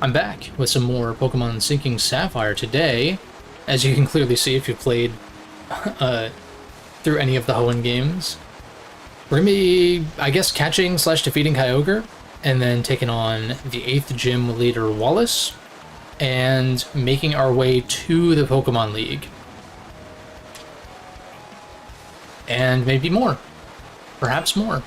I'm back with some more Pokemon Sinking Sapphire today. As you can clearly see if you've played through any of the Hoenn games. We're gonna be, I guess, catching slash defeating Kyogre, and then taking on the 8th gym leader Wallace, and making our way to the Pokemon League. And maybe more. Perhaps more.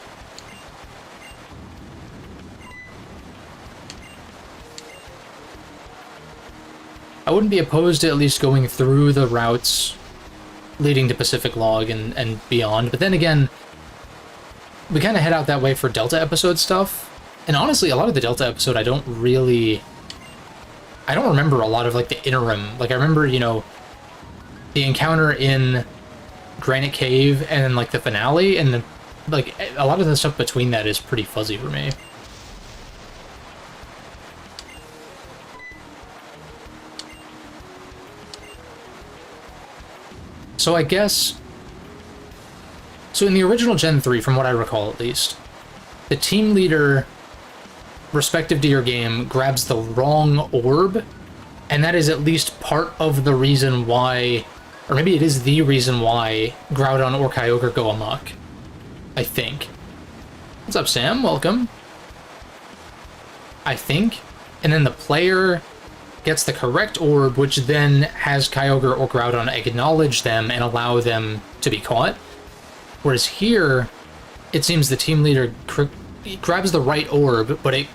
I wouldn't be opposed to at least going through the routes leading to Pacific Log and beyond, but then again, we kind of head out that way for Delta episode stuff, and honestly, a lot of the Delta episode I don't remember a lot of, like, the interim. Like, I remember, you know, the encounter in Granite Cave and then, like, the finale, and the, like, a lot of the stuff between that is pretty fuzzy for me. So I guess... So in the original Gen 3, from what I recall at least, the team leader, respective to your game, grabs the wrong orb, and that is at least part of the reason why, or maybe it is the reason why, Groudon or Kyogre go amok. I think. What's up, Sam? Welcome. I think. And then the player gets the correct orb, which then has Kyogre or Groudon acknowledge them and allow them to be caught. Whereas here, it seems the team leader grabs the right orb, but it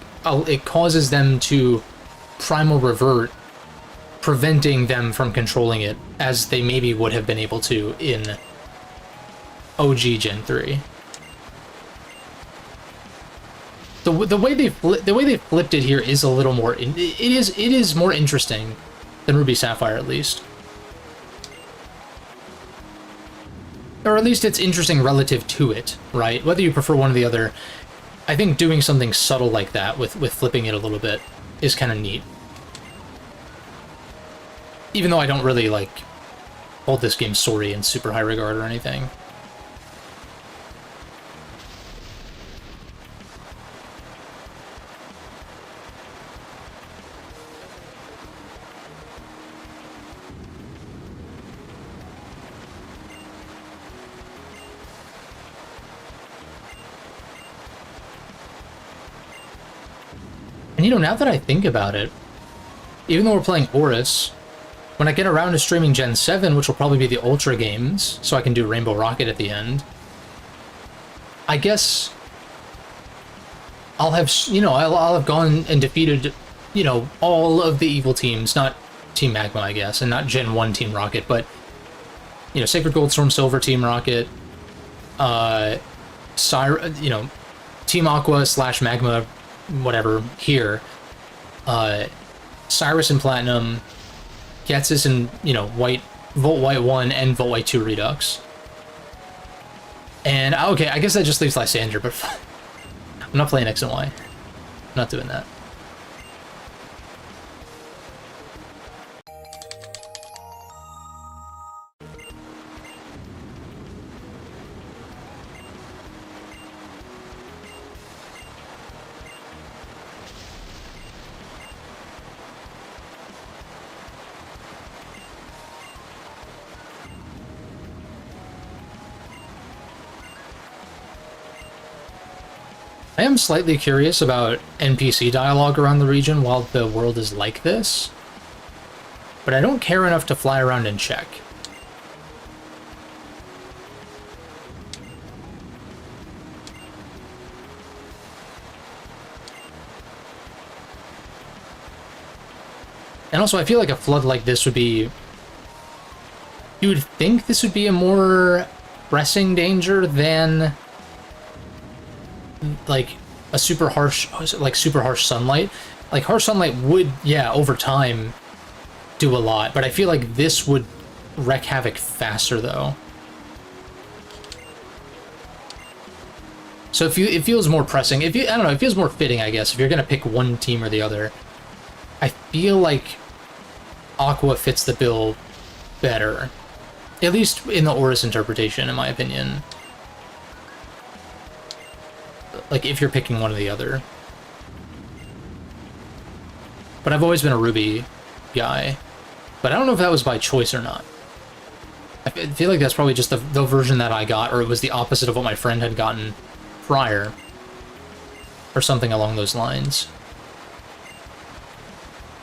causes them to primal revert, preventing them from controlling it, as they maybe would have been able to in OG Gen 3. The way they flipped it here is a little more. It is more interesting than Ruby Sapphire, at least, or at least it's interesting relative to it, right? Whether you prefer one or the other, I think doing something subtle like that with flipping it a little bit is kind of neat. Even though I don't really like hold this game's story in super high regard or anything. And you know, now that I think about it, even though we're playing ORAS, when I get around to streaming Gen 7, which will probably be the Ultra games, so I can do Rainbow Rocket at the end, I guess I'll have, you know, I'll have gone and defeated, you know, all of the evil teams, not Team Magma, I guess, and not Gen 1 Team Rocket, but, you know, Sacred Gold Storm Silver Team Rocket, you know, Team Aqua / Magma, whatever, here, Cyrus and Platinum, Getsis and, you know, Volt White 1 and Volt White 2 Redux. And, okay, I guess that just leaves Lysandre, but I'm not playing X and Y. I'm not doing that. I am slightly curious about NPC dialogue around the region while the world is like this, but I don't care enough to fly around and check. And also, I feel like a flood like this would be... You would think this would be a more pressing danger than... like a super harsh sunlight. Like, harsh sunlight would, yeah, over time do a lot, but I feel like this would wreak havoc faster, though. So it feels more pressing. I don't know, it feels more fitting, I guess, if you're gonna pick one team or the other. I feel like Aqua fits the bill better. At least in the ORAS interpretation, in my opinion. Like, if you're picking one or the other. But I've always been a Ruby guy. But I don't know if that was by choice or not. I feel like that's probably just the version that I got, or it was the opposite of what my friend had gotten prior. Or something along those lines.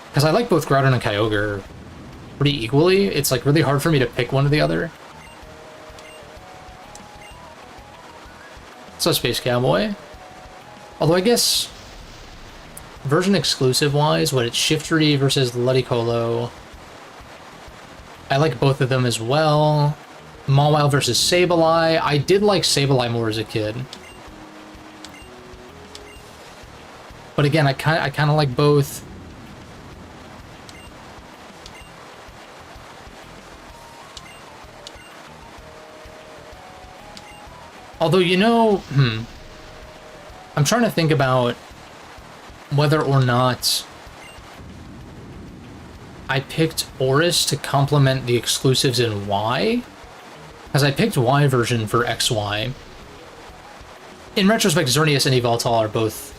Because I like both Groudon and Kyogre pretty equally. It's like really hard for me to pick one or the other. So Space Cowboy. Although I guess version exclusive wise, what it's Shiftry versus Ludicolo. I like both of them as well. Mawile versus Sableye. I did like Sableye more as a kid. But again, I kind of like both. Although, you know, I'm trying to think about whether or not I picked ORAS to complement the exclusives in Y. Because I picked Y version for XY. In retrospect, Xerneas and Yveltal are both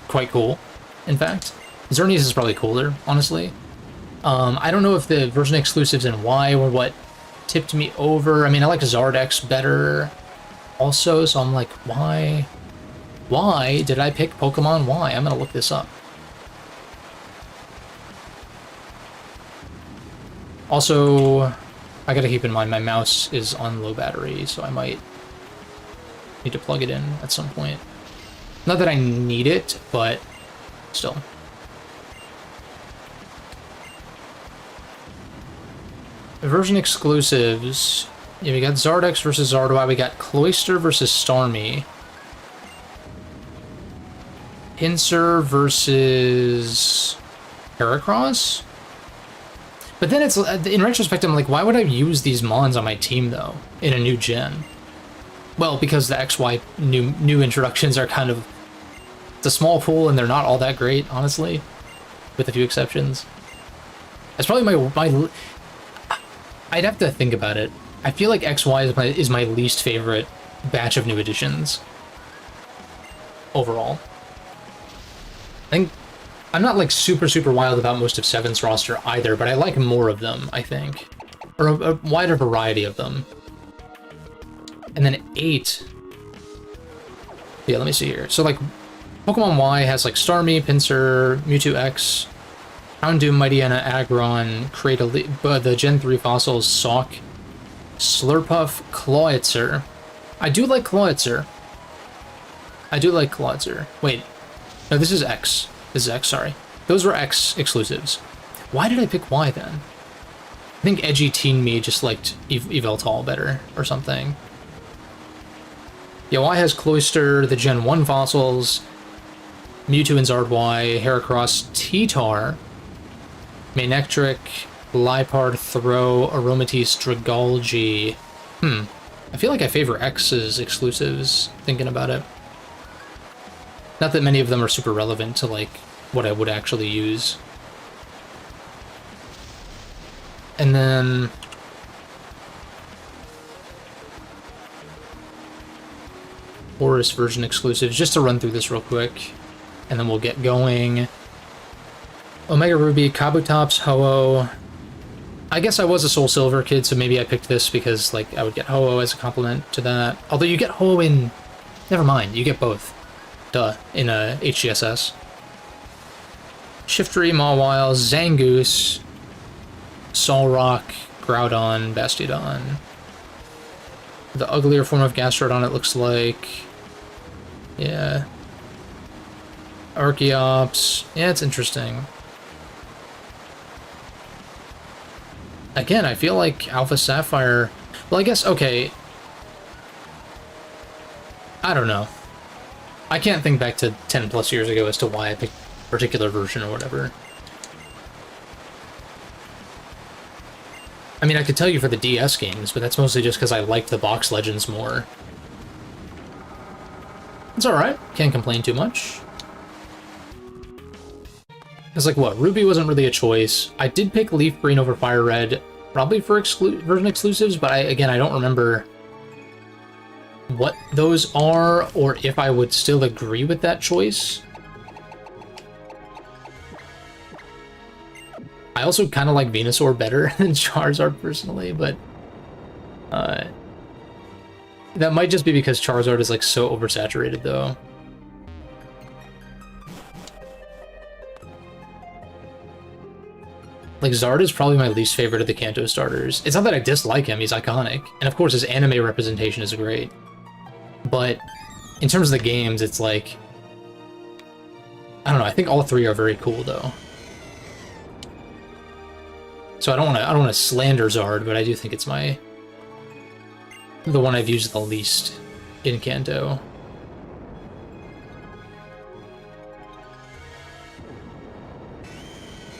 quite cool, in fact. Xerneas is probably cooler, honestly. I don't know if the version exclusives in Y were what tipped me over. I mean, I like Zardex better also, so I'm like, why did I pick Pokemon Y? I'm gonna look this up. Also, I gotta keep in mind my mouse is on low battery, so I might need to plug it in at some point. Not that I need it, but still. The version exclusives. Yeah, we got Zardex versus Zardoi, we got Cloyster versus Starmie. Pinsir versus Heracross? But then it's, in retrospect, I'm like, why would I use these Mons on my team, though, in a new gen? Well, because the XY new introductions are kind of... It's a small pool, and they're not all that great, honestly. With a few exceptions. That's probably my I'd have to think about it. I feel like XY is my least favorite batch of new additions. Overall. I think... I'm not, like, super wild about most of 7's roster either, but I like more of them, I think. Or a wider variety of them. And then 8... Yeah, let me see here. So, like, Pokemon Y has, like, Starmie, Pinsir, Mewtwo X, Houndoom, Mightyena, Aggron, the Gen 3 fossils, Sawk, Slurpuff, Clawitzer. I do like Clawitzer. Wait. No, this is X. This is X, sorry. Those were X exclusives. Why did I pick Y then? I think edgy teen me just liked Yveltal better or something. Yeah, Y has Cloyster, the Gen 1 fossils, Mewtwo and Zardoi, Heracross, T-Tar, Manectric, Liepard, Throw, Aromatisse, Dragalge. I feel like I favor X's exclusives, thinking about it. Not that many of them are super relevant to, like, what I would actually use. And then... ORAS version exclusives, just to run through this real quick, and then we'll get going. Omega Ruby, Kabutops, Ho-Oh. I guess I was a Soul Silver kid, so maybe I picked this because, like, I would get Ho-Oh as a complement to that. Although you get Ho-Oh in... Never mind, you get both. Duh, in a HGSS. Shiftry, Mawile, Zangoose, Solrock, Groudon, Bastiodon. The uglier form of Gastrodon, it looks like. Yeah. Archeops. Yeah, it's interesting. Again, I feel like Alpha Sapphire... Well, I guess, okay. I don't know. I can't think back to 10 plus years ago as to why I picked a particular version or whatever. I mean, I could tell you for the DS games, but that's mostly just because I liked the box legends more. It's alright. Can't complain too much. Because, like, what? Ruby wasn't really a choice. I did pick Leaf Green over Fire Red, probably for version exclusives, but again, I don't remember what those are, or if I would still agree with that choice. I also kind of like Venusaur better than Charizard personally, but that might just be because Charizard is like so oversaturated though. Like, Zard is probably my least favorite of the Kanto starters. It's not that I dislike him, he's iconic. And of course his anime representation is great. But in terms of the games, it's like, I don't know, I think all three are very cool though. So I don't want to slander Zard, but I do think it's the one I've used the least in Kanto.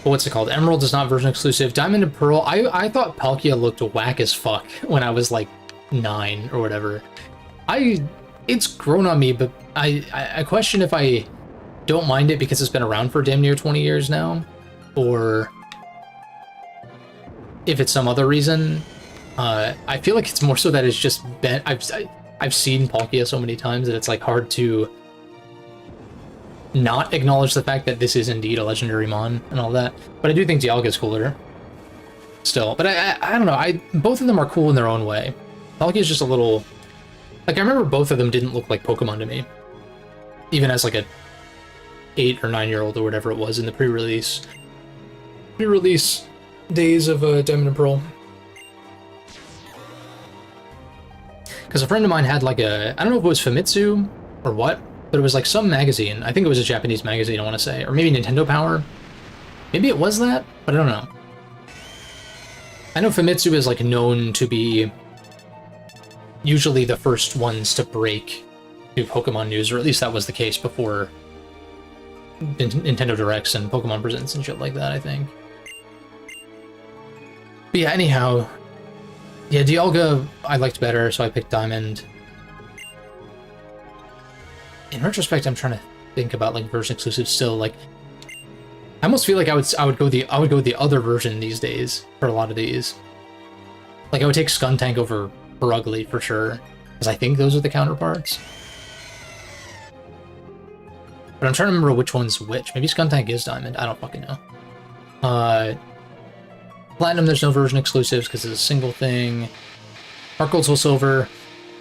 What's it called? Emerald is not version exclusive. Diamond and Pearl, I thought Palkia looked whack as fuck when I was like 9 or whatever. It's grown on me, but I question if I don't mind it because it's been around for damn near 20 years now, or if it's some other reason. I feel like it's more so that it's just been, I've seen Palkia so many times that it's like hard to not acknowledge the fact that this is indeed a legendary mon and all that. But I do think Dialga's cooler still. But I don't know, both of them are cool in their own way. Palkia's just a little, like, I remember both of them didn't look like Pokemon to me, even as like a 8 or 9-year-old or whatever it was in the pre-release days of Diamond and Pearl. Because a friend of mine had like I don't know if it was Famitsu or what, but it was like some magazine. I think it was a Japanese magazine, I want to say. Or maybe Nintendo Power. Maybe it was that, but I don't know. I know Famitsu is like known to be usually the first ones to break new Pokemon news, or at least that was the case before Nintendo Directs and Pokemon Presents and shit like that, I think. But yeah, anyhow, yeah, Dialga I liked better, so I picked Diamond. In retrospect, I'm trying to think about like version exclusive still. Like, I almost feel like I would go with the other version these days for a lot of these. Like, I would take Skuntank over Brugly for sure, because I think those are the counterparts. But I'm trying to remember which one's which. Maybe Skuntank is Diamond. I don't fucking know. Platinum, there's no version exclusives because it's a single thing. Heart Gold, Soul Silver.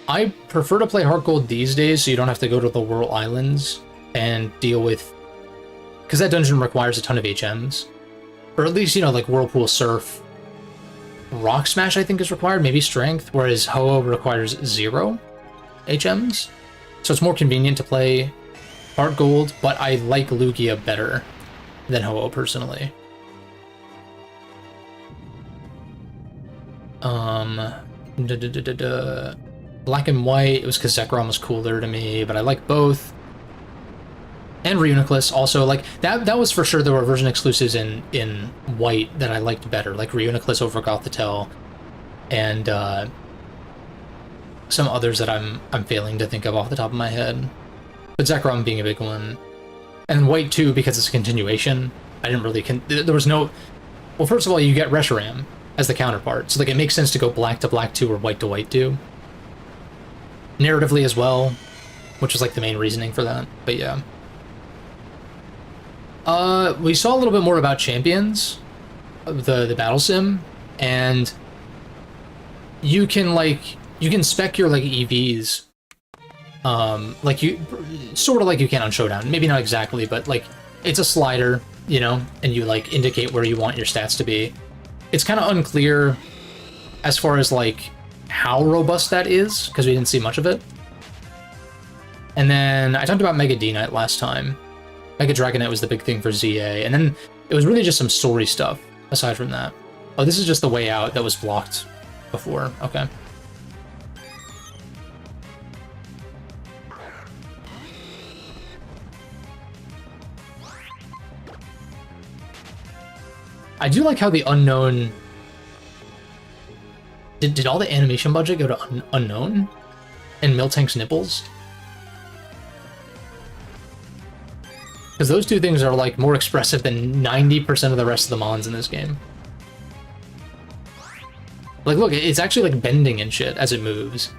I prefer to play Heart Gold these days so you don't have to go to the Whirl Islands and deal with... Because that dungeon requires a ton of HMs. Or at least, you know, like Whirlpool, Surf. Rock Smash, I think, is required. Maybe Strength, whereas Ho-Oh requires 0 HMs. So it's more convenient to play Heart Gold, but I like Lugia better than Ho-Oh, personally. Black and White, it was because Zekrom was cooler to me, but I like both. And Reuniclus also, like, that was for sure there were version exclusives in White that I liked better, like Reuniclus over Gothitelle, and some others that I'm failing to think of off the top of my head. But Zekrom being a big one. And White too, because it's a continuation. I didn't really, there was no, well, first of all, you get Reshiram as the counterpart, so like it makes sense to go Black to Black 2 or White to White 2. Narratively as well, which was like the main reasoning for that, but yeah. We saw a little bit more about Champions, the battle sim, and you can spec your like EVs, like you, sort of like you can on Showdown, maybe not exactly, but like it's a slider, you know, and you like indicate where you want your stats to be. It's kind of unclear as far as like how robust that is, because we didn't see much of it. And then I talked about Mega D-Knight last time. Mega Dragonite was the big thing for ZA, and then it was really just some story stuff aside from that. Oh, this is just the way out that was blocked before. Okay. I do like how the unknown... Did all the animation budget go to unknown? And Miltank's nipples? Because those two things are like more expressive than 90% of the rest of the mons in this game. Like, look, it's actually like bending and shit as it moves.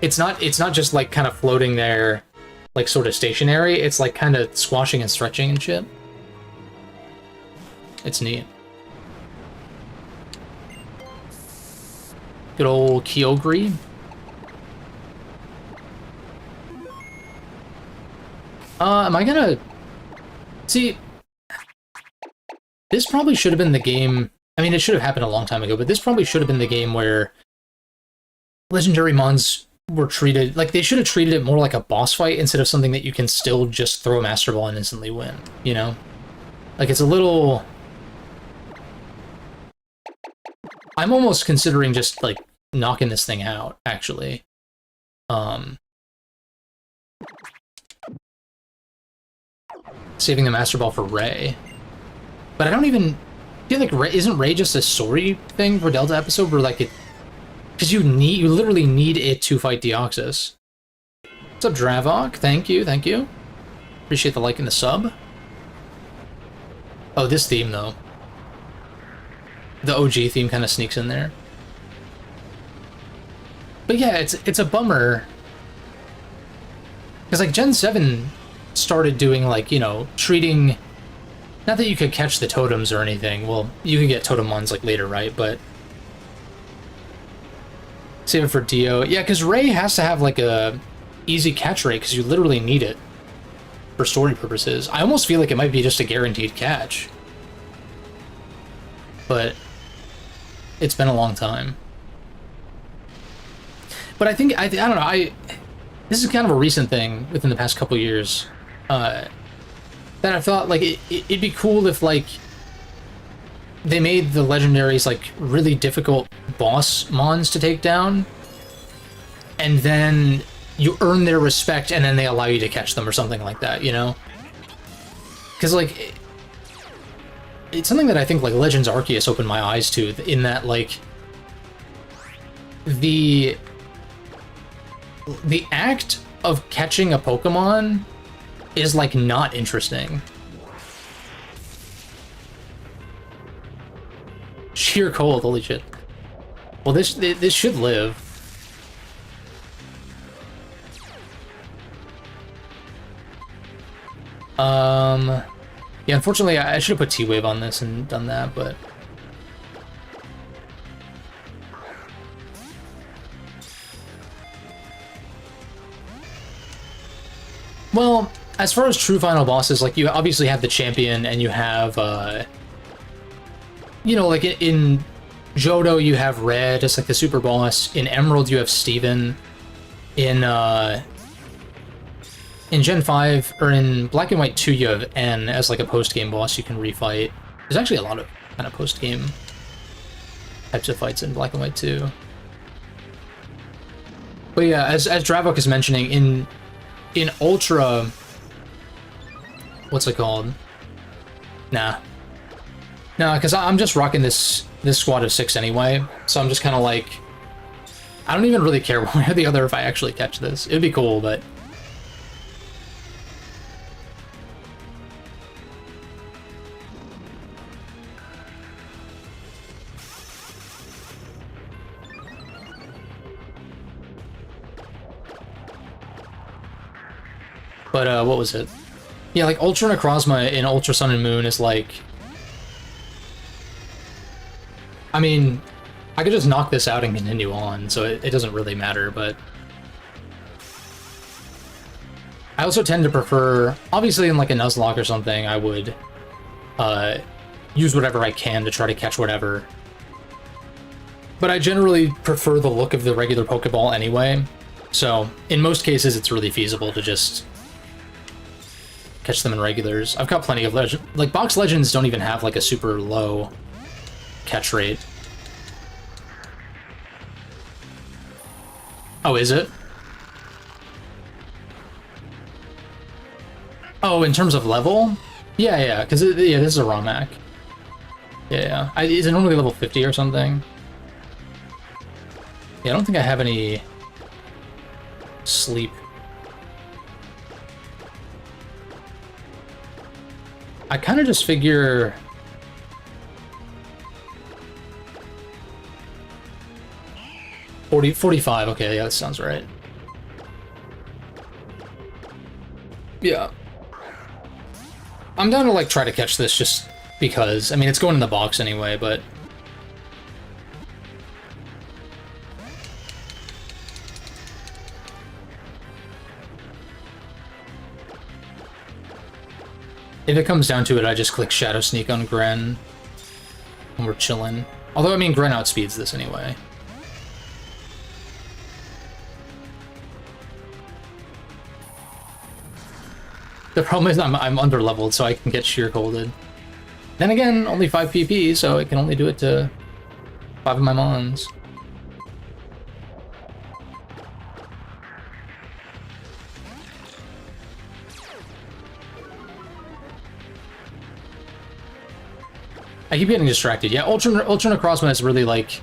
It's not just like kind of floating there, like sort of stationary. It's like kind of squashing and stretching and shit. It's neat. Good old Kyogre. Am I gonna... See, this probably should have been the game... I mean, it should have happened a long time ago, but this probably should have been the game where legendary mons were treated... Like, they should have treated it more like a boss fight instead of something that you can still just throw a Master Ball and instantly win, you know? Like, it's a little... I'm almost considering just, like, knocking this thing out, actually. Saving the Master Ball for Ray. But I don't even feel like Ray... Isn't Ray just a story thing for Delta episode where, like, it... Because you literally need it to fight Deoxys. What's up, Dravok? Thank you, thank you. Appreciate the like and the sub. Oh, this theme, though. The OG theme kind of sneaks in there. But yeah, it's a bummer. Because, like, Gen 7 started doing, like, you know, treating... Not that you could catch the totems or anything. Well, you can get totem ones, like, later, right? But... Save it for Dio. Yeah, because Ray has to have, like, a easy catch rate, because you literally need it for story purposes. I almost feel like it might be just a guaranteed catch. But... It's been a long time. But I think, I don't know, this is kind of a recent thing within the past couple years, that I thought, like, it'd be cool if, like, they made the legendaries, like, really difficult boss mons to take down, and then you earn their respect, and then they allow you to catch them or something like that, you know? Because, like, it's something that I think, like, Legends Arceus opened my eyes to, in that, like, the act of catching a Pokemon is, like, not interesting. Sheer cold, holy shit. Well, this should live. Yeah, unfortunately, I should have put T-Wave on this and done that, but... Well, as far as true final bosses, like, you obviously have the champion, and you have, you know, like, in Johto, you have Red as, like, the super boss. In Emerald, you have Steven. In Gen 5, or in Black and White 2, you have N as, like, a post-game boss you can refight. There's actually a lot of kind of post-game types of fights in Black and White 2. But yeah, as Dravok is mentioning, in Ultra... What's it called? Nah, because I'm just rocking this squad of 6 anyway, so I'm just kind of like... I don't even really care one way or the other if I actually catch this. It'd be cool, but... But, what was it? Yeah, like, Ultra Necrozma in Ultra Sun and Moon is, like... I mean, I could just knock this out and continue on, so it doesn't really matter, but... I also tend to prefer... Obviously, in, like, a Nuzlocke or something, I would, use whatever I can to try to catch whatever. But I generally prefer the look of the regular Pokeball anyway, so in most cases, it's really feasible to just... catch them in regulars. I've got plenty of like, box legends don't even have, like, a super low catch rate. Oh, is it? Oh, in terms of level? Yeah, because, yeah, this is a Romac. Yeah. Is it normally level 50 or something? Yeah, I don't think I have any sleep. I kind of just figure... 45, okay, yeah, that sounds right. Yeah. I'm down to, like, try to catch this just because, I mean, it's going in the box anyway, but... If it comes down to it, I just click Shadow Sneak on Gren, and we're chilling. Although, I mean, Gren outspeeds this anyway. The problem is I'm under-leveled, so I can get Sheer Colded. Then again, only 5 PP, so I can only do it to 5 of my Mons. I keep getting distracted. Yeah, Ultra Necrozma is really, like,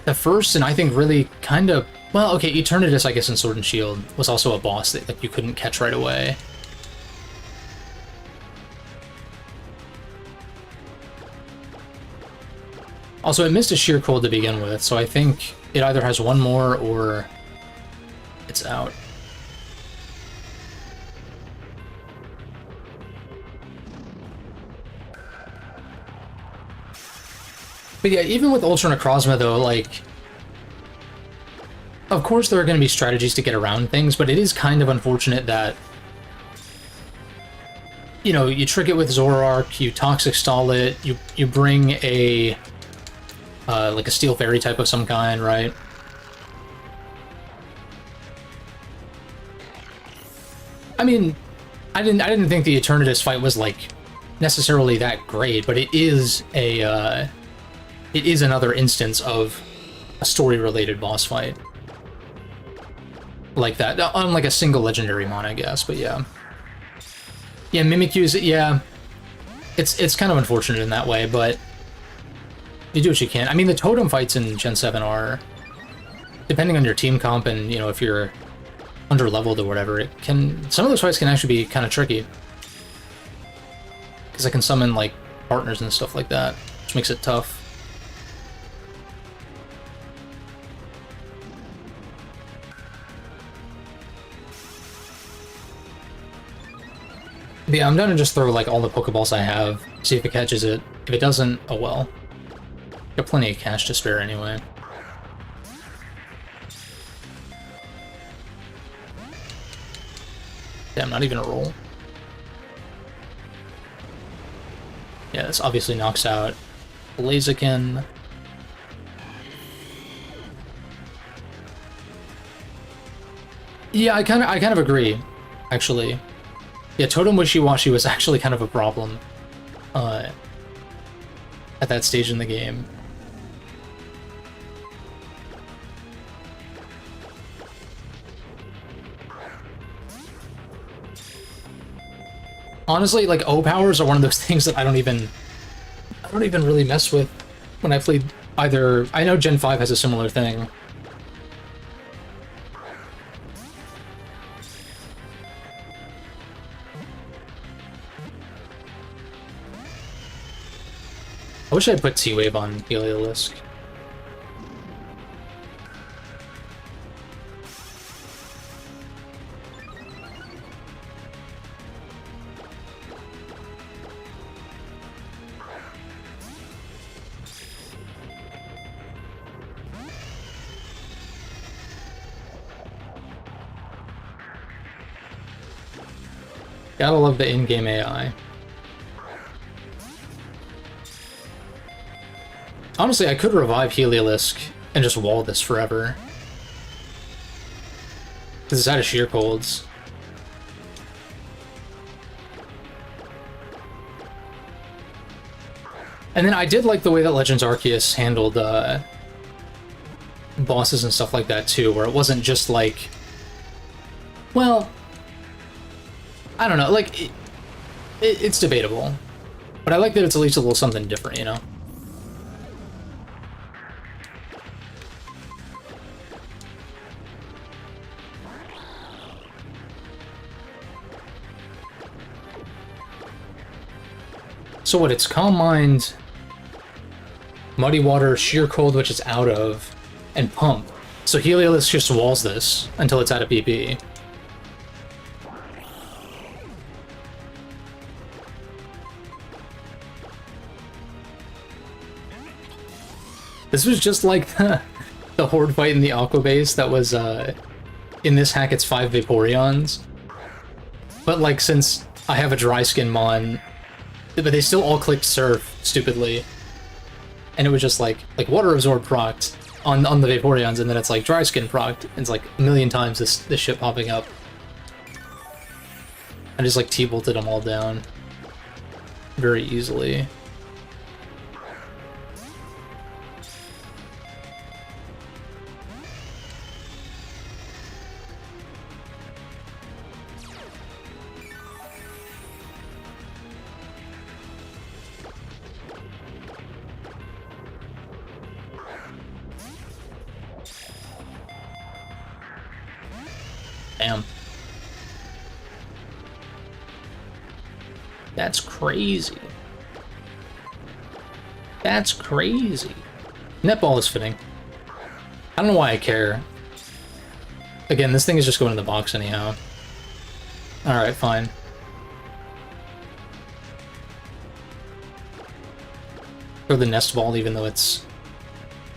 the first, and I think really kind of... Well, okay, Eternatus, I guess, in Sword and Shield was also a boss that, like, you couldn't catch right away. Also, it missed a Sheer Cold to begin with, so I think it either has one more or it's out. But yeah, even with Ultra Necrozma, though, like... Of course there are going to be strategies to get around things, but it is kind of unfortunate that... You know, you trick it with Zoroark, you Toxic Stall it, you bring a... like a Steel Fairy type of some kind, right? I mean, I didn't think the Eternatus fight was, like, necessarily that great, but it is a, it is another instance of a story-related boss fight. Like that, on like a single legendary mon, I guess, but yeah. Yeah, Mimikyu's, yeah, it's kind of unfortunate in that way, but you do what you can. I mean, the totem fights in Gen 7 are, depending on your team comp and, you know, if you're under-leveled or whatever, it can, some of those fights can actually be kind of tricky. Because I can summon, like, partners and stuff like that, which makes it tough. But yeah, I'm gonna just throw, like, all the Pokeballs I have, see if it catches it. If it doesn't, oh well. Got plenty of cash to spare anyway. Damn, not even a roll. Yeah, this obviously knocks out Blaziken. Yeah, I kind of agree, actually. Yeah, Totem Wishy-Washy was actually kind of a problem at that stage in the game. Honestly, like, O-Powers are one of those things that I don't even really mess with when I played either... I know Gen 5 has a similar thing. I wish I'd put T-Wave on Heliolisk. Gotta love the in-game AI. Honestly, I could revive Heliolisk and just wall this forever. Because it's out of Sheer Colds. And then I did like the way that Legends Arceus handled bosses and stuff like that too, where it wasn't just like... Well... I don't know, like... It's debatable. But I like that it's at least a little something different, you know? So what, it's Calm Mind, Muddy Water, Sheer Cold, which it's out of, and Pump. So Heliolisk just walls this until it's out of PP. This was just like the horde fight in the Aqua base that was, in this hack it's 5 Vaporeons. But like, since I have a dry skin mon, but they still all clicked Surf, stupidly. And it was just like Water Absorb procced on the Vaporeons, and then it's like Dry Skin procced. It's like a million times this shit popping up. I just like T-bolted them all down very easily. Damn. That's crazy. That's crazy. Netball is fitting. I don't know why I care. Again, this thing is just going in the box anyhow. Alright, fine. Throw the nest ball even though it's...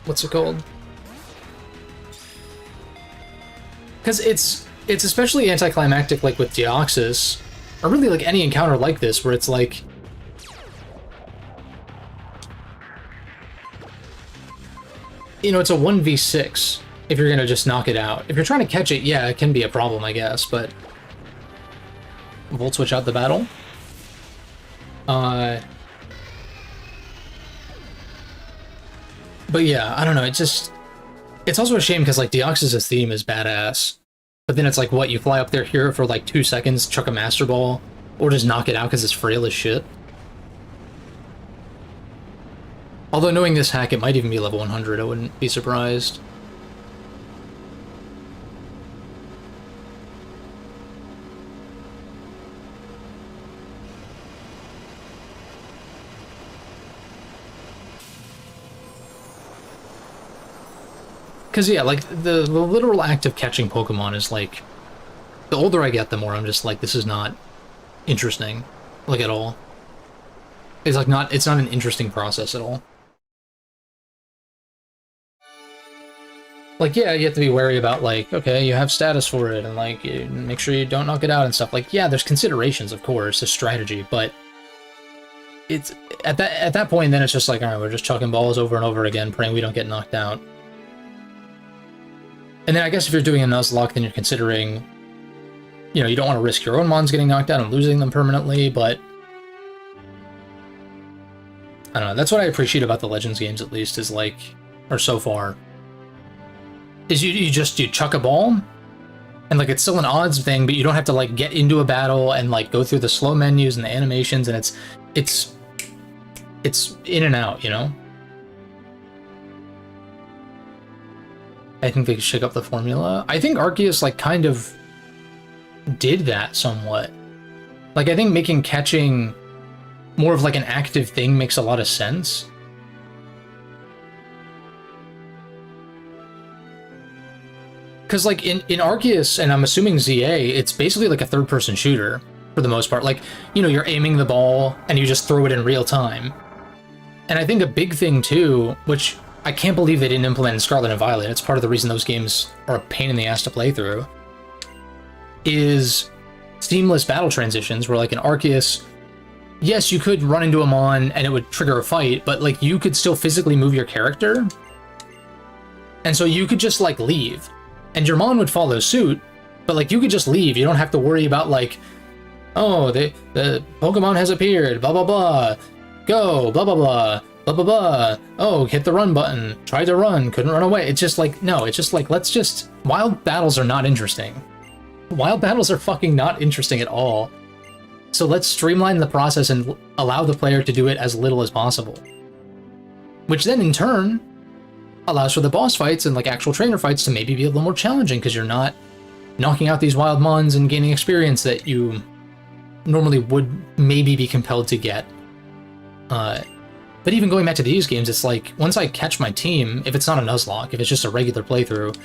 What's it called? Because it's especially anticlimactic, like with Deoxys, or really like any encounter like this, where it's like... You know, it's a 1v6 if you're gonna just knock it out. If you're trying to catch it, yeah, it can be a problem, I guess, but... Volt switch out the battle. But yeah, I don't know, it just... It's also a shame because, like, Deoxys' theme is badass. But then it's like, what, you fly up there, hear it for like 2 seconds, chuck a Master Ball, or just knock it out because it's frail as shit. Although knowing this hack, it might even be level 100, I wouldn't be surprised. Because, yeah, like, the literal act of catching Pokemon is, like... The older I get, the more I'm just like, this is not interesting. Like, at all. It's, like, not... It's not an interesting process at all. Like, yeah, you have to be wary about, like, okay, you have status for it, and, like, you make sure you don't knock it out and stuff. Like, yeah, there's considerations, of course, a strategy, but... It's... At that point, then it's just like, alright, we're just chucking balls over and over again, praying we don't get knocked out. And then I guess if you're doing a Nuzlocke, then you're considering, you know, you don't want to risk your own mons getting knocked out and losing them permanently, but... I don't know, that's what I appreciate about the Legends games, at least, is like, or so far, is you chuck a ball, and like, it's still an odds thing, but you don't have to like get into a battle and like go through the slow menus and the animations, and it's in and out, you know? I think they could shake up the formula. I think Arceus, like, kind of did that somewhat. Like, I think making catching more of, like, an active thing makes a lot of sense. Because, like, in Arceus, and I'm assuming ZA, it's basically like a third-person shooter, for the most part. Like, you know, you're aiming the ball, and you just throw it in real time. And I think a big thing, too, which... I can't believe they didn't implement in Scarlet and Violet, it's part of the reason those games are a pain in the ass to play through, is seamless battle transitions, where like in Arceus, yes, you could run into a Mon and it would trigger a fight, but like you could still physically move your character, and so you could just like leave, and your Mon would follow suit, but like you could just leave, you don't have to worry about like, oh, the Pokemon has appeared, blah blah blah, go, blah blah blah, blah blah blah, oh, hit the run button, tried to run, couldn't run away. It's just like, no, it's just like, let's just... Wild battles are not interesting. Wild battles are fucking not interesting at all. So let's streamline the process and allow the player to do it as little as possible. Which then, in turn, allows for the boss fights and like actual trainer fights to maybe be a little more challenging, because you're not knocking out these wild mons and gaining experience that you normally would maybe be compelled to get. But even going back to these games, it's like, once I catch my team, if it's not a Nuzlocke, if it's just a regular playthrough,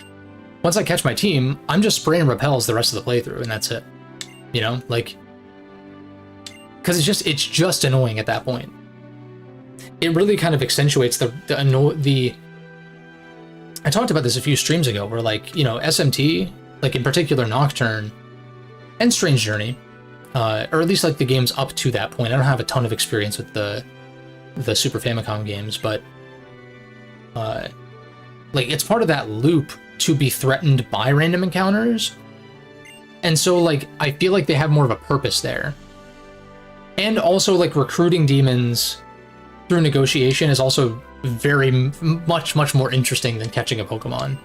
once I catch my team, I'm just spraying repels the rest of the playthrough, and that's it. You know, like... Because it's just annoying at that point. It really kind of accentuates the I talked about this a few streams ago, where like, you know, SMT, like in particular Nocturne and Strange Journey, or at least like the games up to that point. I don't have a ton of experience with the Super Famicom games, but like it's part of that loop to be threatened by random encounters. And so like I feel like they have more of a purpose there. And also like recruiting demons through negotiation is also very much more interesting than catching a Pokemon.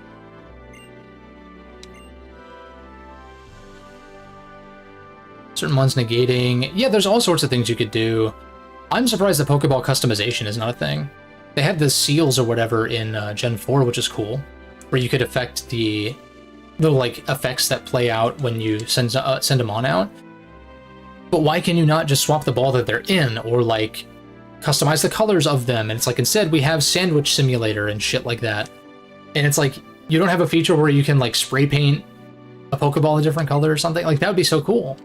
Certain ones negating. Yeah, there's all sorts of things you could do. I'm surprised the Pokeball customization is not a thing. They had the seals or whatever in Gen 4, which is cool, where you could affect the like effects that play out when you send them on out. But why can you not just swap the ball that they're in, or like customize the colors of them? And it's like, instead we have Sandwich Simulator and shit like that. And it's like, you don't have a feature where you can like spray paint a Pokeball a different color or something? Like, that would be so cool.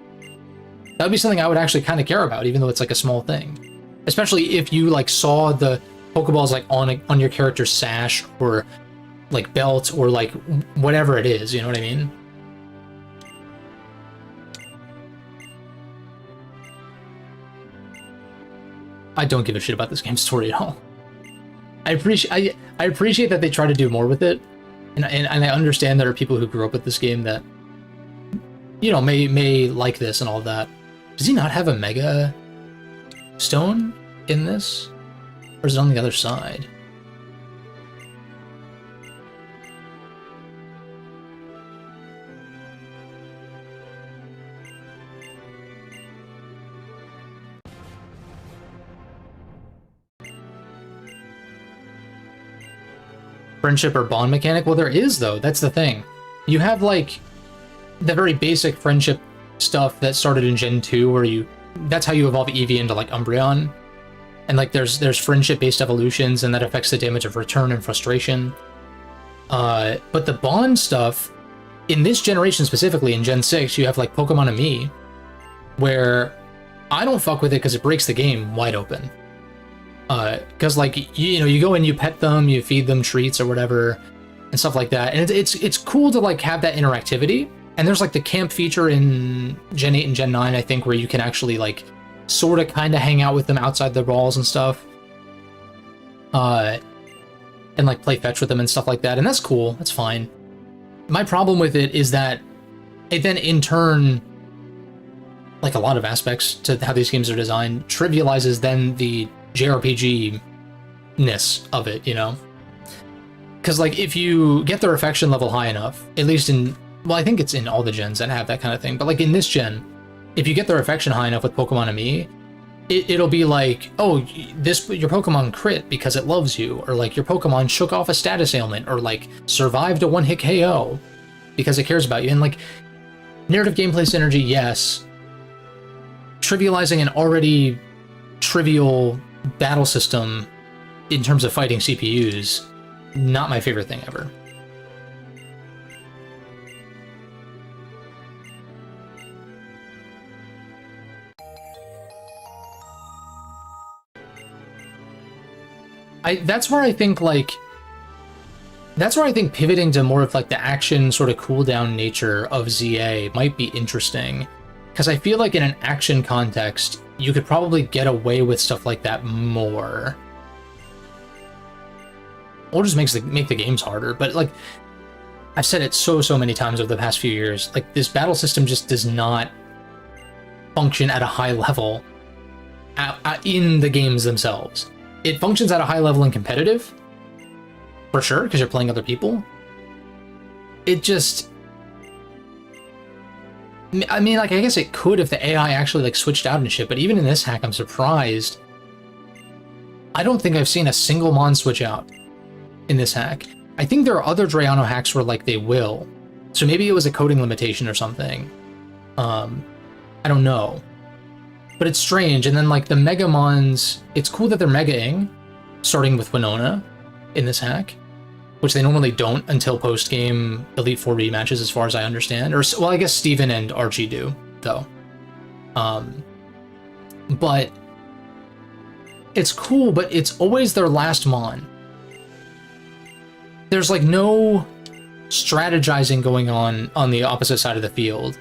That would be something I would actually kind of care about, even though it's like a small thing. Especially if you like saw the Pokeballs like on your character's sash or like belt or like whatever it is, you know what I mean? I don't give a shit about this game's story at all. I appreciate that they try to do more with it, and I understand there are people who grew up with this game that, you know, may like this and all of that. Does he not have a Mega Stone in this? Or is it on the other side? Friendship or bond mechanic? Well, there is, though. That's the thing. You have, like, the very basic friendship stuff that started in Gen 2, where that's how you evolve Eevee into, like, Umbreon. And, like, there's friendship-based evolutions, and that affects the damage of return and frustration. But the bond stuff, in this generation specifically, in Gen 6, you have, like, Pokemon and Me, where I don't fuck with it because it breaks the game wide open. Because, like, you know, you go in, you pet them, you feed them treats or whatever, and stuff like that. And it's cool to, like, have that interactivity. And there's, like, the camp feature in Gen 8 and Gen 9, I think, where you can actually, like, sort of kind of hang out with them outside the walls and stuff. And, like, play fetch with them and stuff like that. And that's cool. That's fine. My problem with it is that it then, in turn, like a lot of aspects to how these games are designed, trivializes then the JRPG-ness of it, you know? Because, like, if you get their affection level high enough, at least in... Well, I think it's in all the gens that have that kind of thing, but, like, in this gen, if you get their affection high enough with Pokemon and Me, it'll be like, oh, your Pokemon crit because it loves you, or, like, your Pokemon shook off a status ailment, or, like, survived a one-hit KO because it cares about you. And, like, narrative gameplay synergy, yes. Trivializing an already trivial battle system in terms of fighting CPUs, not my favorite thing ever. That's where I think pivoting to more of like the action sort of cooldown nature of ZA might be interesting. Because I feel like in an action context, you could probably get away with stuff like that more. Or just make the games harder. But, like, I've said it so many times over the past few years, like, this battle system just does not function at a high level in the games themselves. It functions at a high level in competitive, for sure, because you're playing other people. It just... I mean, like, I guess it could if the AI actually, like, switched out and shit, but even in this hack, I'm surprised. I don't think I've seen a single Mon switch out in this hack. I think there are other Drayano hacks where, like, they will. So maybe it was a coding limitation or something. I don't know. But it's strange, and then, like, the Megamons, it's cool that they're Mega-ing, starting with Winona in this hack, which they normally don't until post-game Elite Four rematches, as far as I understand. Or, well, I guess Steven and Archie do, though. But it's cool, but it's always their last Mon. there's like no strategizing going on the opposite side of the field,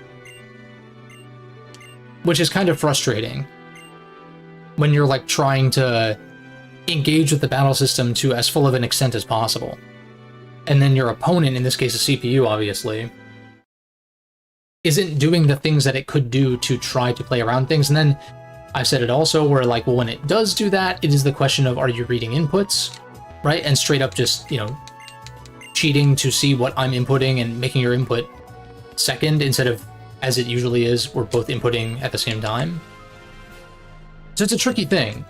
which is kind of frustrating when you're like trying to engage with the battle system to as full of an extent as possible. And then your opponent, in this case a CPU obviously, isn't doing the things that it could do to try to play around things. And then I've said it also where like, well, when it does do that, it is the question of, are you reading inputs, right? And straight up just, you know, cheating to see what I'm inputting and making your input second instead of, as it usually is, we're both inputting at the same time. So it's a tricky thing.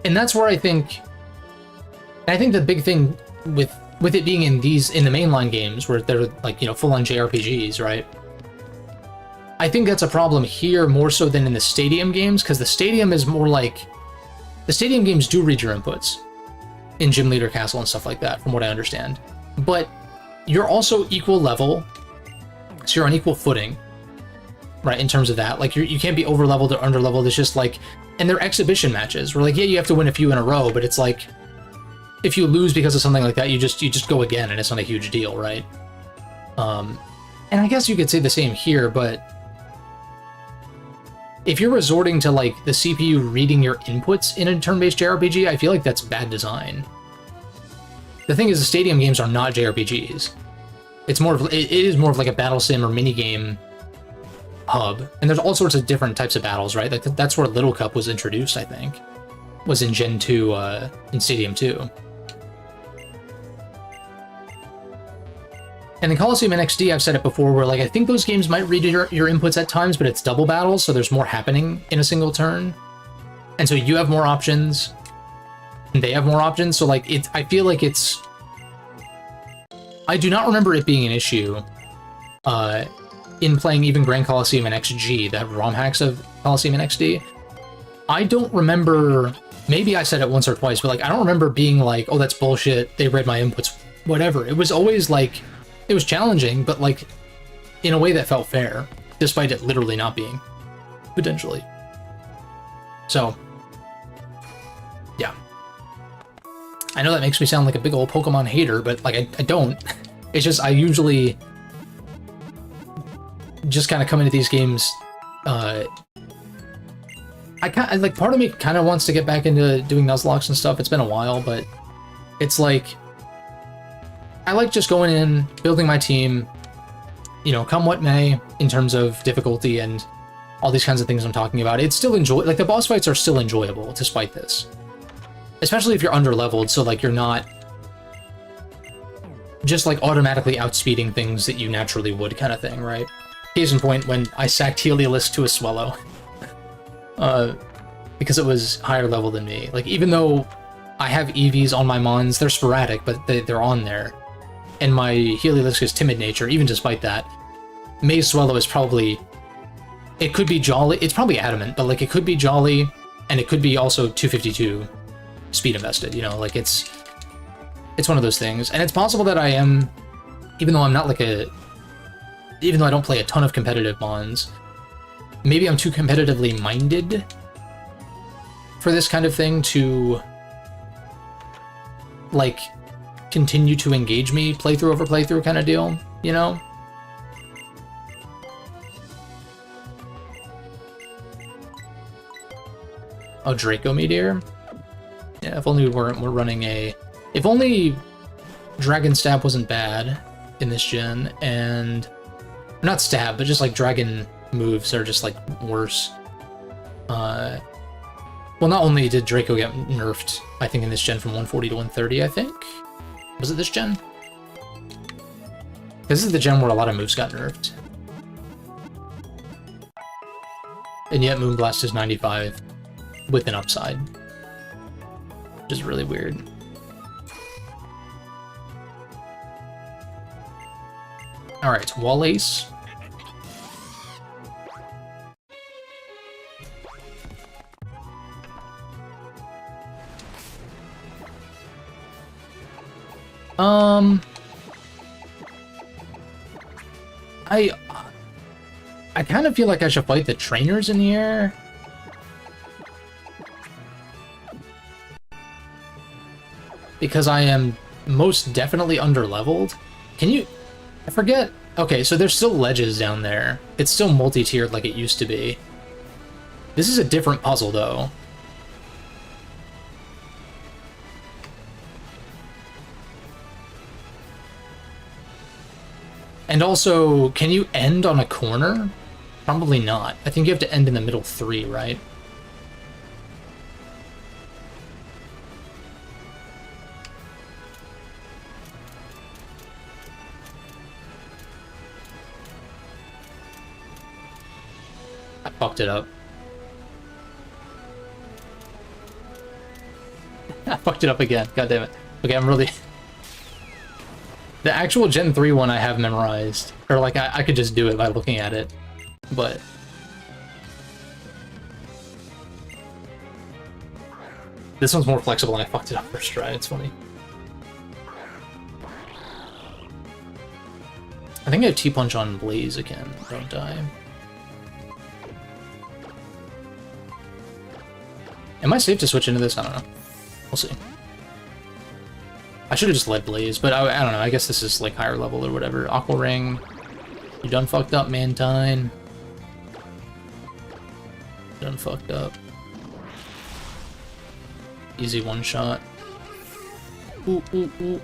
And that's where I think the big thing with it being in the mainline games where they're like, you know, full-on JRPGs, right? I think that's a problem here more so than in the stadium games, because the stadium is more like, the stadium games do read your inputs in Gym Leader Castle and stuff like that, from what I understand. But you're also equal level, so you're on equal footing, right, in terms of that. Like, you can't be over-leveled or under-leveled. It's just like, and they're exhibition matches where like, yeah, you have to win a few in a row, but it's like, if you lose because of something like that, you just go again, and it's not a huge deal, right? And I guess you could say the same here, but if you're resorting to like the CPU reading your inputs in a turn-based JRPG, I feel like that's bad design. The thing is, the stadium games are not JRPGs. It is more of like a battle sim or minigame hub, and there's all sorts of different types of battles, right? Like that's where Little Cup was introduced, I think, was in Gen 2, in Stadium 2. And in Coliseum and XD, I've said it before, where like I think those games might read your inputs at times, but it's double battles, so there's more happening in a single turn. And so you have more options, and they have more options, so like I feel like it's... I do not remember it being an issue in playing even Grand Coliseum and XG, that ROM hacks of Coliseum and XD. I don't remember... Maybe I said it once or twice, but like I don't remember being like, oh, that's bullshit, they read my inputs, whatever. It was always like... It was challenging, but like in a way that felt fair, despite it literally not being, potentially. So, yeah. I know that makes me sound like a big old Pokemon hater, but like I don't. It's just I usually just kind of come into these games. I like, part of me kind of wants to get back into doing Nuzlocke and stuff. It's been a while, but it's like, I like just going in, building my team, you know, come what may, in terms of difficulty and all these kinds of things I'm talking about. It's still like the boss fights are still enjoyable despite this. Especially if you're under-leveled, so like you're not just like automatically outspeeding things that you naturally would, kind of thing, right? Case in point, when I sacked Heliolisk to a Swellow. Because it was higher level than me. Like, even though I have EVs on my Mons, they're sporadic, but they're on there. And my Heliolisk is timid nature, even despite that. Maze Swellow is probably... It could be Jolly, it's probably Adamant, but like it could be Jolly, and it could be also 252 speed invested, you know, like it's one of those things. And it's possible that I am, even though I'm not like even though I don't play a ton of competitive Mons, maybe I'm too competitively minded for this kind of thing to like continue to engage me playthrough over playthrough kind of deal, you know? Oh, Draco Meteor? Yeah, if only we weren't running a... If only Dragon Stab wasn't bad in this gen, and... Not Stab, but just like Dragon moves are just like worse. Well, not only did Draco get nerfed, I think in this gen from 140 to 130, I think? Was it this gen? This is the gen where a lot of moves got nerfed. And yet Moonblast is 95 with an upside. Which is really weird. Alright, Wall Ace. I kind of feel like I should fight the trainers in the air. Because I am most definitely under-leveled. Can you... I forget... Okay, so there's still ledges down there. It's still multi-tiered like it used to be. This is a different puzzle, though. And also, can you end on a corner? Probably not. I think you have to end in the middle 3, right? I fucked it up. I fucked it up again. God damn it. Okay, I'm really... The actual Gen 3 one I have memorized. Or, like, I could just do it by looking at it. But... This one's more flexible and I fucked it up first try. It's funny. I think I have T-Punch on Blaze again, don't I? Am I safe to switch into this? I don't know. We'll see. I should have just led Blaze, but I don't know. I guess this is like higher level or whatever. Aqua Ring. You done fucked up, Mantine. Done fucked up. Easy one shot. Ooh, ooh, ooh.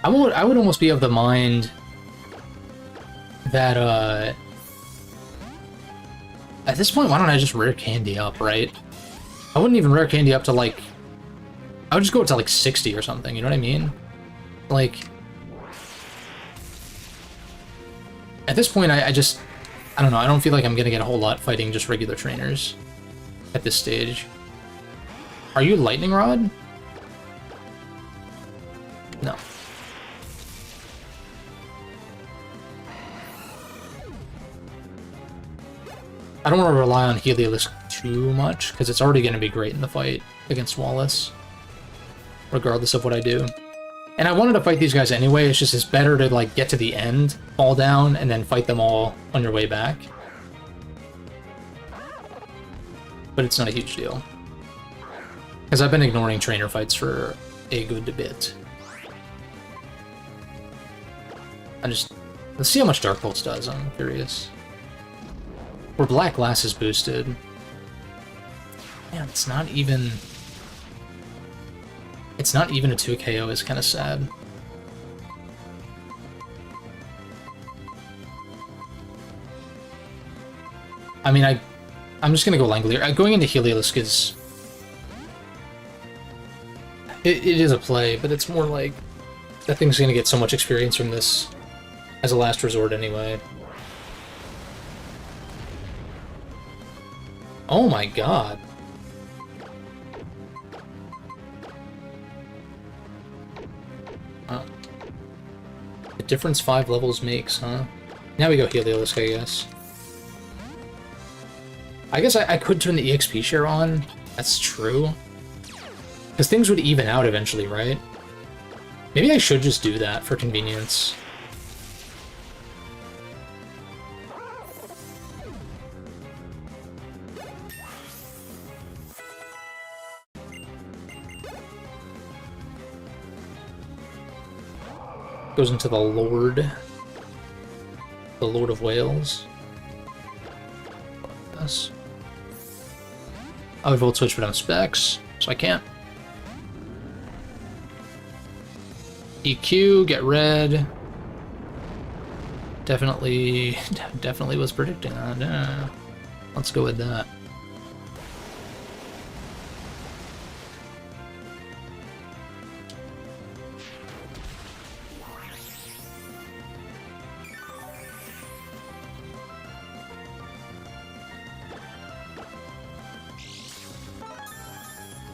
I would almost be of the mind that, at this point, why don't I just rare candy up, right? I wouldn't even rare candy up to, like... I would just go up to, like, 60 or something, you know what I mean? Like... At this point, I just... I don't know, I don't feel like I'm gonna get a whole lot fighting just regular trainers at this stage. Are you Lightning Rod? No. I don't want to rely on Heliolisk too much, because it's already going to be great in the fight against Wallace, regardless of what I do. And I wanted to fight these guys anyway, it's just it's better to like get to the end, fall down, and then fight them all on your way back. But it's not a huge deal. Because I've been ignoring trainer fights for a good bit. Let's see how much Dark Pulse does, I'm curious. Where Black Glass is boosted. Man, it's not even a 2 KO is kind of sad. I mean, I'm just gonna go Langolier. Going into Heliolisk is... It is a play, but it's more like... That thing's gonna get so much experience from this as a last resort anyway. Oh my god. The difference 5 levels makes, huh? Now we go Heliolisk, I guess. I guess I could turn the EXP share on. That's true. Because things would even out eventually, right? Maybe I should just do that for convenience. Goes into the Lord of Wales. Yes. I would volt switch, but I'm specs, so I can't. EQ, get red. Definitely was predicting that. Yeah. Let's go with that.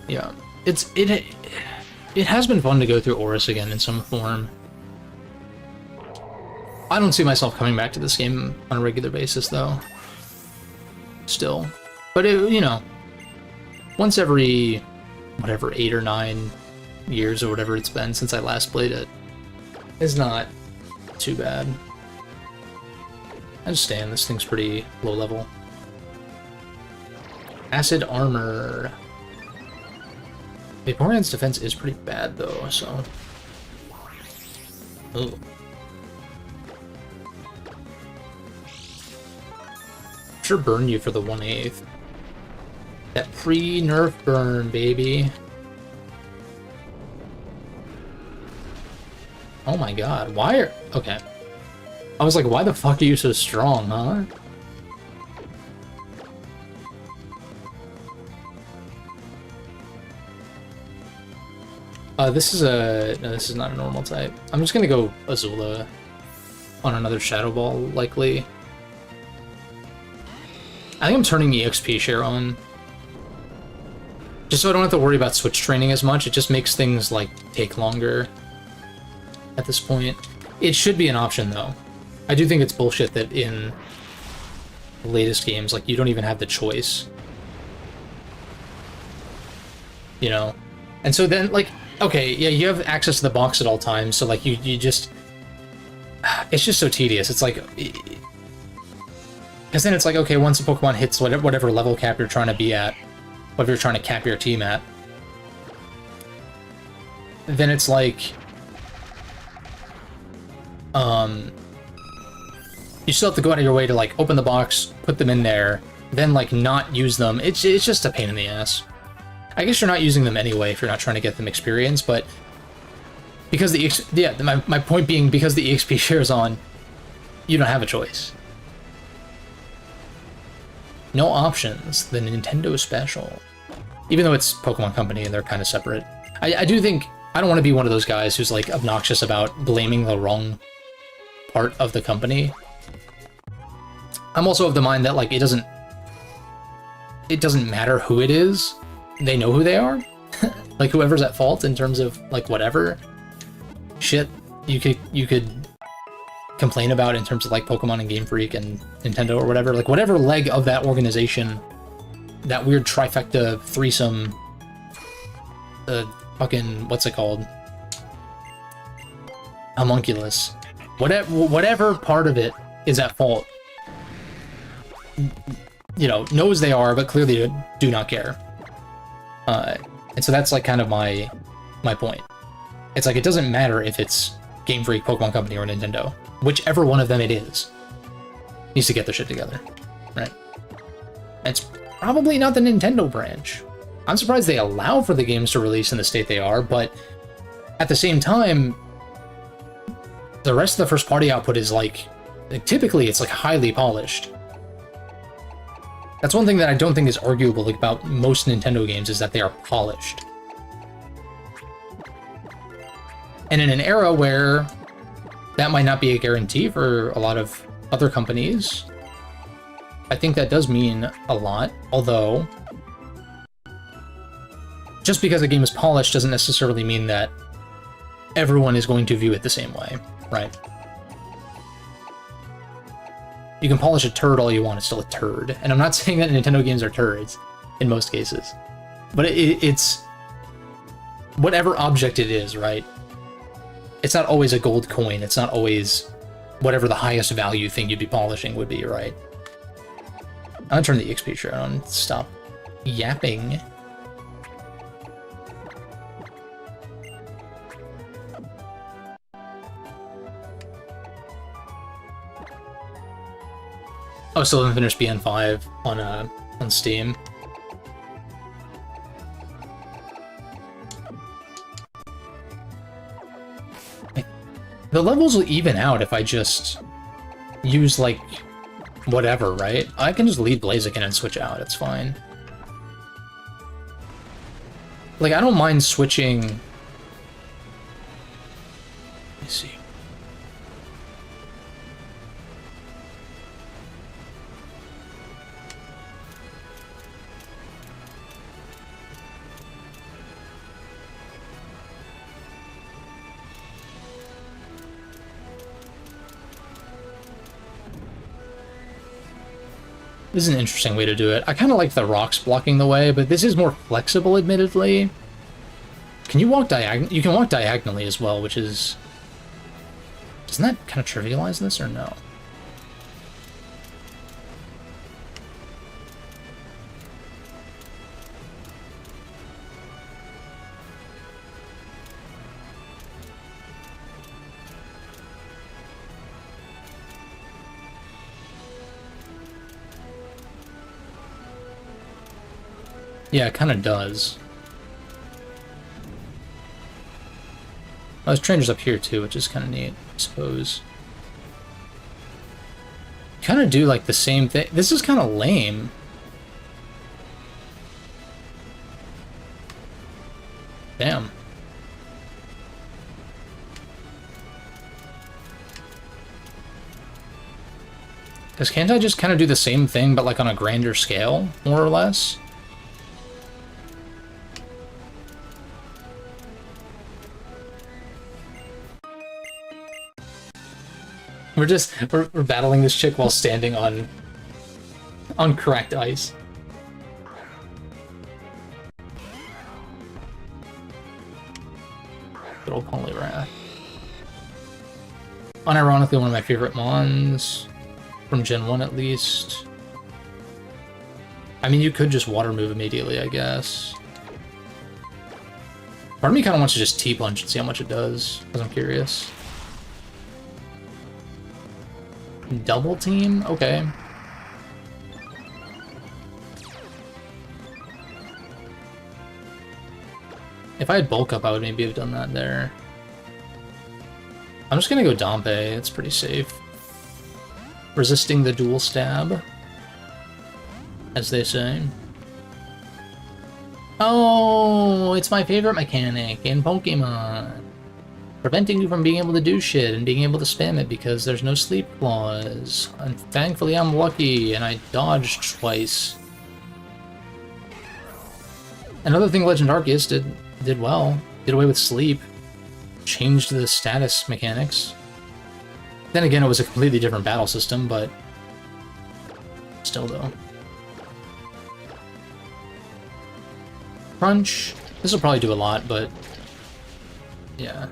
Yeah, it has been fun to go through ORAS again in some form. I don't see myself coming back to this game on a regular basis, though. Still. But, you know, once every, whatever, 8 or 9 years or whatever it's been since I last played it, is not too bad. I understand, this thing's pretty low level. Acid armor. Vaporeon's defense is pretty bad though, so. Ooh. Sure, burn you for the 1/8. That pre-nerf burn, baby. Oh my god, why are... Okay. I was like, why the fuck are you so strong, huh? This is a... No, this is not a normal type. I'm just gonna go Azula on another Shadow Ball, likely. I think I'm turning EXP share on. Just so I don't have to worry about switch training as much. It just makes things, like, take longer at this point. It should be an option, though. I do think it's bullshit that in the latest games, like, you don't even have the choice. You know? And so then, like, okay, yeah, you have access to the box at all times, so, like, you just... It's just so tedious. It's like... Because then it's like, okay, once a Pokemon hits whatever level cap you're trying to be at, whatever you're trying to cap your team at, then it's like... You still have to go out of your way to, like, open the box, put them in there, then, like, not use them. It's just a pain in the ass. I guess you're not using them anyway if you're not trying to get them experience, but because my point being, because the EXP shares on, you don't have a choice. No options. The Nintendo Special. Even though it's Pokemon Company and they're kind of separate. I do think... I don't want to be one of those guys who's, like, obnoxious about blaming the wrong part of the company. I'm also of the mind that, like, it doesn't matter who it is. They know who they are. Like, whoever's at fault in terms of, like, whatever shit you could complain about in terms of, like, Pokemon and Game Freak and Nintendo or whatever. Like, whatever leg of that organization, that weird trifecta threesome, fucking, what's it called? Homunculus. Whatever part of it is at fault, you know, knows they are, but clearly do not care. And so that's, like, kind of my point. It's like, it doesn't matter if it's Game Freak, Pokemon Company, or Nintendo. Whichever one of them it is needs to get their shit together, right? And it's probably not the Nintendo branch. I'm surprised they allow for the games to release in the state they are, but at the same time, the rest of the first-party output is, like, typically it's, like, highly polished. That's one thing that I don't think is arguable, like, about most Nintendo games, is that they are polished. And in an era where that might not be a guarantee for a lot of other companies, I think that does mean a lot, although just because a game is polished doesn't necessarily mean that everyone is going to view it the same way, right? You can polish a turd all you want, it's still a turd. And I'm not saying that Nintendo games are turds, in most cases. But it's... whatever object it is, right? It's not always a gold coin, it's not always whatever the highest value thing you'd be polishing would be, right? I'm gonna turn the EXP share on and stop yapping. Oh, still haven't finished BN5 on Steam. The levels will even out if I just use, like, whatever, right? I can just leave Blaziken and switch out, it's fine. Like, I don't mind switching... Let me see. This is an interesting way to do it. I kind of like the rocks blocking the way, but this is more flexible, admittedly. Can you walk diagonally? You can walk diagonally as well, which is... Doesn't that kind of trivialize this, or no? Yeah, it kind of does. Oh, there's trainers up here too, which is kind of neat, I suppose. Kind of do like the same thing. This is kind of lame. Damn. Because can't I just kind of do the same thing, but like on a grander scale, more or less? We're battling this chick while standing on cracked ice. Good old Poliwrath. Unironically, one of my favorite mons. From Gen 1, at least. I mean, you could just water move immediately, I guess. Part of me kind of wants to just T-Punch and see how much it does, because I'm curious. Double team? Okay. If I had bulk up, I would maybe have done that there. I'm just gonna go Dompe, it's pretty safe. Resisting the dual stab, as they say. Oh, it's my favorite mechanic in Pokemon. Preventing you from being able to do shit and being able to spam it because there's no sleep clause. And thankfully I'm lucky and I dodged twice. Another thing Legend Arceus did well. Did away with sleep. Changed the status mechanics. Then again, it was a completely different battle system, but still though. Crunch. This will probably do a lot, but yeah.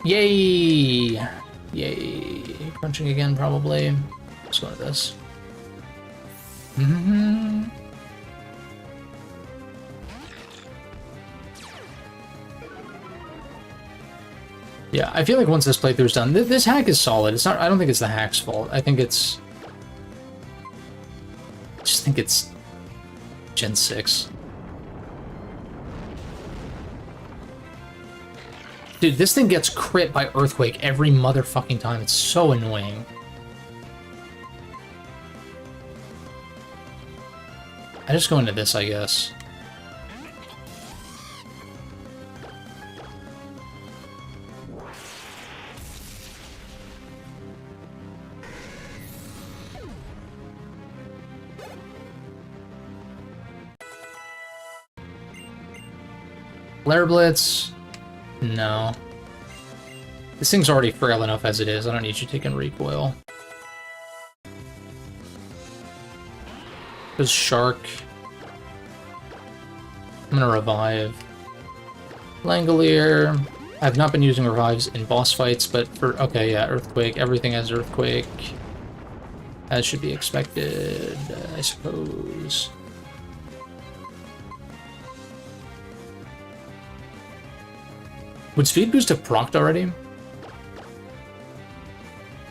Yay! Yay. Crunching again, probably. Let's go to this. Yeah, I feel like once this playthrough's done, this hack is solid. It's not. I don't think it's the hack's fault. I think it's. I just think it's Gen 6. Dude, this thing gets crit by Earthquake every motherfucking time. It's so annoying. I just go into this, I guess. Flare Blitz? No. This thing's already frail enough as it is. I don't need you taking recoil. There's Shark. I'm gonna revive. Langolier. I've not been using revives in boss fights, but for... Okay, yeah, Earthquake. Everything has Earthquake. As should be expected, I suppose. Would Speed Boost have procced already?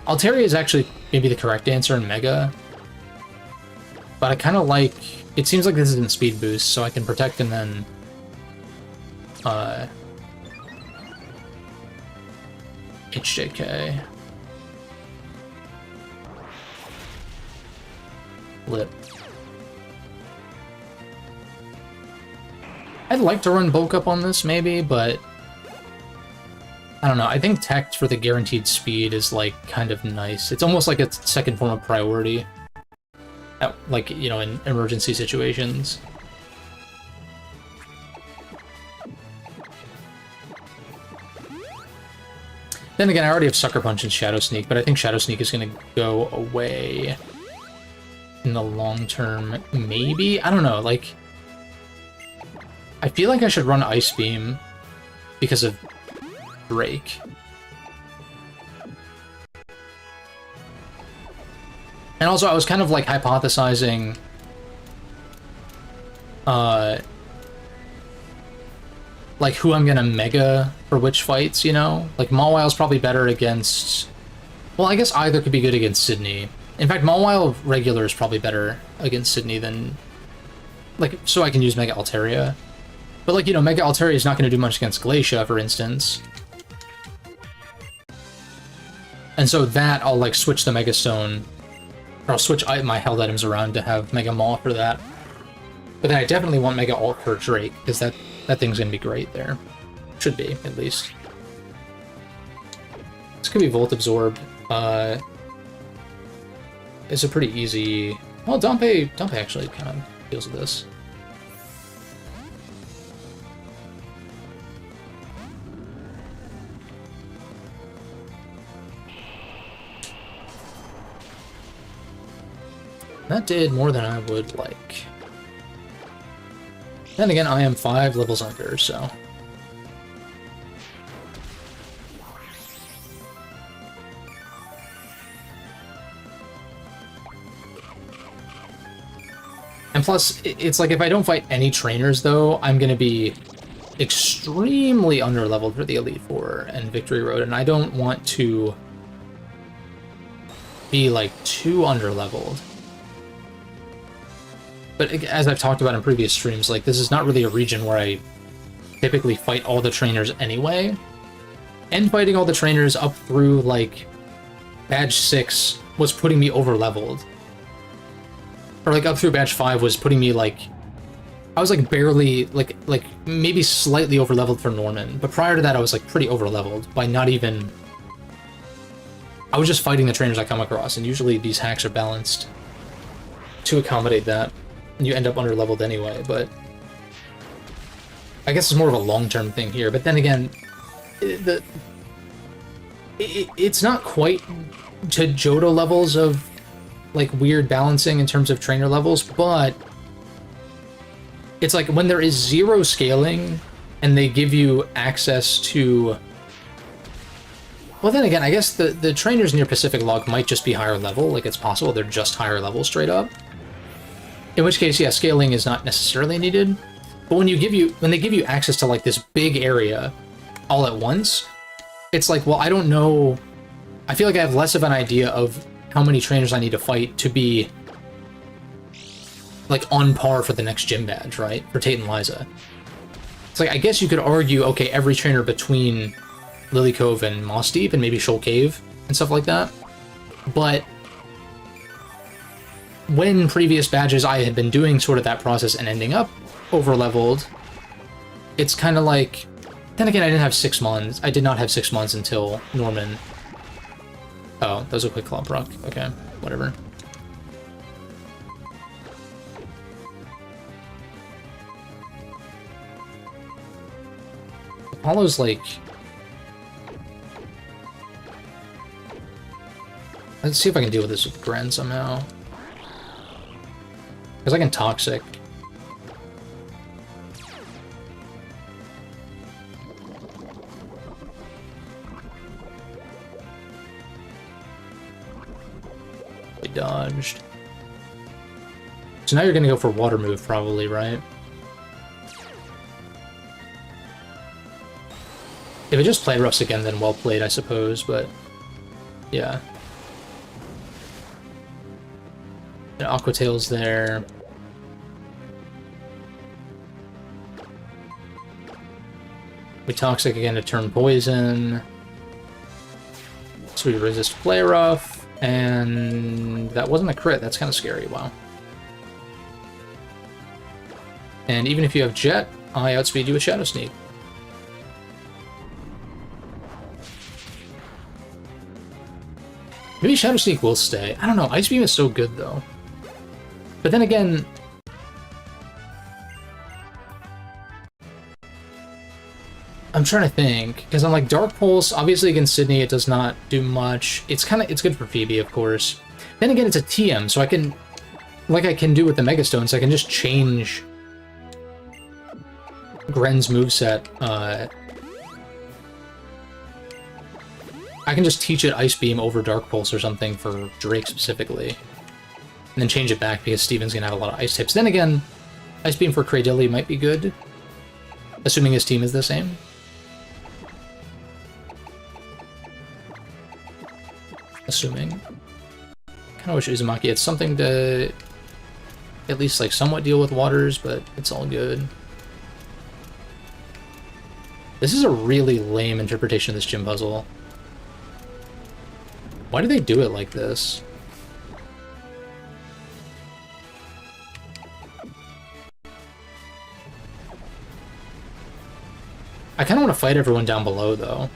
Altaria is actually maybe the correct answer in Mega. But I kind of like... It seems like this isn't Speed Boost, so I can Protect and then... HJK. Lip. I'd like to run bulk up on this, maybe, but... I don't know, I think Tech for the guaranteed speed is, like, kind of nice. It's almost like a second form of priority. At, like, you know, in emergency situations. Then again, I already have Sucker Punch and Shadow Sneak, but I think Shadow Sneak is going to go away in the long term. Maybe? I don't know, like... I feel like I should run Ice Beam because of Drake. And also, I was kind of, like, hypothesizing... like, who I'm gonna Mega for which fights, you know? Like, Mawile's probably better against... Well, I guess either could be good against Sydney. In fact, Mawile regular is probably better against Sydney than like, so I can use Mega Altaria. But, like, you know, Mega Altaria is not going to do much against Glacia, for instance. And so that, I'll, like, switch the Mega Stone, or I'll switch my held items around to have Mega Maw for that. But then I definitely want Mega Alt for Drake, because that thing's going to be great there. Should be, at least. This could be Volt Absorbed. It's a pretty easy... Well, Dompe actually kind of deals with this. That did more than I would like. Then again, I am 5 levels under, so... And plus, it's like if I don't fight any trainers, though, I'm going to be extremely underleveled for the Elite Four and Victory Road, and I don't want to be, like, too underleveled. But as I've talked about in previous streams, like, this is not really a region where I typically fight all the trainers anyway. And fighting all the trainers up through, like, Badge 6 was putting me overleveled. Or, like, up through Badge 5 was putting me, like... I was, like, barely, like maybe slightly overleveled for Norman. But prior to that, I was, like, pretty overleveled by not even... I was just fighting the trainers I come across, and usually these hacks are balanced to accommodate that. And you end up underleveled anyway, but... I guess it's more of a long-term thing here. But then again, it's not quite to Johto levels of, like, weird balancing in terms of trainer levels, but it's like when there is 0 scaling and they give you access to... Well, then again, I guess the trainers near Pacific Log might just be higher level, like it's possible they're just higher level straight up. In which case, yeah, scaling is not necessarily needed. But when they give you access to, like, this big area all at once, it's like, well, I don't know... I feel like I have less of an idea of how many trainers I need to fight to be, like, on par for the next gym badge, right? For Tate and Liza. It's like, I guess you could argue, okay, every trainer between Lily Cove and Moss Deep and maybe Shoal Cave and stuff like that. But when previous badges I had been doing sort of that process and ending up over-leveled, it's kind of like... Then again, I didn't have 6 months. I did not have 6 months until Norman... Oh, that was a quick club rock. Okay, whatever. Apollo's like... Let's see if I can deal with this with Gren somehow. Because I can Toxic. I dodged. So now you're gonna go for Water Move, probably, right? If it just Play Roughs again, then well played, I suppose, but... Yeah. And Aqua Tail's there. We Toxic again to turn Poison. So we resist Play Rough, and that wasn't a crit. That's kind of scary. Wow. And even if you have Jet, I outspeed you with Shadow Sneak. Maybe Shadow Sneak will stay. I don't know. Ice Beam is so good, though. But then again... I'm trying to think, because I'm like, Dark Pulse, obviously against Sydney, it does not do much. It's good for Phoebe, of course. Then again, it's a TM, so I can, like I can do with the Mega Stones, I can just change Gren's moveset. I can just teach it Ice Beam over Dark Pulse or something for Drake specifically. And then change it back because Steven's gonna have a lot of ice types. Then again, Ice Beam for Cradilly might be good, assuming his team is the same. Assuming. Kind of wish Uzumaki had something to at least like somewhat deal with waters, but it's all good. This is a really lame interpretation of this gym puzzle. Why do they do it like this? I kind of want to fight everyone down below, though.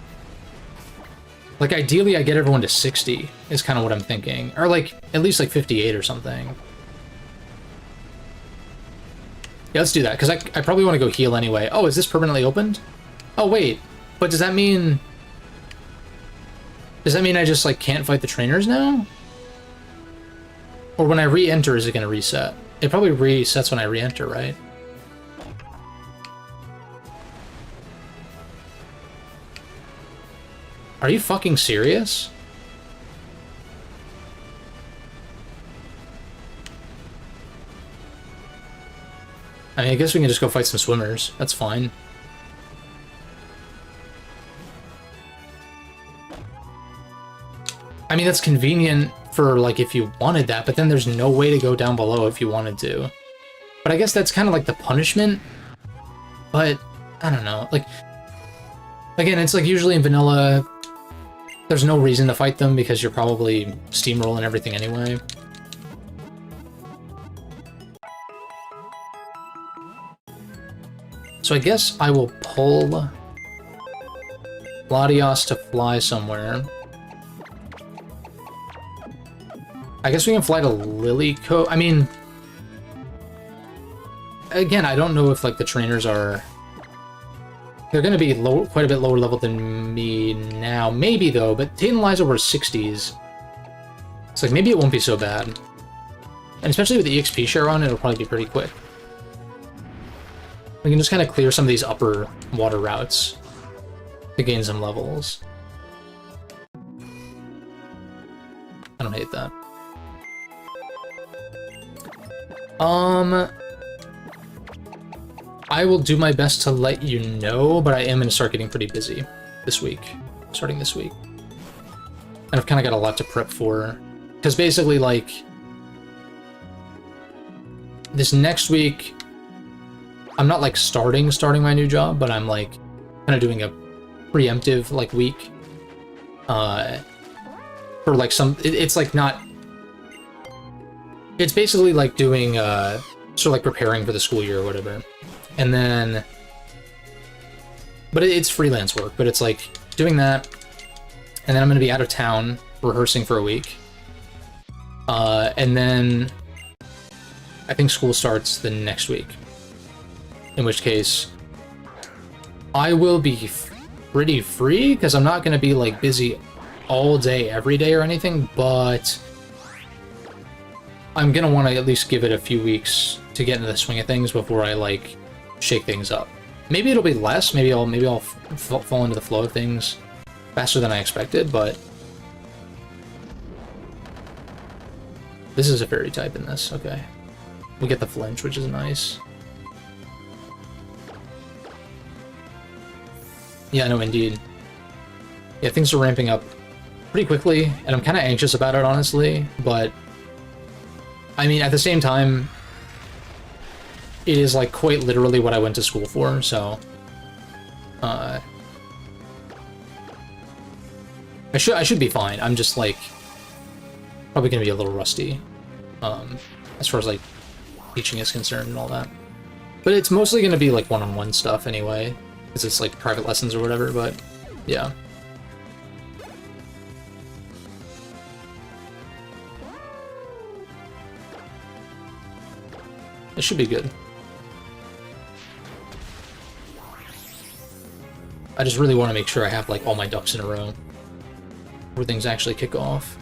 Like, ideally, I get everyone to 60, is kind of what I'm thinking. Or, like, at least, like, 58 or something. Yeah, let's do that, because I probably want to go heal anyway. Oh, is this permanently opened? Oh, wait. But does that mean... Does that mean I just, like, can't fight the trainers now? Or when I re-enter, is it going to reset? It probably resets when I re-enter, right? Are you fucking serious? I mean, I guess we can just go fight some swimmers. That's fine. I mean, that's convenient for, like, if you wanted that, but then there's no way to go down below if you wanted to. But I guess that's kind of like the punishment. But, I don't know. Like, again, it's like usually in vanilla, there's no reason to fight them because you're probably steamrolling everything anyway. So I guess I will pull Latios to fly somewhere. I guess we can fly to Lilycoat. I mean, again, I don't know if, like, the trainers are... They're going to be quite a bit lower level than me now. Maybe, though, but Tate and Liza were 60s. It's like, maybe it won't be so bad. And especially with the EXP share on, it'll probably be pretty quick. We can just kind of clear some of these upper water routes to gain some levels. I don't hate that. I will do my best to let you know, but I am going to start getting pretty busy this week, starting this week. And I've kind of got a lot to prep for, because basically, like, this next week, I'm not, like, starting my new job, but I'm, like, kind of doing a preemptive, like, week, for, like, it's, like, not... It's basically, like, doing, sort of, like, preparing for the school year or whatever. And then... But it's freelance work, but it's, like, doing that, and then I'm going to be out of town rehearsing for a week. And then I think school starts the next week. In which case, I will be pretty free, because I'm not going to be, like, busy all day, every day or anything, but I'm going to want to at least give it a few weeks to get into the swing of things before I, like, shake things up. Maybe it'll be less, maybe I'll fall into the flow of things faster than I expected, but this is a fairy type in this, okay. We get the flinch, which is nice. Yeah, no, indeed. Yeah, things are ramping up pretty quickly, and I'm kind of anxious about it, honestly, but I mean, at the same time, it is, like, quite literally what I went to school for, so I should be fine. I'm just, like, probably gonna be a little rusty, as far as, like, teaching is concerned and all that. But it's mostly gonna be, like, one-on-one stuff anyway, because it's, like, private lessons or whatever, but yeah. It should be good. I just really want to make sure I have, like, all my ducks in a row where things actually kick off.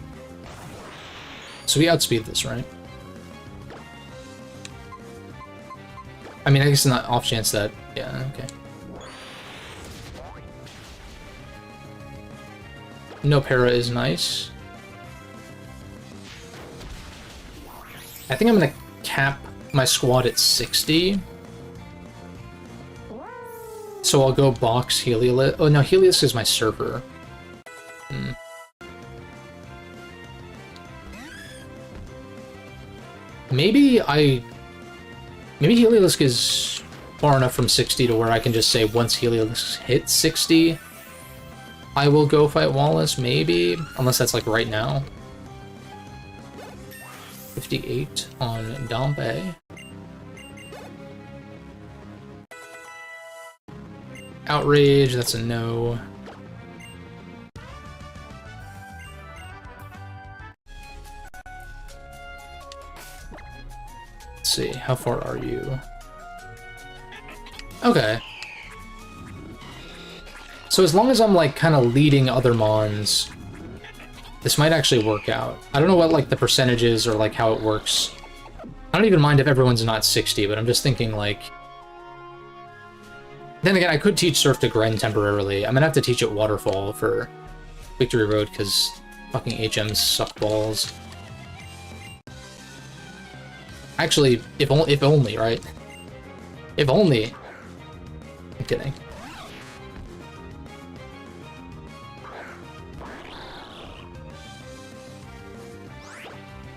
So we outspeed this, right? I mean, I guess not off chance that... Yeah, okay. No para is nice. I think I'm gonna cap my squad at 60. So I'll go box Helios. Oh no, Helios is my server. Maybe I Maybe Heliolisk is far enough from 60 to where I can just say once Heliolisk hits 60, I will go fight Wallace, maybe? Unless that's like right now. 58 on Dompe. Outrage, that's a no. Let's see, how far are you? Okay. So as long as I'm like kind of leading other Mons, this might actually work out. I don't know what like the percentages or like how it works. I don't even mind if everyone's not 60, but I'm just thinking like... Then again, I could teach Surf to Gren temporarily. I'm gonna have to teach it Waterfall for Victory Road because fucking HMs suck balls. Actually, if only, right? If only. I'm kidding.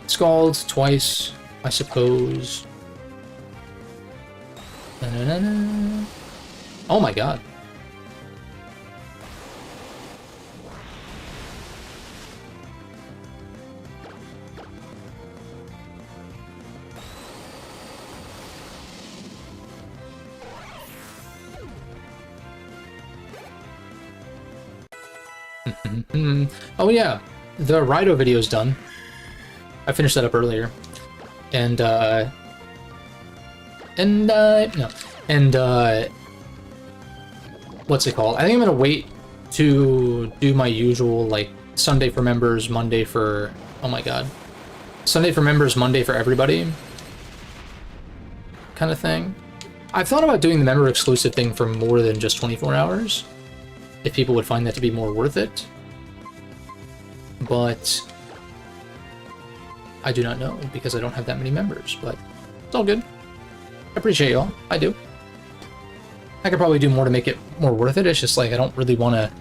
Scald twice, I suppose. Na-na-na-na. Oh my god. Oh yeah, the Rhino video is done. I finished that up earlier. What's it called? I think I'm gonna wait to do my usual, like, Sunday for members, Monday for... Oh my god. Sunday for members, Monday for everybody kind of thing. I've thought about doing the member exclusive thing for more than just 24 hours, if people would find that to be more worth it. But I do not know, because I don't have that many members, but it's all good. I appreciate y'all. I do. I could probably do more to make it more worth it. It's just like I don't really want to...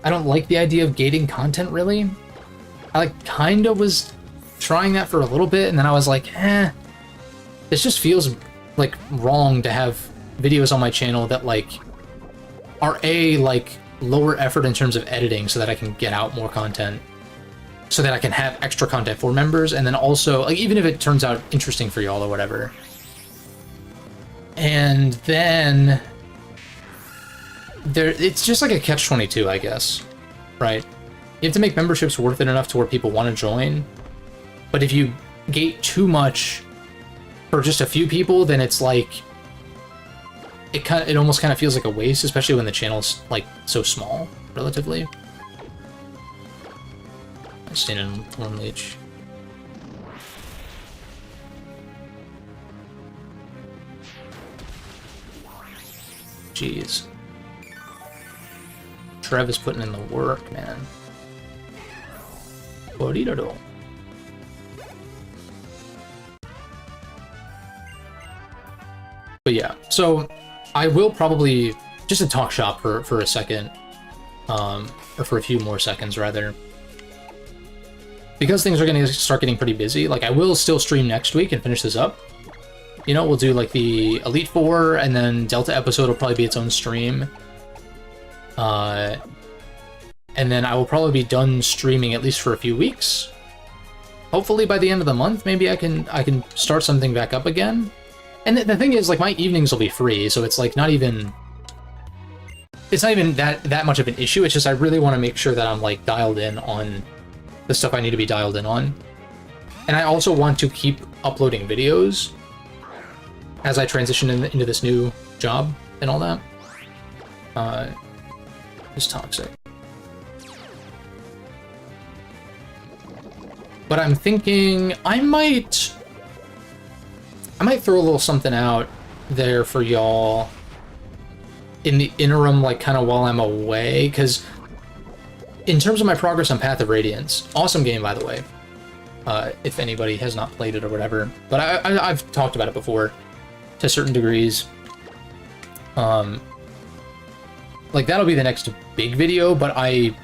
I don't like the idea of gating content, really. I like kind of was trying that for a little bit, and then I was like, this just feels like wrong to have videos on my channel that like are like lower effort in terms of editing so that I can get out more content, so that I can have extra content for members, and then also like even if it turns out interesting for y'all or whatever. And then it's just like a catch-22, I guess, right? You have to make memberships worth it enough to where people want to join, but if you gate too much for just a few people, then it's like it almost kind of feels like a waste, especially when the channel's like so small relatively. I'm staying in one leech. Jeez. Trev is putting in the work, man. Boridodo. But yeah, so I will probably just to talk shop for a second, or for a few more seconds rather, because things are going to start getting pretty busy. Like I will still stream next week and finish this up. You know, we'll do like the Elite Four, and then Delta episode will probably be its own stream. And then I will probably be done streaming at least for a few weeks. Hopefully by the end of the month, maybe I can start something back up again. And the thing is, like, my evenings will be free, so it's like not even... It's not even that much of an issue. It's just I really want to make sure that I'm like dialed in on the stuff I need to be dialed in on. And I also want to keep uploading videos as I transition into this new job and all that. It's toxic. But I'm thinking I might throw a little something out there for y'all in the interim, like kind of while I'm away, because in terms of my progress on Path of Radiance, awesome game, by the way, if anybody has not played it or whatever, but I've talked about it before to certain degrees. Like that'll be the next big video, but I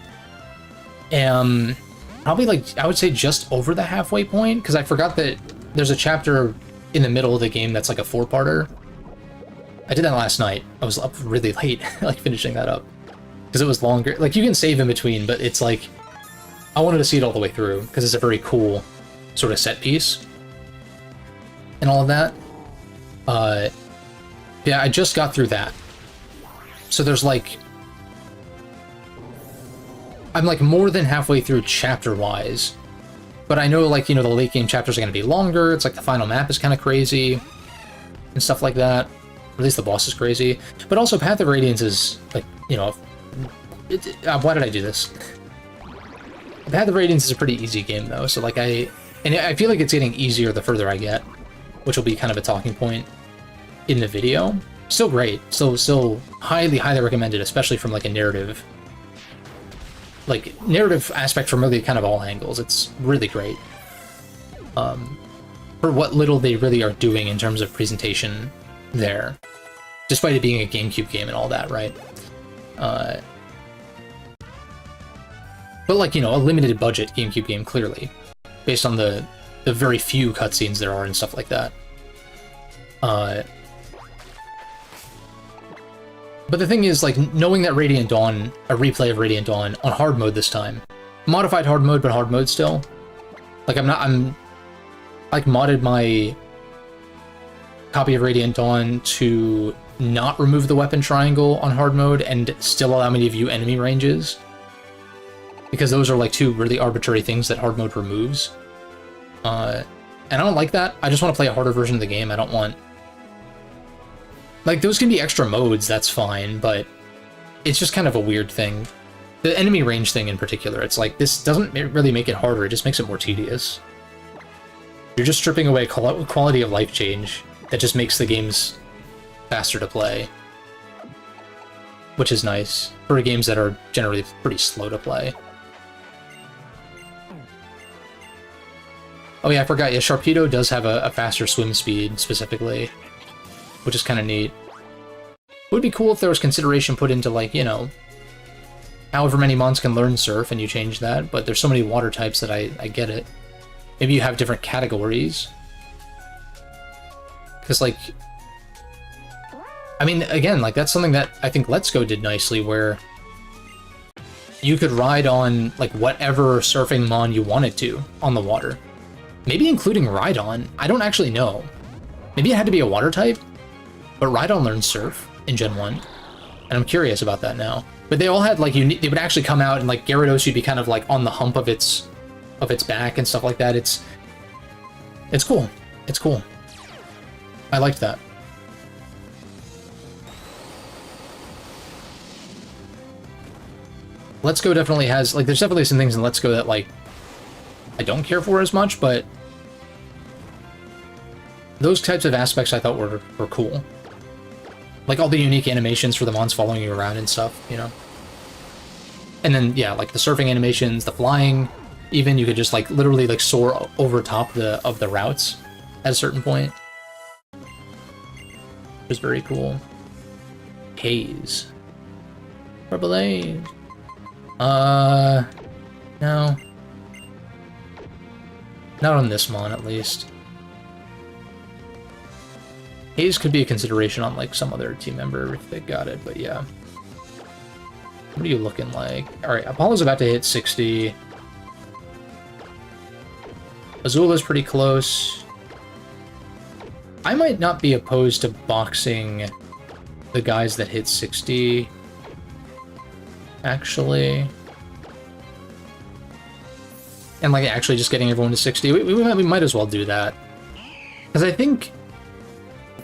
am probably like, I would say just over the halfway point, because I forgot that there's a chapter in the middle of the game that's like a 4-parter. I did that last night. I was up really late, like finishing that up. Because it was longer. Like, you can save in between, but it's like... I wanted to see it all the way through, because it's a very cool sort of set piece. And all of that. Yeah, I just got through that. So there's like... I'm like more than halfway through chapter-wise. But I know, like, you know, the late game chapters are going to be longer. It's like the final map is kind of crazy. And stuff like that. Or at least the boss is crazy. But also Path of Radiance is, like, you know... why did I do this? Path of Radiance is a pretty easy game, though. So, like, I feel like it's getting easier the further I get. Which will be kind of a talking point in the video. Still great. Still highly, highly recommended, especially from, like, a narrative... like, narrative aspect from really kind of all angles. It's really great. For what little they really are doing in terms of presentation there. Despite it being a GameCube game and all that, right? But, like, you know, a limited budget GameCube game, clearly. Based on the very few cutscenes there are and stuff like that. But the thing is, like, knowing that Radiant Dawn, a replay of Radiant Dawn on hard mode this time. Modified hard mode, but hard mode still. Like, I'm like, modded my copy of Radiant Dawn to not remove the weapon triangle on hard mode and still allow me to view enemy ranges. Because those are, like, two really arbitrary things that hard mode removes. And I don't like that. I just want to play a harder version of the game. I don't want... Like, those can be extra modes, that's fine, but it's just kind of a weird thing. The enemy range thing in particular, it's like, this doesn't really make it harder, it just makes it more tedious. You're just stripping away quality of life change that just makes the games faster to play. Which is nice, for games that are generally pretty slow to play. Oh yeah, I forgot, yeah, Sharpedo does have a faster swim speed, specifically. Which is kind of neat. It would be cool if there was consideration put into, like, you know, however many mons can learn Surf and you change that, but there's so many water types that I get it. Maybe you have different categories. Because, like... I mean, again, like, that's something that I think Let's Go did nicely, where you could ride on, like, whatever surfing mon you wanted to on the water. Maybe including Rhydon. I don't actually know. Maybe it had to be a water type? But Rhydon learned Surf in Gen 1, and I'm curious about that now. But they all had, like, they would actually come out, and, like, Gyarados would be kind of, like, on the hump of its back and stuff like that. It's cool. It's cool. I liked that. Let's Go definitely has, like, there's definitely some things in Let's Go that, like, I don't care for as much, but those types of aspects I thought were cool. Like, all the unique animations for the mons following you around and stuff, you know? And then, yeah, like, the surfing animations, the flying, even, you could just, like, literally, like, soar over top of the routes at a certain point. Which is very cool. Haze. Purple Haze. No. Not on this mon, at least. Haze could be a consideration on, like, some other team member if they got it, but yeah. What are you looking like? Alright, Apollo's about to hit 60. Azula's pretty close. I might not be opposed to boxing the guys that hit 60, actually. And, like, actually just getting everyone to 60. We might as well do that. Because I think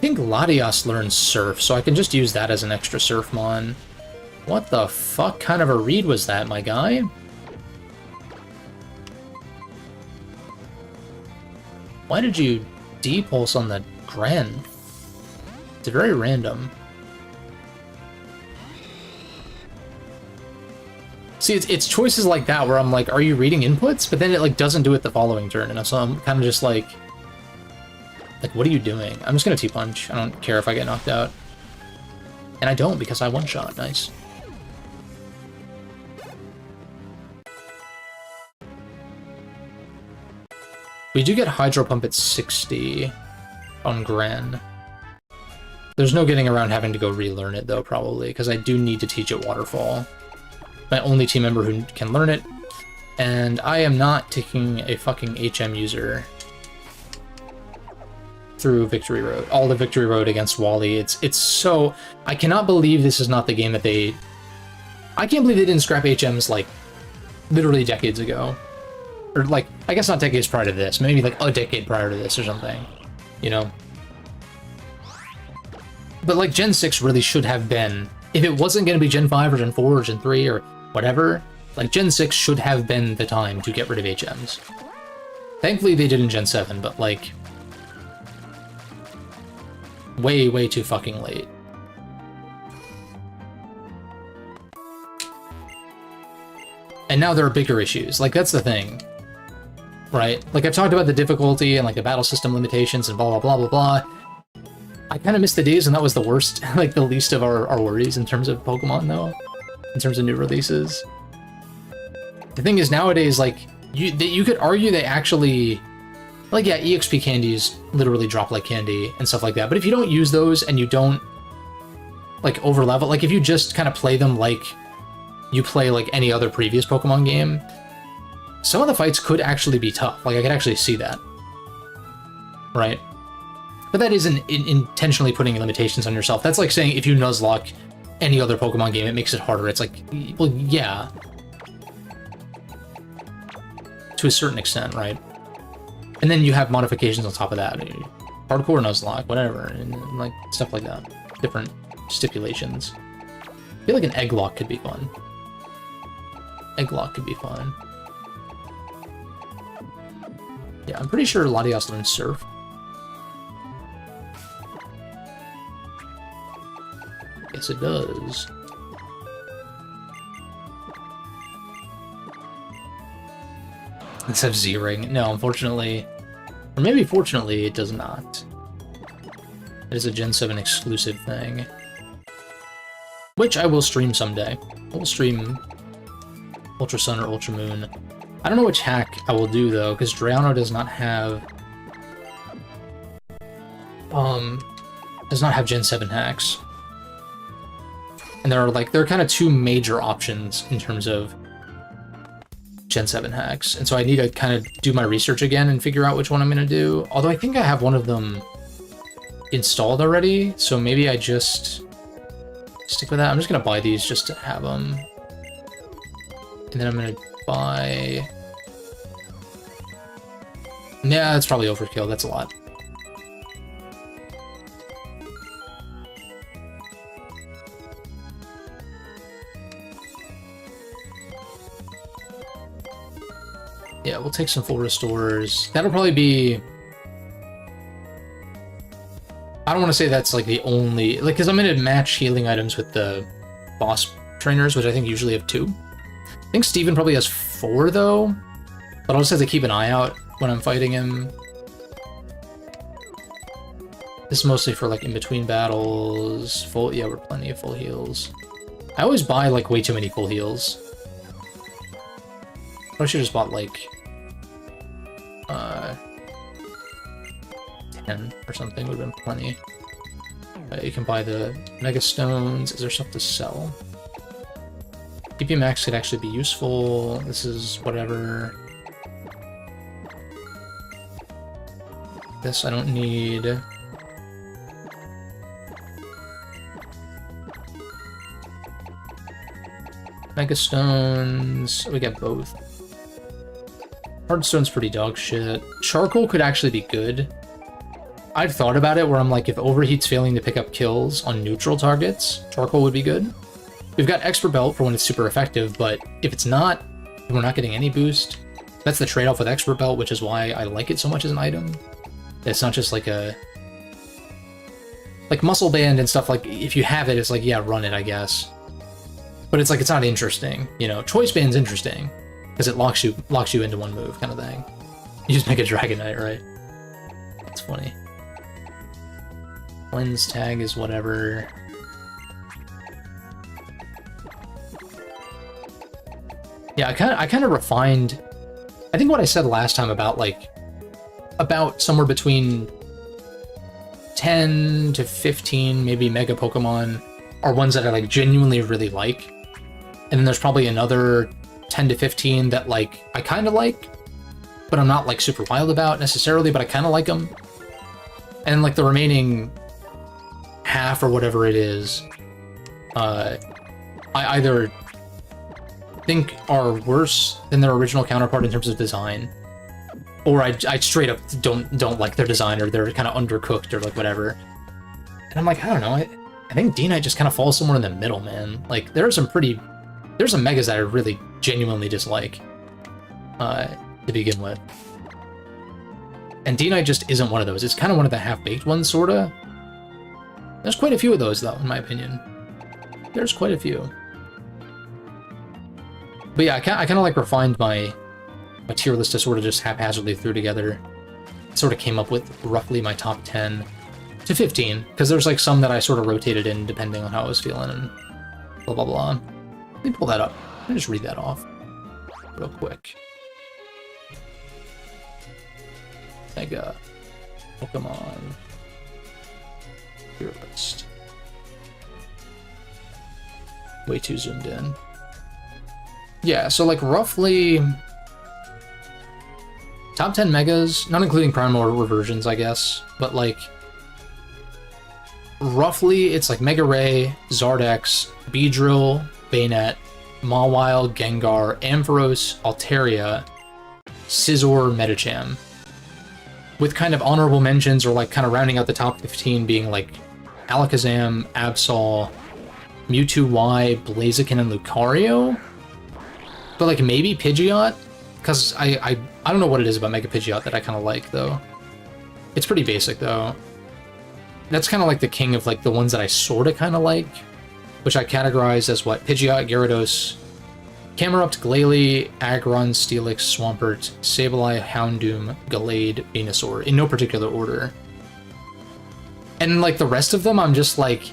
Latias learns Surf, so I can just use that as an extra Surf mon. What the fuck kind of a read was that, my guy? Why did you D-pulse on the Gren? It's very random. See, it's choices like that where I'm like, are you reading inputs? But then it, like, doesn't do it the following turn, and so I'm kind of just like, what are you doing? I'm just gonna T-punch. I don't care if I get knocked out. And I don't, because I one-shot. Nice. We do get Hydro Pump at 60. on Gran. There's no getting around having to go relearn it, though, probably, because I do need to teach it Waterfall. My only team member who can learn it, and I am not taking a fucking HM user through Victory Road. All the Victory Road against Wally. It's so... I cannot believe this is not the game that they... I can't believe they didn't scrap HMs, like, literally decades ago. Or, like, I guess not decades prior to this. Maybe, like, a decade prior to this or something. You know? But, like, Gen 6 really should have been... If it wasn't going to be Gen 5 or Gen 4 or Gen 3 or whatever, like, Gen 6 should have been the time to get rid of HMs. Thankfully, they did in Gen 7, but, like... way, way too fucking late. And now there are bigger issues. Like, that's the thing. Right? Like, I've talked about the difficulty and, like, the battle system limitations and blah, blah, blah, blah, blah. I kind of miss the days when that was the worst, like, the least of our worries in terms of Pokemon, though. In terms of new releases. The thing is, nowadays, like, you could argue they actually... Like, yeah, EXP candies literally drop like candy and stuff like that. But if you don't use those and you don't, like, overlevel... Like, if you just kind of play them like you play, like, any other previous Pokemon game, some of the fights could actually be tough. Like, I could actually see that. Right? But that isn't intentionally putting limitations on yourself. That's like saying if you Nuzlocke any other Pokemon game, it makes it harder. It's like, well, yeah. To a certain extent, right? And then you have modifications on top of that. Hardcore Nuzlocke, whatever, and like stuff like that. Different stipulations. I feel like an Egglock could be fun. Egglock could be fun. Yeah, I'm pretty sure Latios learns Surf. Yes, it does. Let's have Z-Ring. No, unfortunately... Or maybe fortunately, it does not. It is a Gen 7 exclusive thing. Which I will stream someday. I will stream Ultra Sun or Ultra Moon. I don't know which hack I will do, though, because Drayano does not have... does not have Gen 7 hacks. And there are kind of two major options in terms of Gen 7 hacks. And so I need to kind of do my research again and figure out which one I'm going to do. Although I think I have one of them installed already, so maybe I just stick with that. I'm just going to buy these just to have them. And then I'm going to buy... Yeah, that's probably overkill. That's a lot. Yeah, we'll take some full restores. That'll probably be... I don't want to say that's like the only... Like, because I'm going to match healing items with the boss trainers, which I think usually have 2. I think Steven probably has 4, though. But I'll just have to keep an eye out when I'm fighting him. This is mostly for, like, in-between battles. Full... Yeah, we're plenty of full heals. I always buy, like, way too many full heals. I should have just bought, like... 10 or something would have been plenty. You can buy the Mega Stones. Is there stuff to sell? PP Max could actually be useful. This is whatever. This I don't need. Mega Stones. We get both. Hardstone's pretty dog shit. Charcoal could actually be good. I've thought about it where I'm like, if Overheat's failing to pick up kills on neutral targets, Charcoal would be good. We've got Expert Belt for when it's super effective, but if it's not, if we're not getting any boost, that's the trade-off with Expert Belt, which is why I like it so much as an item. It's not just like a... Like Muscle Band and stuff, like, if you have it, it's like, yeah, run it, I guess. But it's like, it's not interesting, you know? Choice Band's interesting, because it locks you into one move, kind of thing. You just make a Dragonite, right? That's funny. Lens tag is whatever. Yeah, I kind of refined. I think what I said last time about somewhere between 10 to 15, maybe Mega Pokemon are ones that I like genuinely really like. And then there's probably another 10 to 15 that like I kind of like, but I'm not like super wild about necessarily, but I kind of like them. And like the remaining half or whatever it is, I either think are worse than their original counterpart in terms of design, or I straight up don't like their design, or they're kind of undercooked or like whatever. And I'm like, I don't know, I think D-Knight just kind of falls somewhere in the middle, man. Like there's some megas that I really genuinely dislike to begin with. And D-Knight just isn't one of those. It's kind of one of the half-baked ones, sorta. There's quite a few of those, though, in my opinion. There's quite a few. But yeah, I kind of like refined my tier list to sort of just haphazardly threw together. Sort of came up with roughly my top 10 to 15, because there's like some that I sort of rotated in depending on how I was feeling and blah, blah, blah. Let me pull that up. Let me just read that off real quick. Mega Pokemon tier list. Way too zoomed in. Yeah, so like roughly top 10 megas, not including prime or reversions, I guess, but like roughly it's like Mega Ray, Zardex, Beedrill, Bayonet, Mawile, Gengar, Ampharos, Altaria, Scizor, Medicham. With kind of honorable mentions, or like kind of rounding out the top 15 being like Alakazam, Absol, Mewtwo Y, Blaziken, and Lucario. But like maybe Pidgeot, because I don't know what it is about Mega Pidgeot that I kind of like though. It's pretty basic though. That's kind of like the king of like the ones that I sort of kind of like, which I categorize as what? Pidgeot, Gyarados, Camerupt, Glalie, Aggron, Steelix, Swampert, Sableye, Houndoom, Gallade, Venusaur, in no particular order. And like the rest of them, I'm just like,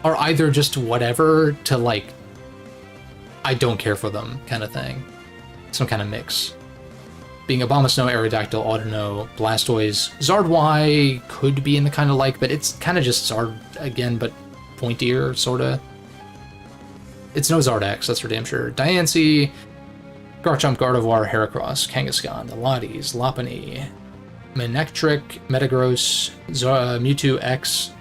are either just whatever to like, I don't care for them kind of thing. Some kind of mix. Being Abomasnow, Aerodactyl, Audino, Blastoise, Zard-Y could be in the kind of like, but it's kind of just Zard again, but pointier, sorta. It's no Zardex, that's for damn sure. Diancie, Garchomp, Gardevoir, Heracross, Kangaskhan, Latias, Lopunny, Manectric, Metagross, Mewtwo X,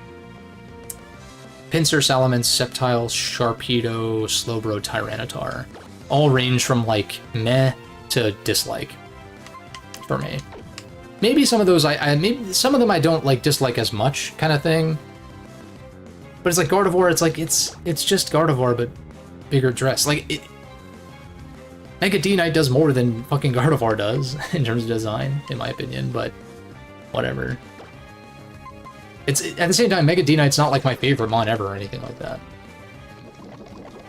Pinsir, Salamence, Sceptile, Sharpedo, Slowbro, Tyranitar. All range from like meh to dislike for me. Maybe some of those maybe some of them I don't like dislike as much kind of thing. But it's like Gardevoir, it's like it's just Gardevoir but bigger dress. Like it Mega D-Knight does more than fucking Gardevoir does in terms of design, in my opinion, but whatever. It's at the same time, Mega D-Knight's not like my favorite mon ever or anything like that.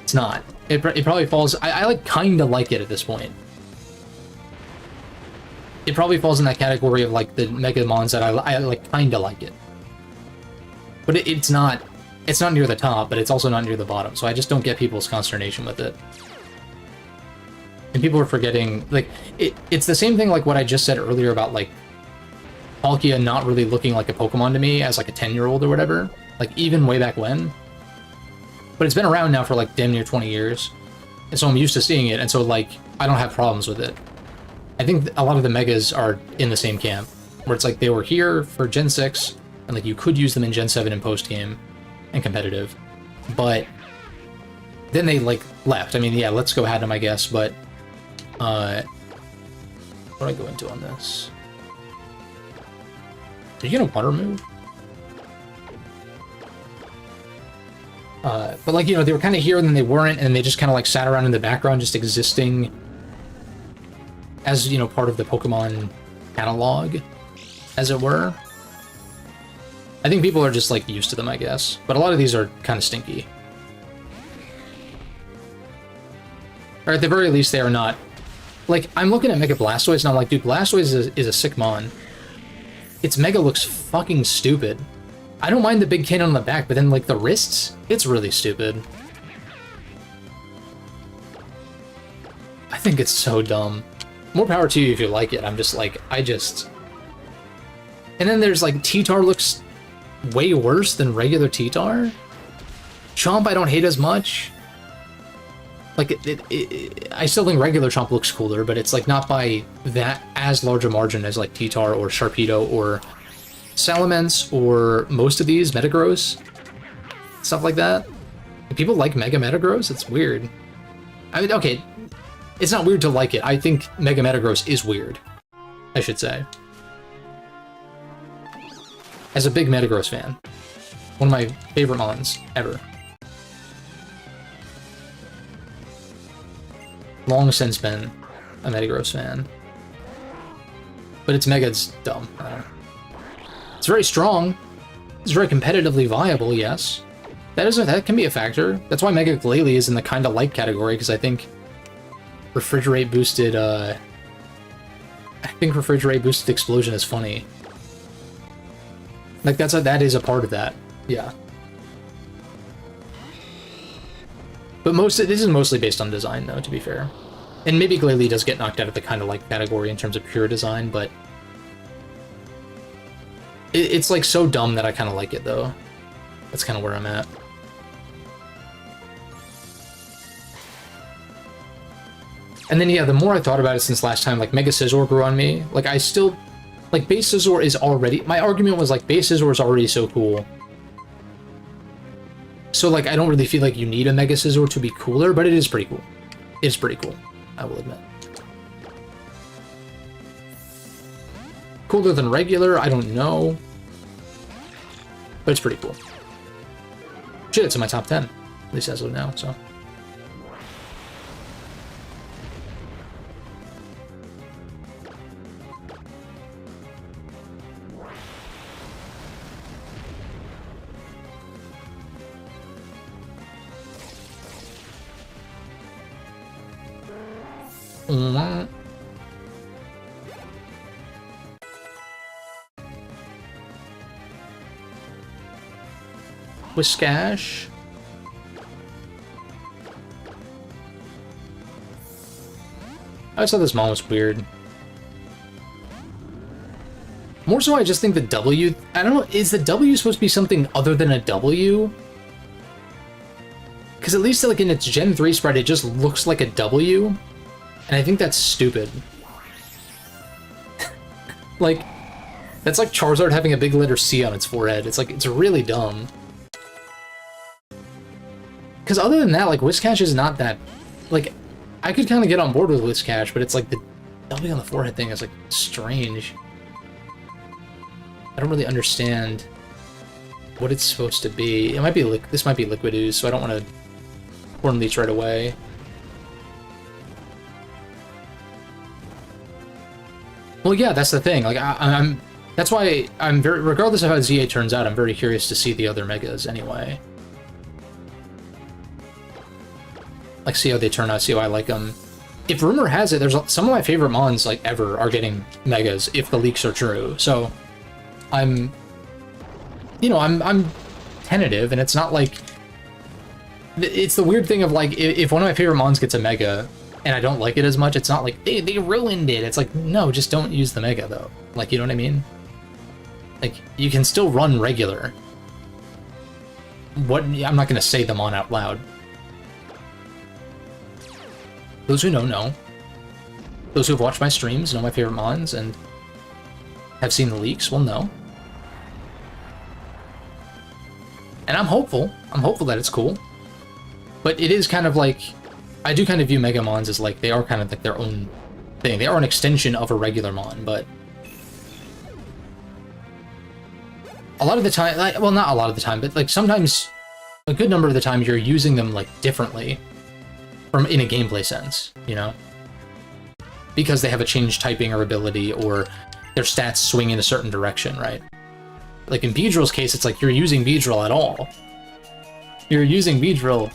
It's not. It probably falls. I like kinda like it at this point. It probably falls in that category of like the Mega mons that I like kinda like it. But it's not near the top, but it's also not near the bottom, so I just don't get people's consternation with it. And people are forgetting, like, it's the same thing like what I just said earlier about, like, Palkia not really looking like a Pokemon to me as, like, a 10-year-old or whatever. Like, even way back when. But it's been around now for, like, damn near 20 years. And so I'm used to seeing it, and so, like, I don't have problems with it. I think a lot of the Megas are in the same camp, where it's like they were here for Gen 6, and, like, you could use them in Gen 7 in post-game and competitive. But then they, like, left. I mean, yeah, let's go ahead them, I guess, but what do I go into on this? Are you gonna water move? But like, you know, they were kind of here and then they weren't, and they just kind of like sat around in the background just existing as, you know, part of the Pokemon catalog, as it were. I think people are just like used to them, I guess. But a lot of these are kind of stinky. Or at the very least, they are not. Like, I'm looking at Mega Blastoise and I'm like, dude, Blastoise is a sick mon. Its Mega looks fucking stupid. I don't mind the big cannon on the back, but then, like, the wrists? It's really stupid. I think it's so dumb. More power to you if you like it. I'm just like, And then there's, like, T-Tar looks way worse than regular T-Tar? Chomp I don't hate as much. Like, I still think regular Chomp looks cooler, but it's like not by that as large a margin as like T-Tar or Sharpedo or Salamence or most of these, Metagross, stuff like that. People like Mega Metagross? It's weird. I mean, okay, it's not weird to like it. I think Mega Metagross is weird, I should say. As a big Metagross fan. One of my favorite mons ever. Long since been a Metagross fan. But its Mega's dumb. It's very strong. It's very competitively viable, yes. That can be a factor. That's why Mega Glalie is in the kinda like category, because I think Refrigerate boosted Explosion is funny. Like that is a part of that. Yeah. But this is mostly based on design, though, to be fair. And maybe Glalie does get knocked out of the kind of like category in terms of pure design, but it's like so dumb that I kind of like it, though. That's kind of where I'm at. And then, yeah, the more I thought about it since last time, like, Mega Scizor grew on me. Like, I still... Like, Base Scizor is already... My argument was, like, Base Scizor is already so cool. So, like, I don't really feel like you need a Mega Scizor to be cooler, but it is pretty cool. It's pretty cool, I will admit. Cooler than regular? I don't know. But it's pretty cool. Shit, it's in my top 10. At least as of now, so... Whiskash. I just thought this mon was weird. More so, I just think the W... I don't know, is the W supposed to be something other than a W? Because at least like in its Gen 3 sprite, it just looks like a W. And I think that's stupid. Like, that's like Charizard having a big letter C on its forehead. It's like, it's really dumb. Because other than that, like, Whiskash is not that... Like, I could kind of get on board with Whiskash, but it's like the W on the forehead thing is like strange. I don't really understand what it's supposed to be. It might be this might be Liquid Ooze, so I don't want to Horn Leech right away. Well, yeah, that's the thing. Like, I'm that's why I'm very, regardless of how ZA turns out, I'm very curious to see the other Megas anyway. Like, see how they turn out, see how I like them. If rumor has it, there's some of my favorite mons like ever are getting Megas if the leaks are true. So, I'm tentative, and it's not like it's the weird thing of like if one of my favorite mons gets a Mega and I don't like it as much, it's not like they ruined it. It's like, no, just don't use the Mega though. Like, you know what I mean? Like, you can still run regular. I'm not gonna say them on out loud. Those who know. Those who have watched my streams know my favorite mons and have seen the leaks will know. And I'm hopeful. I'm hopeful that it's cool. But it is kind of like... I do kind of view Mega Mons as like, they are kind of like their own thing. They are an extension of a regular Mon, but... A lot of the time... Like, well, not a lot of the time, but like sometimes... A good number of the time you're using them like differently. In a gameplay sense, you know? Because they have a changed typing or ability, or their stats swing in a certain direction, right? Like in Beedrill's case, it's like you're using Beedrill at all. You're using Beedrill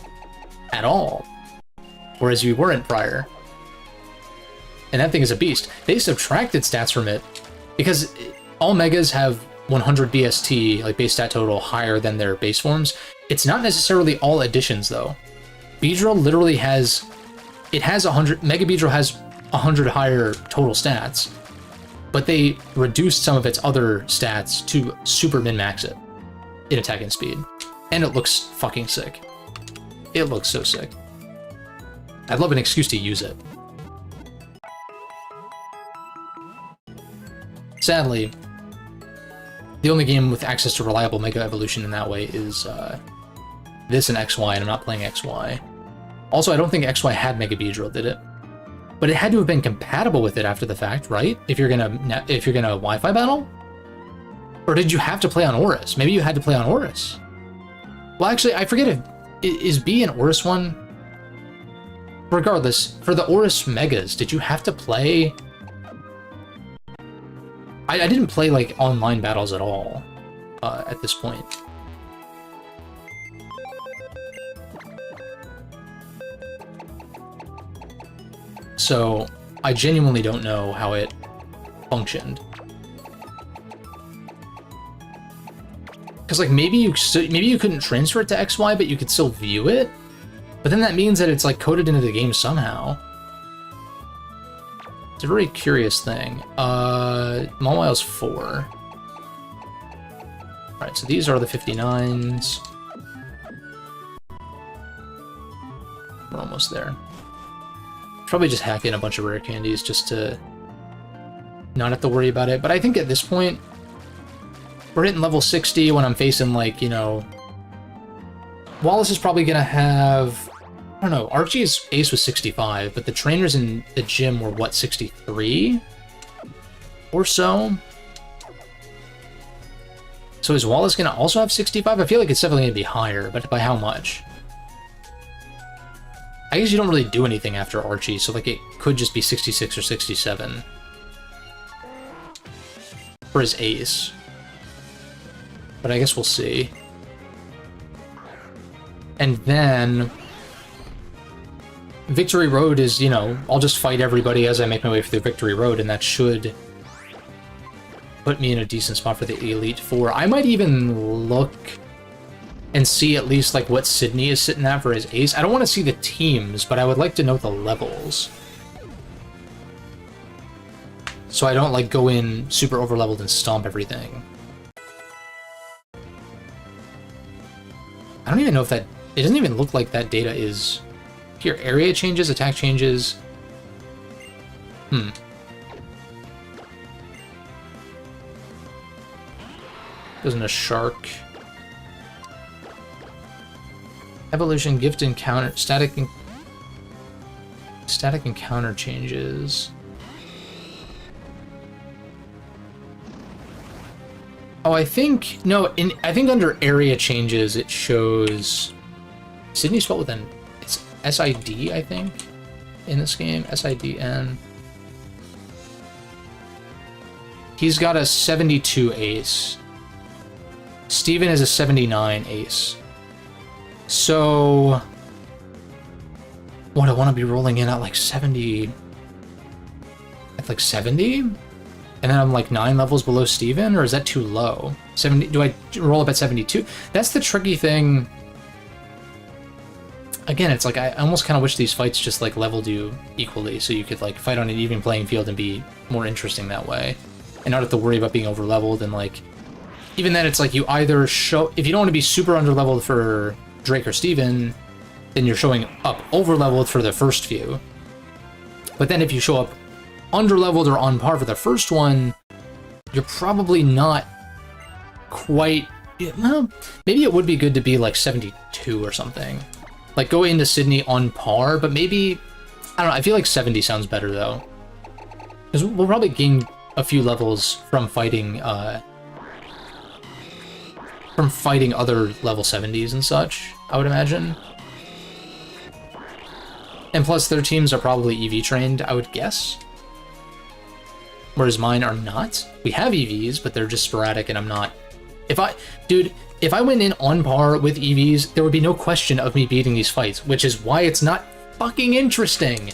at all. Whereas you weren't prior. And that thing is a beast. They subtracted stats from it because all Megas have 100 BST, like base stat total, higher than their base forms. It's not necessarily all additions, though. Beedrill literally has... It has 100... Mega Beedrill has 100 higher total stats. But they reduced some of its other stats to super min-max it. in attack and speed. And it looks fucking sick. It looks so sick. I'd love an excuse to use it. Sadly, the only game with access to reliable Mega Evolution in that way is this and XY, and I'm not playing XY. Also, I don't think XY had Mega Beedrill, did it? But it had to have been compatible with it after the fact, right? If you're gonna Wi-Fi battle? Or did you have to play on ORAS? Maybe you had to play on ORAS. Well, actually, I forget if... Is B an ORAS one? Regardless, for the ORAS Megas, did you have to play... I didn't play, like, online battles at all at this point. So, I genuinely don't know how it functioned. Because, like, maybe you couldn't transfer it to XY, but you could still view it? But then that means that it's, like, coded into the game somehow. It's a very curious thing. Mawile's 4. Alright, so these are the 59s. We're almost there. Probably just hack in a bunch of rare candies just to not have to worry about it. But I think at this point, we're hitting level 60 when I'm facing, like, you know... Wallace is probably going to have... I don't know, Archie's ace was 65, but the trainers in the gym were, what, 63? Or so? So is Wallace going to also have 65? I feel like it's definitely going to be higher, but by how much? I guess you don't really do anything after Archie, so, like, it could just be 66 or 67. For his ace. But I guess we'll see. And then... Victory Road is, you know, I'll just fight everybody as I make my way through Victory Road, and that should put me in a decent spot for the Elite Four. I might even look and see at least, like, what Sydney is sitting at for his ace. I don't want to see the teams, but I would like to know the levels. So I don't, like, go in super over-leveled and stomp everything. I don't even know if that... It doesn't even look like that data is... Here, area changes, attack changes. Isn't a shark. Evolution, gift encounter, static encounter changes. Oh, I think I think under area changes it shows Sydney spelled with an SID, I think, in this game. SIDN. He's got a 72 ace. Steven is a 79 ace. So... What, I want to be rolling in at like 70... At like 70? And then I'm like 9 levels below Steven? Or is that too low? 70? Do I roll up at 72? That's the tricky thing... Again, it's like I almost kind of wish these fights just like leveled you equally, so you could like fight on an even playing field and be more interesting that way, and not have to worry about being over leveled. And like, even then, it's like you either show, if you don't want to be super under leveled for Drake or Steven, then you're showing up over leveled for the first few. But then if you show up under leveled or on par for the first one, you're probably not quite. Well, maybe it would be good to be like 72 or something. Like, go into Sydney on par, but maybe... I don't know, I feel like 70 sounds better, though. Because we'll probably gain a few levels from fighting, other level 70s and such, I would imagine. And plus, their teams are probably EV trained, I would guess. Whereas mine are not. We have EVs, but they're just sporadic, and I'm not... Dude... If I went in on par with EVs, there would be no question of me beating these fights, which is why it's not fucking interesting.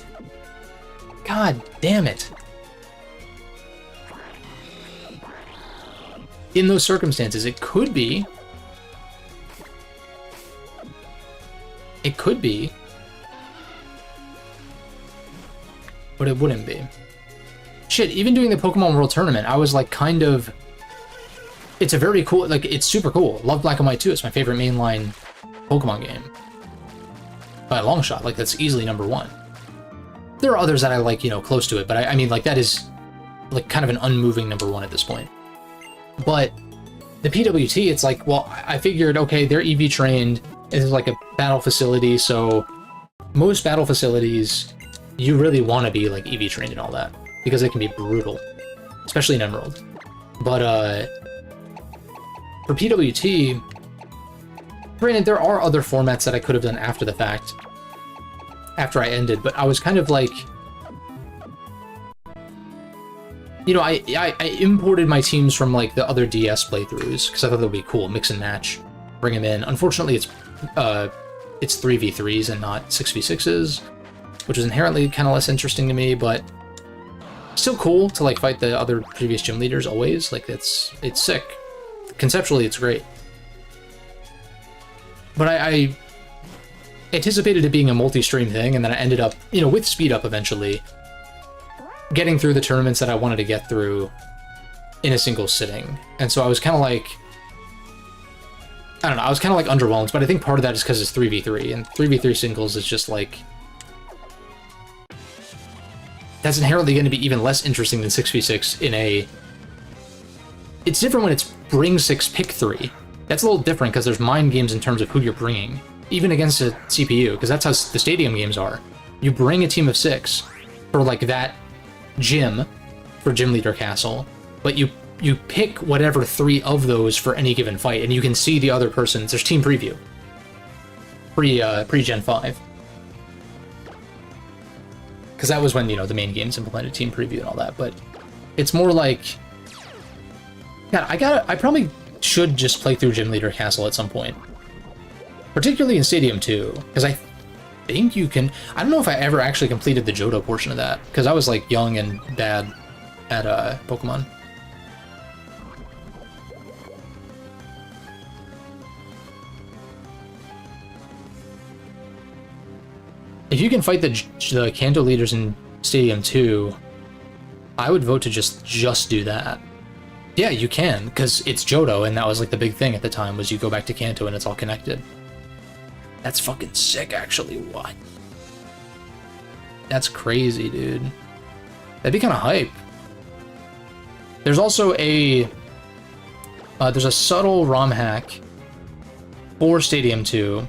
God damn it. In those circumstances, it could be. It could be. But it wouldn't be. Shit, even doing the Pokemon World Tournament, I was like kind of... it's a very cool, like, it's super cool. Love Black and White 2. It's my favorite mainline Pokemon game. By a long shot. Like, that's easily #1. There are others that I like, you know, close to it, but I mean, like, that is, like, kind of an unmoving #1 at this point. But the PWT, it's like, well, I figured, okay, they're EV trained. This is like a battle facility, so most battle facilities, you really want to be, like, EV trained and all that, because it can be brutal, especially in Emerald. But, for PWT, granted, there are other formats that I could have done after the fact, after I ended, but I was kind of like, you know, I imported my teams from, like, the other DS playthroughs, because I thought that would be cool, mix and match, bring them in. Unfortunately, it's 3v3s and not 6v6s, which is inherently kind of less interesting to me, but still cool to, like, fight the other previous gym leaders always. Like, it's sick. Conceptually, it's great. But I anticipated it being a multi-stream thing, and then I ended up, you know, with Speed Up eventually, getting through the tournaments that I wanted to get through in a single sitting. And so I was kind of like, I don't know, I was kind of like underwhelmed, but I think part of that is because it's 3v3, and 3v3 singles is just like, that's inherently going to be even less interesting than 6v6 in a, it's different when it's bring 6, pick 3. That's a little different because there's mind games in terms of who you're bringing, even against a CPU, because that's how the stadium games are. You bring a team of 6 for, like, that gym, for Gym Leader Castle, but you pick whatever 3 of those for any given fight, and you can see the other person's, there's team preview, pre-Gen 5. Because that was when, you know, the main games implemented team preview and all that, but it's more like, God, I probably should just play through Gym Leader Castle at some point. Particularly in Stadium 2, because I think you can, I don't know if I ever actually completed the Johto portion of that, because I was, like, young and bad at Pokemon. If you can fight the Kanto leaders in Stadium 2, I would vote to just do that. Yeah, you can, because it's Johto, and that was, like, the big thing at the time, was you go back to Kanto and it's all connected. That's fucking sick, actually. What? That's crazy, dude. That'd be kind of hype. There's also a... there's a subtle ROM hack for Stadium 2.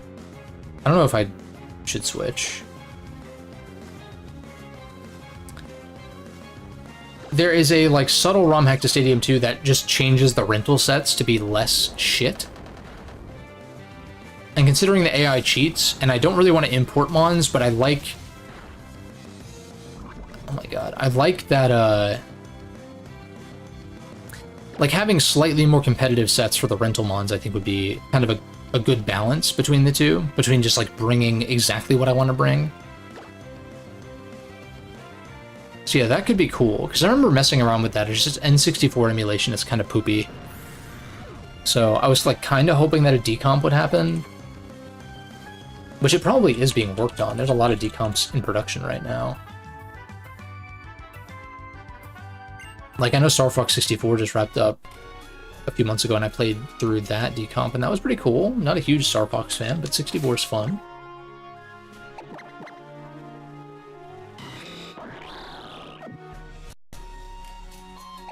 I don't know if I should switch. There is a, like, subtle ROM hack to Stadium 2 that just changes the rental sets to be less shit. And considering the AI cheats, and I don't really want to import mons, but I like... Oh my god. I like that, like, having slightly more competitive sets for the rental mons, I think, would be kind of a good balance between the two. Between just, like, bringing exactly what I want to bring. So yeah, that could be cool, because I remember messing around with that. It's just N64 emulation, it's kind of poopy. So I was, like, kind of hoping that a decomp would happen. Which it probably is being worked on. There's a lot of decomps in production right now. Like, I know Star Fox 64 just wrapped up a few months ago, and I played through that decomp, and that was pretty cool. Not a huge Star Fox fan, but 64 is fun.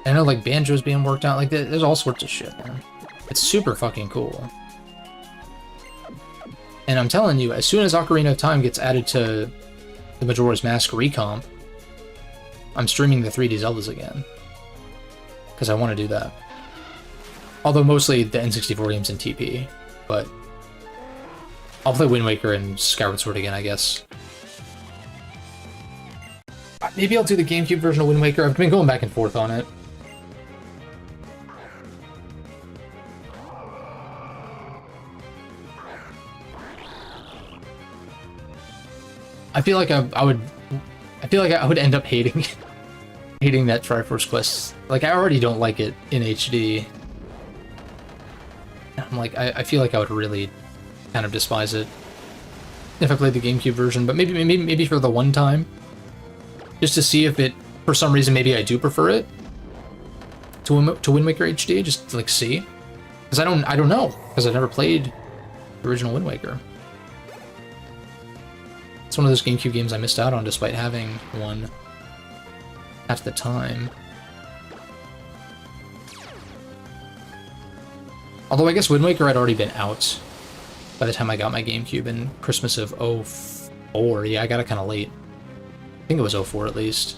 I know, like, Banjo's being worked out. Like, there's all sorts of shit, man. It's super fucking cool. And I'm telling you, as soon as Ocarina of Time gets added to the Majora's Mask recomp, I'm streaming the 3D Zeldas again. Because I want to do that. Although mostly the N64 games in TP, but I'll play Wind Waker and Skyward Sword again, I guess. Maybe I'll do the GameCube version of Wind Waker. I've been going back and forth on it. I feel like I would end up hating hating that Triforce Quest. Like, I already don't like it in HD. I'm like, I feel like I would really kind of despise it if I played the GameCube version, but maybe for the one time, just to see if it, for some reason, maybe I do prefer it to Wind Waker HD just to like see, because I don't know, because I never played the original Wind Waker. It's one of those GameCube games I missed out on despite having one at the time. Although I guess Wind Waker had already been out by the time I got my GameCube in Christmas of 04. Yeah, I got it kind of late. I think it was 04 at least.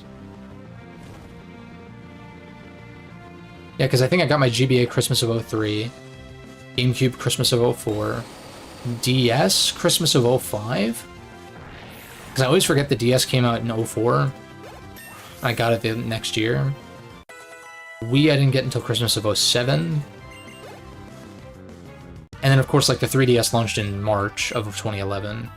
Yeah, because I think I got my GBA Christmas of 03, GameCube Christmas of 04, DS Christmas of 05? Because I always forget the DS came out in 04. I got it the next year. Wii I didn't get until Christmas of 07. And then, of course, like, the 3DS launched in March of 2011.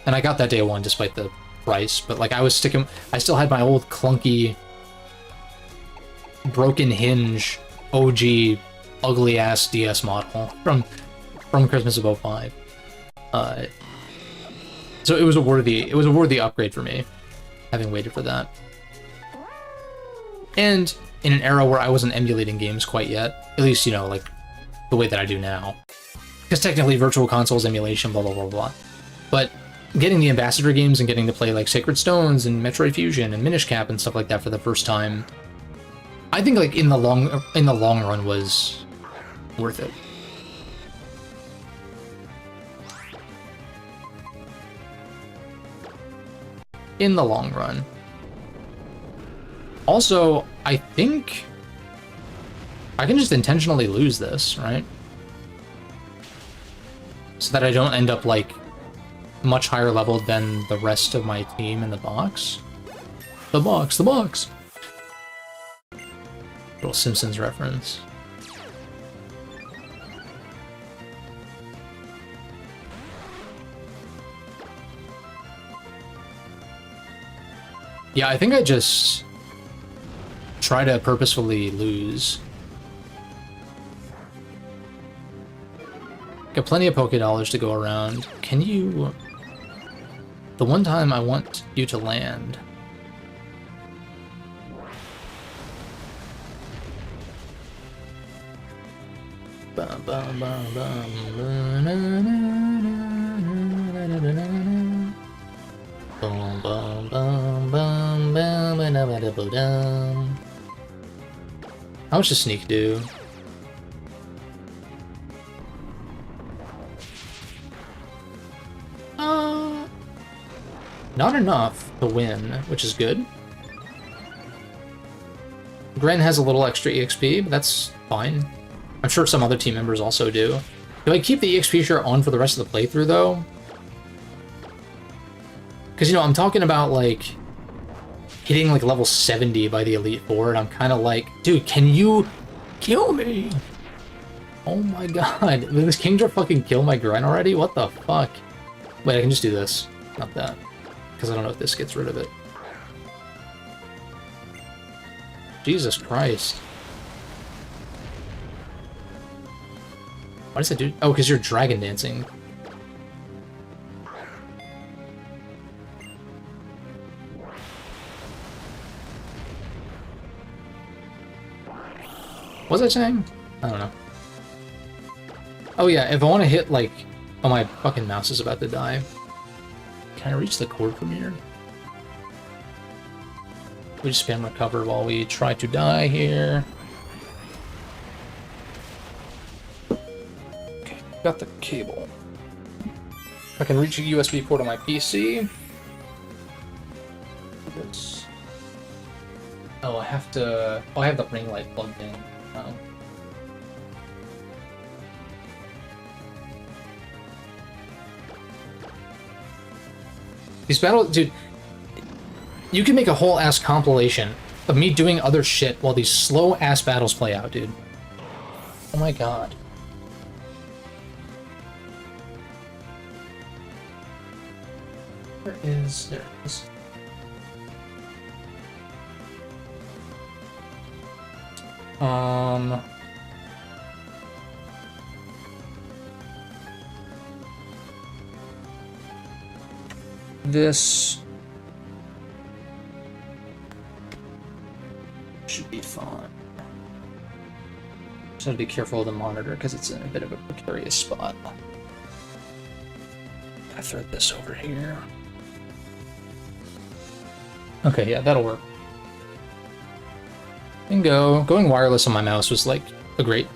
And I got that day one despite the price, but, like, I still had my old clunky, broken hinge, OG, ugly-ass DS model from Christmas of 05. So it was a worthy upgrade for me, having waited for that. And in an era where I wasn't emulating games quite yet, at least, you know, like, the way that I do now. Because technically Virtual Console's emulation, blah, blah, blah, blah. But getting the Ambassador games and getting to play, like, Sacred Stones and Metroid Fusion and Minish Cap and stuff like that for the first time, I think, like, in the long run was worth it. In the long run. Also, I think I can just intentionally lose this, right? So that I don't end up, like, much higher level than the rest of my team in the box. The box, the box! Little Simpsons reference. Yeah, I think I just try to purposefully lose. Got plenty of Poké-Dollars to go around. Can you... The one time I want you to land... Bum, bum, bum, bum, bum, bum, bum, bum, bum. How much does Sneak do? Not enough to win, which is good. Gren has a little extra EXP, but that's fine. I'm sure some other team members also do. Do I keep the EXP share on for the rest of the playthrough, though? Because, you know, I'm talking about, like, hitting, like, level 70 by the Elite Four, and I'm kind of like, dude, can you kill me? Oh my god. Did this Kingdra fucking kill my Gren already? What the fuck? Wait, I can just do this. Not that. Because I don't know if this gets rid of it. Jesus Christ. Why does that do? Oh, because you're dragon dancing. What was I saying? I don't know. Oh yeah, if I want to hit, like... Oh, my fucking mouse is about to die. Can I reach the cord from here? We just spam recover while we try to die here. Okay, got the cable. I can reach a USB port on my PC. This. Oh, I have to... Oh, I have the ring light plugged in. Oh. These battles, dude, you can make a whole ass compilation of me doing other shit while these slow ass battles play out, dude. Oh my god. There it is. This... Should be fine. Just have to be careful of the monitor because it's in a bit of a precarious spot. I thread this over here. Okay, yeah, that'll work. Bingo. Going wireless on my mouse was like a great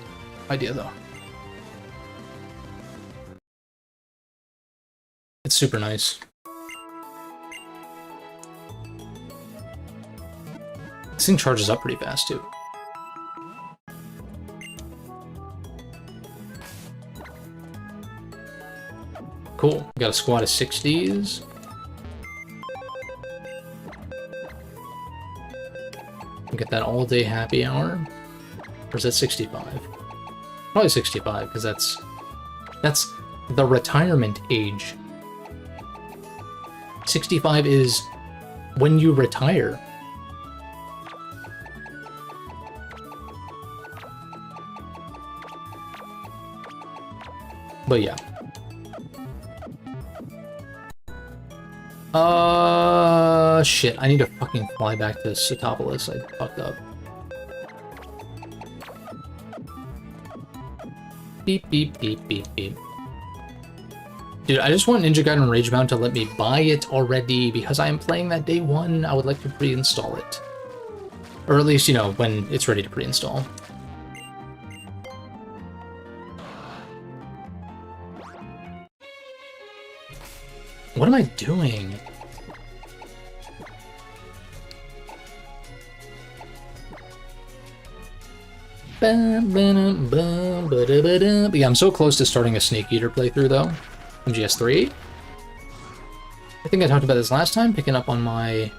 idea though. It's super nice. This thing charges up pretty fast too. Cool. We got a squad of 60s. Get that all-day happy hour. Or is that 65? Probably 65, because that's the retirement age. 65 is when you retire. But yeah. Shit, I need to fucking fly back to Satopolis. I fucked up. Beep, beep, beep, beep, beep. Dude, I just want Ninja Gaiden Ragebound to let me buy it already, because I am playing that day one. I would like to pre-install it. Or at least, you know, when it's ready to pre-install. What am I doing? Yeah, I'm so close to starting a Snake Eater playthrough, though. MGS3. I think I talked about this last time, picking up on my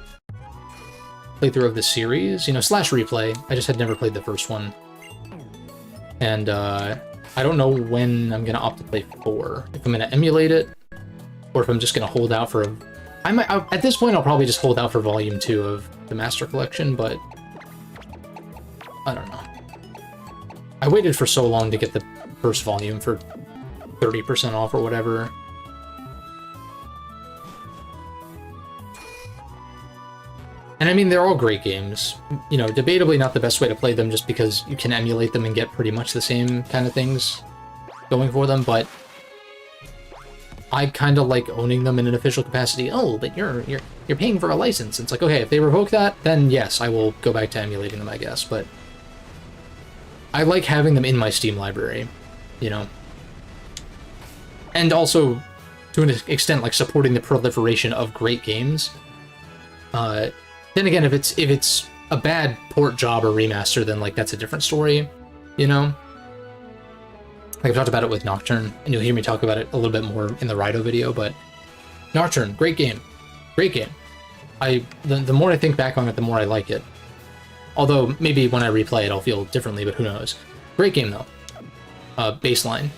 playthrough of the series. You know, slash replay. I just had never played the first one. And, I don't know when I'm gonna opt to play 4. If I'm gonna emulate it, or if I'm just gonna hold out for at this point, I'll probably just hold out for Volume 2 of the Master Collection, but I don't know. I waited for so long to get the first volume for 30% off or whatever. And I mean, they're all great games. You know, debatably not the best way to play them just because you can emulate them and get pretty much the same kind of things going for them, but I kind of like owning them in an official capacity. Oh, but you're paying for a license. It's like, okay, if they revoke that, then yes, I will go back to emulating them, I guess, but I like having them in my Steam library, you know? And also, to an extent, like, supporting the proliferation of great games. Then again, if it's a bad port job or remaster, then, like, that's a different story, you know? Like, I've talked about it with Nocturne, and you'll hear me talk about it a little bit more in the Rido video, but Nocturne, great game. Great game. The more I think back on it, the more I like it. Although, maybe when I replay it, I'll feel differently, but who knows. Great game, though. Baseline,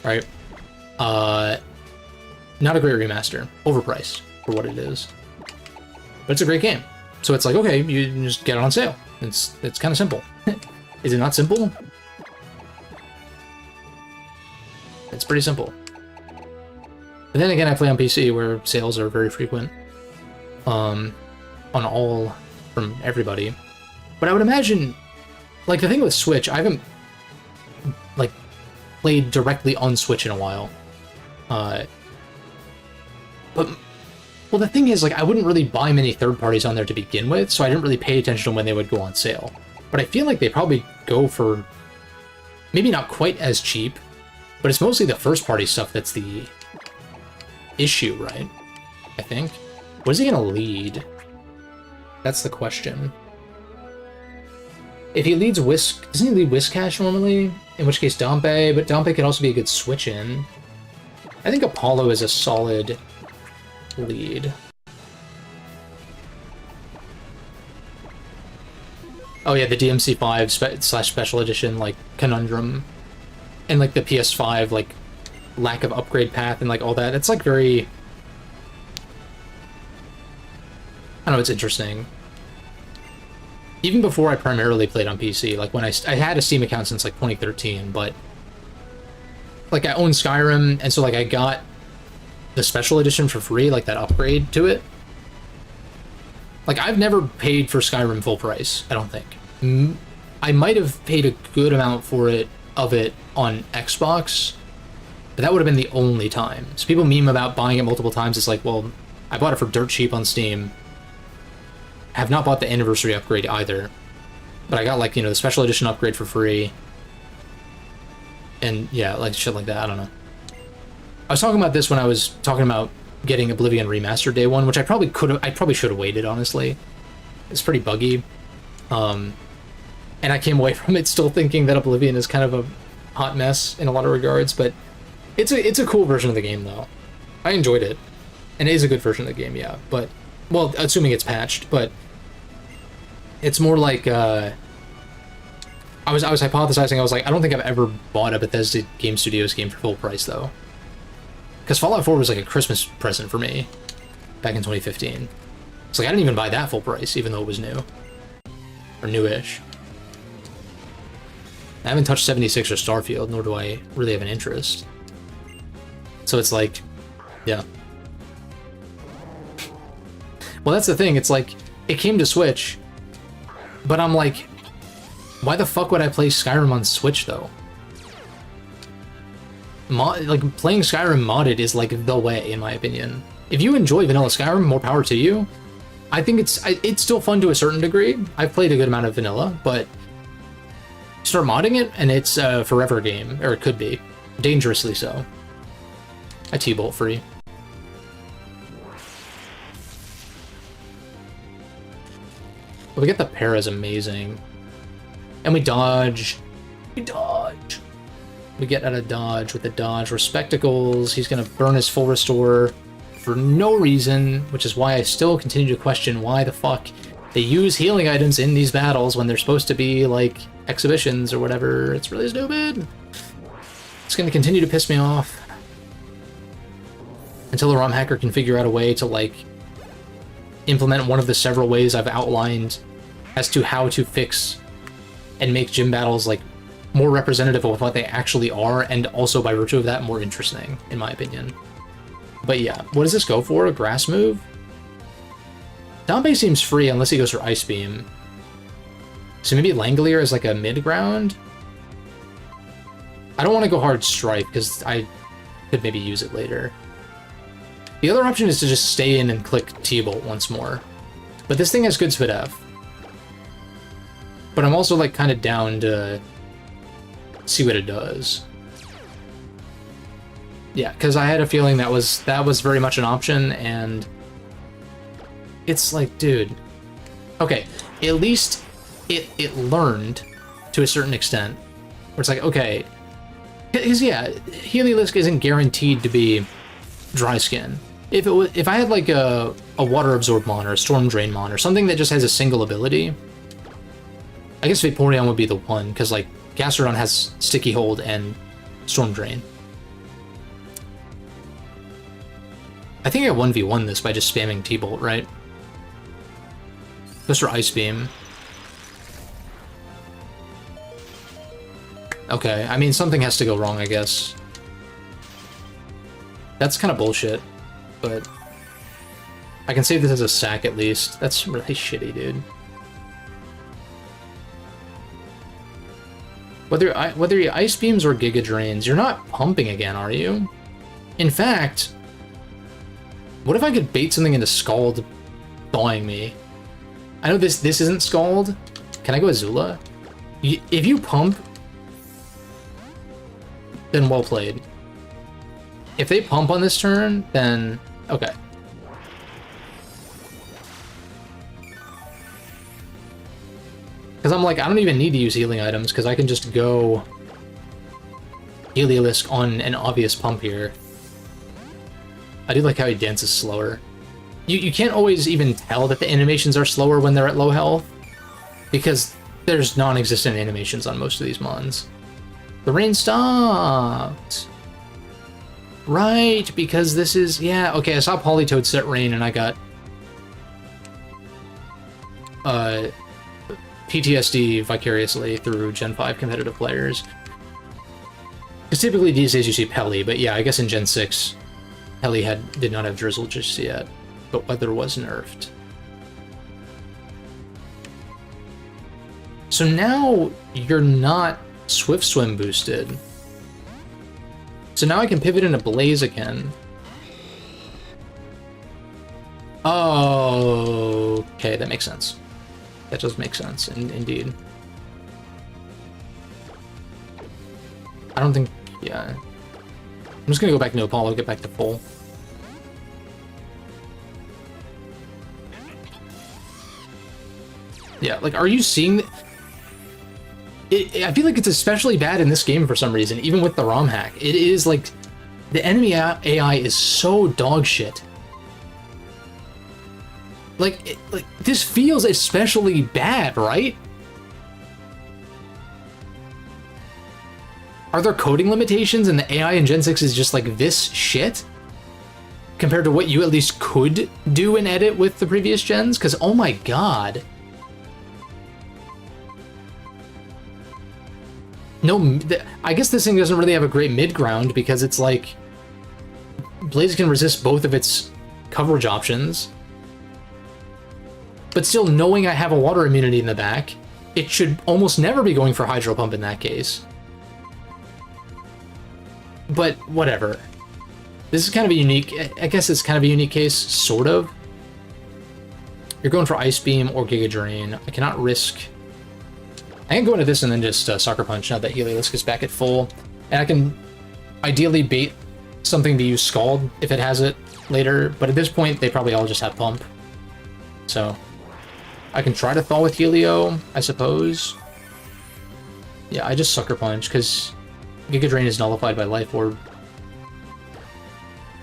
right? Not a great remaster. Overpriced for what it is. But it's a great game. So it's like, okay, you just get it on sale. It's kind of simple. Is it not simple? It's pretty simple. But then again, I play on PC, where sales are very frequent. On all, from everybody. But I would imagine, like, the thing with Switch, I haven't, like, played directly on Switch in a while. But, well, the thing is, like, I wouldn't really buy many third parties on there to begin with, so I didn't really pay attention to when they would go on sale. But I feel like they probably go for, maybe not quite as cheap, but it's mostly the first party stuff that's the issue, right? I think. What is he gonna lead? That's the question. If he leads Whisk, doesn't he lead Whiskash normally? In which case Dompe, but Dompe could also be a good switch-in. I think Apollo is a solid lead. Oh yeah, the DMC5 slash Special Edition, like, Conundrum. And, like, the PS5, like, lack of upgrade path and, like, all that. It's, like, very... I don't know, it's interesting. Even before I primarily played on PC, like, when I had a Steam account since, like, 2013, but, like, I own Skyrim, and so, like, I got the Special Edition for free, like, that upgrade to it. Like, I've never paid for Skyrim full price, I don't think. I might have paid a good amount for it on Xbox, but that would have been the only time. So people meme about buying it multiple times. It's like, well, I bought it for dirt cheap on Steam. I have not bought the anniversary upgrade either, but I got, like, you know, the special edition upgrade for free. And yeah, like shit like that, I don't know. I was talking about this when I was talking about getting Oblivion Remastered Day 1, which I probably should have waited, honestly. It's pretty buggy. And I came away from it still thinking that Oblivion is kind of a hot mess in a lot of regards, but it's a cool version of the game, though. I enjoyed it. And it is a good version of the game, yeah. But, well, assuming it's patched, but it's more like, I was hypothesizing, I was like, I don't think I've ever bought a Bethesda Game Studios game for full price, though. Because Fallout 4 was like a Christmas present for me back in 2015. It's like, I didn't even buy that full price, even though it was new. Or newish. I haven't touched 76 or Starfield, nor do I really have an interest. So it's like, yeah. Well, that's the thing, it's like, it came to Switch, but I'm like, why the fuck would I play Skyrim on Switch, though? Like, playing Skyrim modded is, like, the way, in my opinion. If you enjoy vanilla Skyrim, more power to you. I think it's still fun to a certain degree. I've played a good amount of vanilla, but start modding it, and it's a forever game, or it could be. Dangerously so. I T-bolt free. But we get the Para's amazing. And we dodge. We dodge. We get out of dodge with the dodge. Respectacles. He's going to burn his full restore for no reason, which is why I still continue to question why the fuck they use healing items in these battles when they're supposed to be, like, exhibitions or whatever. It's really stupid. It's going to continue to piss me off until a ROM hacker can figure out a way to, like, implement one of the several ways I've outlined as to how to fix and make gym battles, like, more representative of what they actually are, and also by virtue of that, more interesting, in my opinion. But yeah, what does this go for? A grass move? Dombe seems free unless he goes for Ice Beam. So maybe Langolier is like a mid-ground? I don't want to go hard Strike, because I could maybe use it later. The other option is to just stay in and click T-Bolt once more. But this thing has good Spit F. But I'm also, like, kind of down to see what it does. Yeah, because I had a feeling that was very much an option, and it's like, dude, okay, at least it learned to a certain extent, where it's like, okay, because yeah, Heliolisk isn't guaranteed to be dry skin. If I had like a water absorb mon or a storm drain mon or something that just has a single ability, I guess Vaporeon would be the one, because like Gastrodon has Sticky Hold and Storm Drain. I think I 1v1 this by just spamming T-Bolt, right? Goes for Ice Beam. Okay, I mean, something has to go wrong, I guess. That's kind of bullshit, but I can save this as a sack at least. That's really shitty, dude. Whether you Ice Beams or Giga Drains, you're not pumping again, are you? In fact, what if I could bait something into Scald thawing me? I know this isn't Scald. Can I go Azula? If you pump, then well played. If they pump on this turn, then okay. Because I'm like, I don't even need to use healing items, because I can just go Heliolisk on an obvious pump here. I do like how he dances slower. You can't always even tell that the animations are slower when they're at low health, because there's non-existent animations on most of these mons. The rain stopped! Right, because this is... Yeah, okay, I saw Politoed set rain and I got... PTSD vicariously through Gen 5 competitive players. Because typically these days you see Pelly, but yeah, I guess in Gen 6, Pelly did not have Drizzle just yet, but weather was nerfed. So now you're not Swift Swim boosted. So now I can pivot into Blaze again. Oh, okay, that makes sense. That does make sense, indeed. I don't think, yeah. I'm just gonna go back to Apollo, get back to full. Yeah, like, are you seeing... I feel like it's especially bad in this game for some reason, even with the ROM hack. It is, like, the enemy AI is so dog shit. Like, this feels especially bad, right? Are there coding limitations and the AI in Gen 6 is just like this shit? Compared to what you at least could do and edit with the previous gens? Because, oh my god. No, I guess this thing doesn't really have a great mid-ground because it's like... Blaze can resist both of its coverage options. But still, knowing I have a water immunity in the back, it should almost never be going for Hydro Pump in that case. But whatever. This is kind of a unique... I guess it's kind of a unique case, sort of. You're going for Ice Beam or Giga Drain. I cannot risk... I can go into this and then just Sucker Punch now that Heliolisk is back at full. And I can ideally bait something to use Scald if it has it later. But at this point, they probably all just have Pump. So... I can try to Thaw with Helio, I suppose. Yeah, I just Sucker Punch, because Giga Drain is nullified by Life Orb.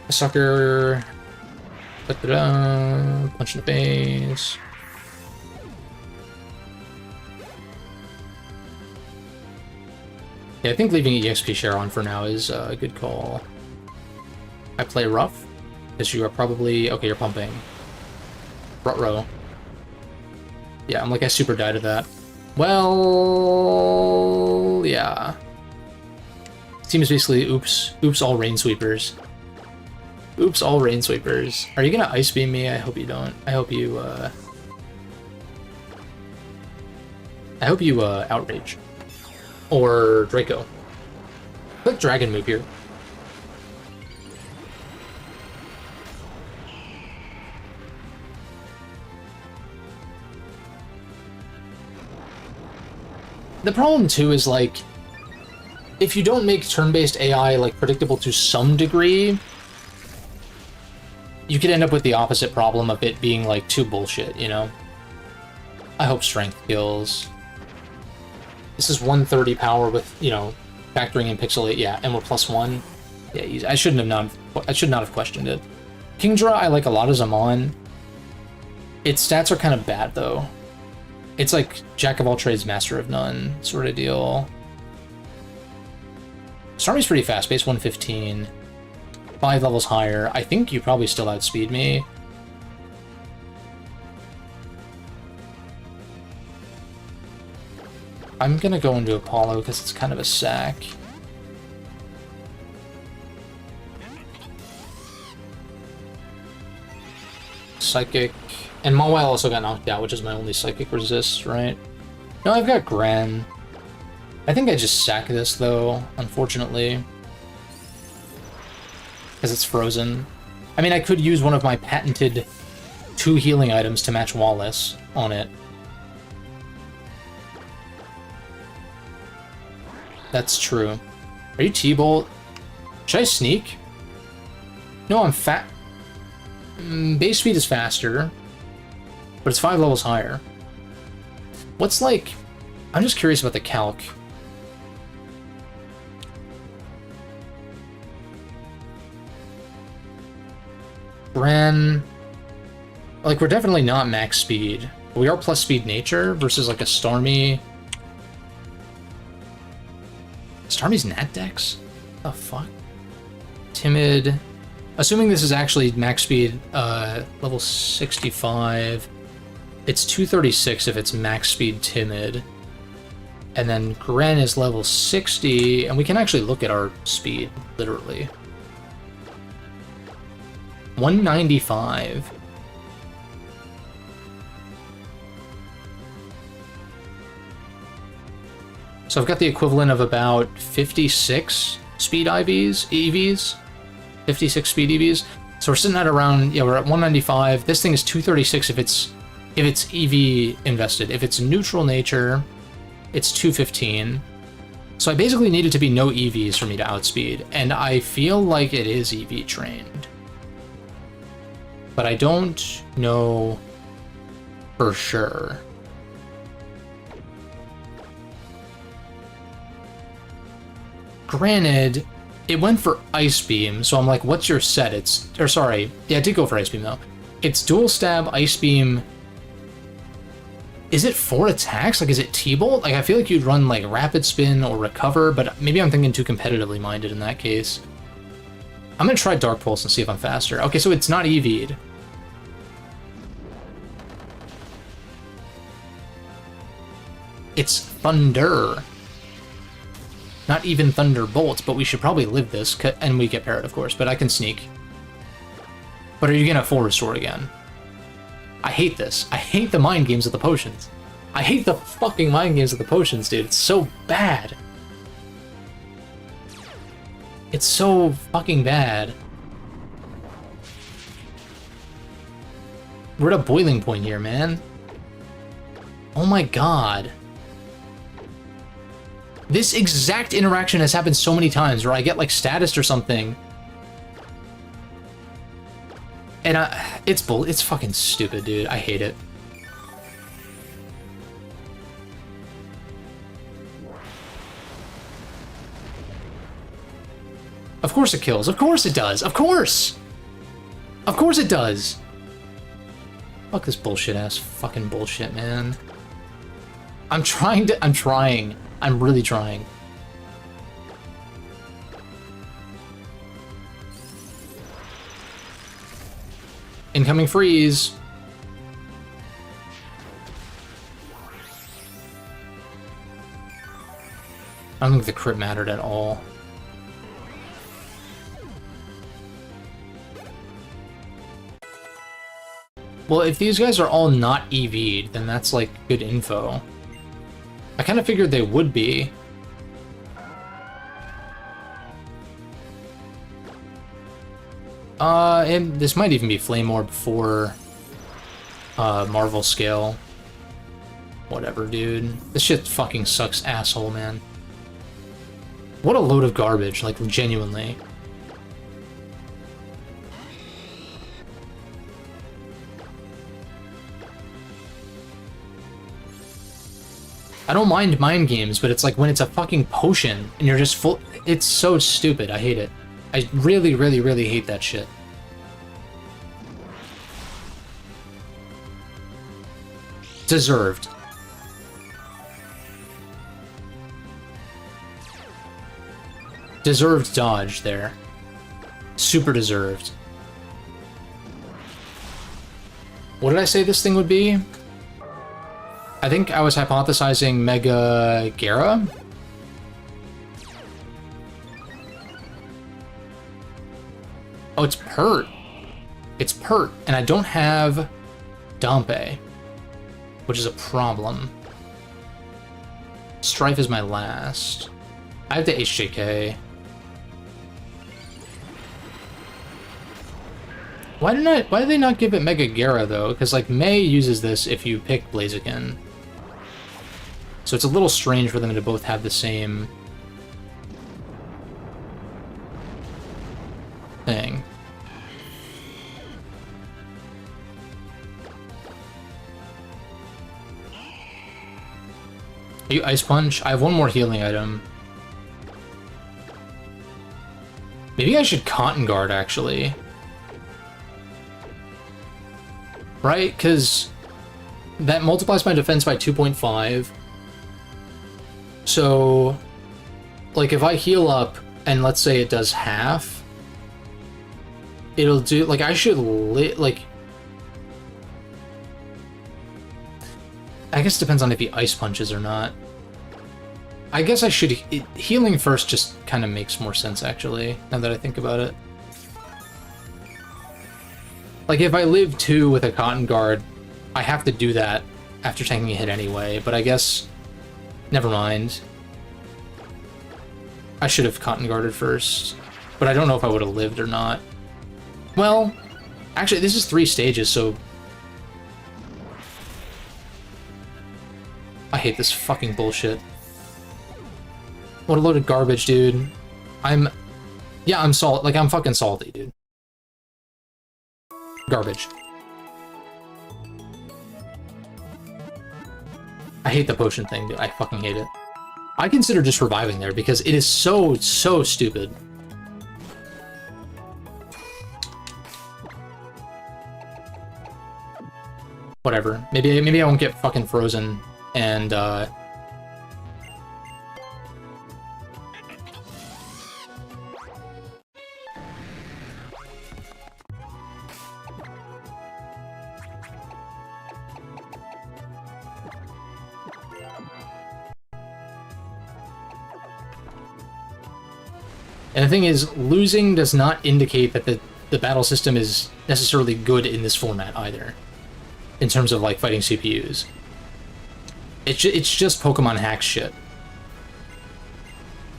A Sucker... Da-da-da, punch in the face. Yeah, I think leaving EXP share on for now is a good call. I play rough, because you are probably... Okay, you're pumping. Rut-row. Yeah, I'm like, I super died to that. Well... yeah. Seems basically, oops. Oops, all Rain Sweepers. Oops, all Rain Sweepers. Are you gonna Ice Beam me? I hope you don't. I hope you, Outrage. Or Draco. Click Dragon move here. The problem, too, is, like, if you don't make turn-based AI, like, predictable to some degree, you could end up with the opposite problem of it being, like, too bullshit, you know? I hope Strength kills. This is 130 power with, you know, factoring in Pixel 8, yeah, and we're +1. Yeah, easy. I should not have questioned it. Kingdra I like a lot as a Mon. Its stats are kind of bad, though. It's like Jack of all trades, master of none sort of deal. Starmie's pretty fast, base 115. 5 levels higher. I think you probably still outspeed me. I'm gonna go into Apollo because it's kind of a sack. Psychic. And Mawile also got knocked out, which is my only Psychic resist, right? No, I've got Gran. I think I just sack this, though, unfortunately. Because it's frozen. I mean, I could use one of my patented 2 healing items to match Wallace on it. That's true. Are you T-Bolt? Should I sneak? No, I'm fat. Base speed is faster. But it's 5 levels higher. What's like... I'm just curious about the calc. Ren... Like, we're definitely not max speed. But we are plus speed nature versus like a Starmie... Starmie's Nat Dex? What the fuck? Timid... Assuming this is actually max speed, level 65... It's 236 if it's max speed Timid. And then Gren is level 60, and we can actually look at our speed, literally. 195. So I've got the equivalent of about 56 speed EVs, 56 speed EVs. So we're sitting at around, yeah, we're at 195. This thing is 236 if it's EV invested. If it's neutral nature, it's 215. So I basically need it to be no EVs for me to outspeed, and I feel like it is EV trained. But I don't know for sure. Granted, it went for Ice Beam, so I'm like, what's your set? Yeah, it did go for Ice Beam, though. It's Dual Stab, Ice Beam. Is it 4 attacks? Like, is it T-Bolt? Like, I feel like you'd run, like, Rapid Spin or Recover, but maybe I'm thinking too competitively minded in that case. I'm gonna try Dark Pulse and see if I'm faster. Okay, so it's not EV'd. It's Thunder. Not even Thunderbolts, but we should probably live this, and we get parried, of course, but I can sneak. But are you gonna full restore again? I hate this. I hate the mind games of the potions. I hate the fucking mind games of the potions, dude. It's so bad. It's so fucking bad. We're at a boiling point here, man. Oh my god. This exact interaction has happened so many times where I get like status or something. And it's fucking stupid, dude. I hate it. Of course it kills. Of course it does. Of course! Of course it does! Fuck this bullshit ass fucking bullshit, man. I'm trying. I'm really trying. Incoming freeze. I don't think the crit mattered at all. Well, if these guys are all not EV'd, then that's like good info. I kind of figured they would be. And this might even be Flame Orb before Marvel Scale. Whatever, dude. This shit fucking sucks, asshole, man. What a load of garbage, like, genuinely. I don't mind mind games, but it's like when it's a fucking potion and you're just full. It's so stupid. I hate it. I really, really, really hate that shit. Deserved. Deserved dodge there. Super deserved. What did I say this thing would be? I think I was hypothesizing Mega Gara. Oh, it's Pert. It's Pert, and I don't have Dompe, which is a problem. Strife is my last. I have the HJK. Why did they not give it Mega Gara though? Because like May uses this if you pick Blaziken. So it's a little strange for them to both have the same thing. Are you Ice Punch? I have one more healing item. Maybe I should Cotton Guard, actually. Right? Because that multiplies my defense by 2.5. So, like, if I heal up, and let's say it does half, it'll do, like, I should, like... I guess it depends on if he Ice Punches or not. I guess I should... healing first just kind of makes more sense, actually, now that I think about it. Like, if I live 2 with a Cotton Guard, I have to do that after taking a hit anyway, but I guess... Never mind. I should have cotton guarded first, but I don't know if I would have lived or not. Well, actually, this is 3 stages, so... I hate this fucking bullshit. What a load of garbage, dude. Yeah, I'm salty. Like, I'm fucking salty, dude. Garbage. I hate the potion thing, dude. I fucking hate it. I consider just reviving there because it is so stupid. Whatever. Maybe I won't get fucking frozen and and the thing is, losing does not indicate that the battle system is necessarily good in this format either, in terms of, like, fighting CPUs. It's just Pokemon hack shit.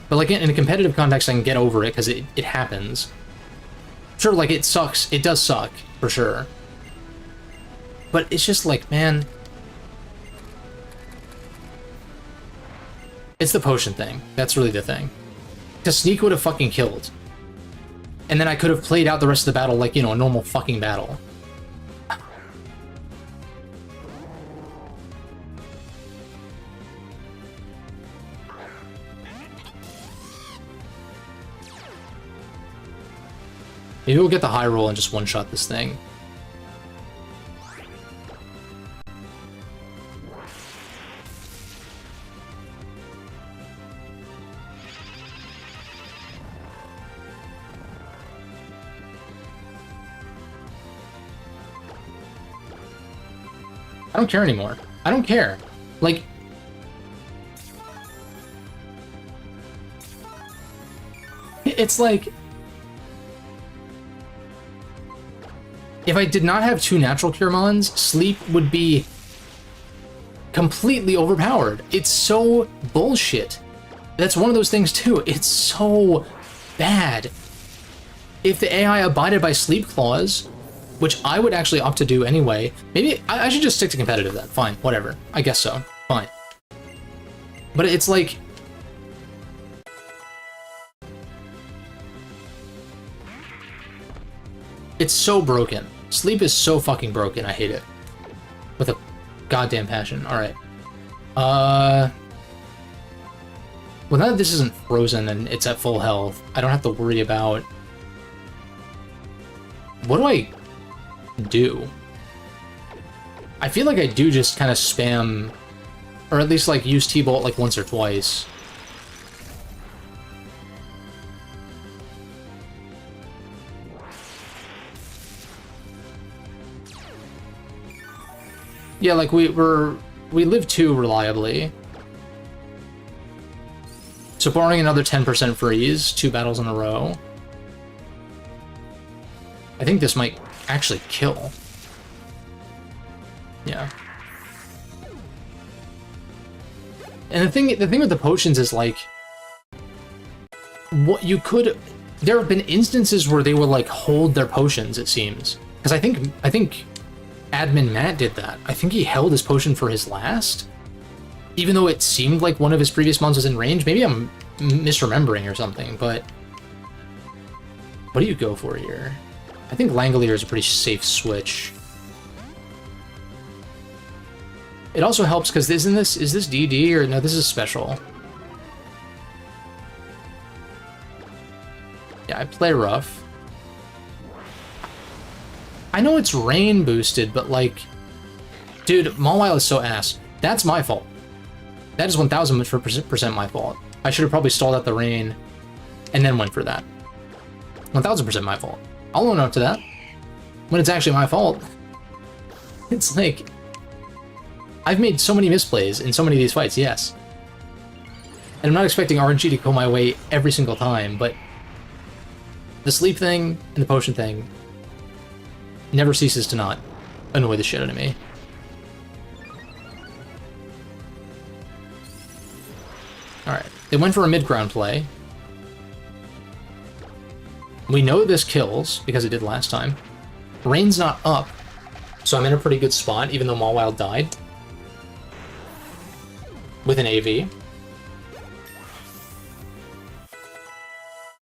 But, like, in a competitive context, I can get over it, because it happens. Sure, like, it sucks. It does suck, for sure. But it's just like, man... It's the potion thing. That's really the thing. Because Sneak would have fucking killed. And then I could have played out the rest of the battle like, you know, a normal fucking battle. Maybe we'll get the high roll and just one-shot this thing. I don't care anymore. I don't care. Like... It's like... If I did not have 2 natural cure mons, Sleep would be completely overpowered. It's so bullshit. That's one of those things too. It's so bad. If the AI abided by Sleep Clause, which I would actually opt to do anyway, maybe I should just stick to competitive then. Fine, whatever. I guess so. Fine. But it's like... It's so broken. Sleep is so fucking broken. I hate it. With a goddamn passion. Alright. Well, now that this isn't frozen and it's at full health, I don't have to worry about... What do I do? I feel like I do just kind of spam... Or at least, like, use T-Bolt, like, once or twice. Yeah, like, we live 2 reliably. So barring another 10% freeze, 2 battles in a row, I think this might actually kill. Yeah. And the thing with the potions is, like, what you could... There have been instances where they will, like, hold their potions, it seems. Because I think Admin Matt did that. I think he held his potion for his last, even though it seemed like one of his previous mons was in range. Maybe I'm misremembering or something, but what do you go for here? I think Langolier is a pretty safe switch. It also helps because is this DD or no? This is special. Yeah, I play rough. I know it's rain boosted, but, like, dude, Mawile is so ass. That's my fault. That is 1000% my fault. I should have probably stalled out the rain and then went for that. 1000% my fault. I'll own up to that. When it's actually my fault. It's like, I've made so many misplays in so many of these fights, yes. And I'm not expecting RNG to go my way every single time, but the sleep thing and the potion thing never ceases to not annoy the shit out of me. Alright, they went for a mid-ground play. We know this kills, because it did last time. Rain's not up, so I'm in a pretty good spot, even though Mawile died. With an AV.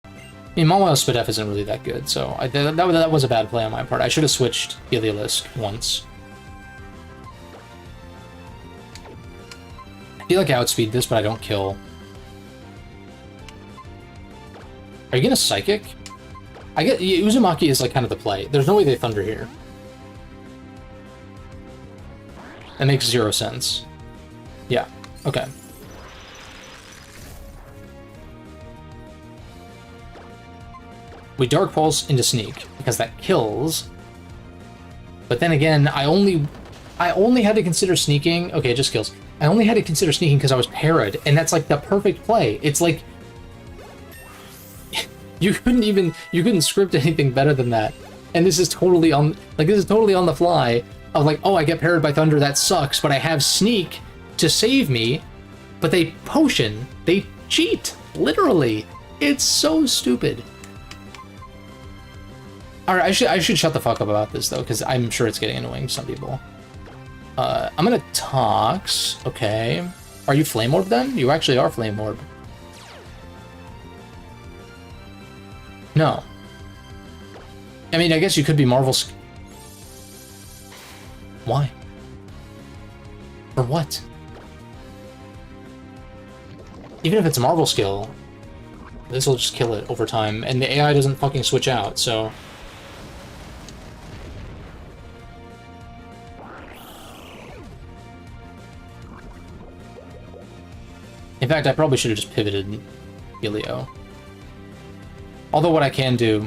I mean, Mawile's Spadef isn't really that good, so that was a bad play on my part. I should have switched Heliolisk once. I feel like I outspeed this, but I don't kill. Are you gonna Psychic? I get Uzumaki is like kind of the play. There's no way they Thunder here. That makes 0 sense. Yeah, okay. We Dark Pulse into Sneak, because that kills. But then again, I only had to consider sneaking. Okay, it just kills. I only had to consider sneaking because I was parried, and that's like the perfect play. It's like you couldn't script anything better than that. And this is totally on the fly of like, oh, I get parried by Thunder, that sucks, but I have Sneak to save me. But they potion, they cheat, literally. It's so stupid. Alright, I should shut the fuck up about this though, because I'm sure it's getting annoying to some people. I'm gonna Tox. Okay. Are you Flame Orb then? You actually are Flame Orb. No. I mean, I guess you could be Marvel's. Why? For what? Even if it's a Marvel skill, this will just kill it over time, and the AI doesn't fucking switch out, so. In fact, I probably should have just pivoted Helio. Although what I can do...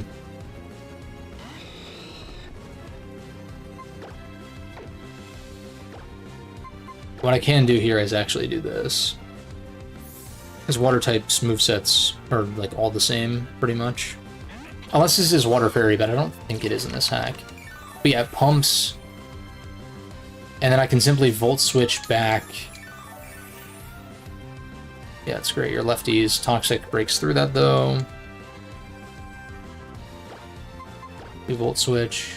What I can do here is actually do this. Because water types movesets are like all the same, pretty much. Unless this is Water Fairy, but I don't think it is in this hack. But yeah, pumps. And then I can simply Volt Switch back. Yeah, it's great. Your lefties. Toxic breaks through that, though. We Volt Switch.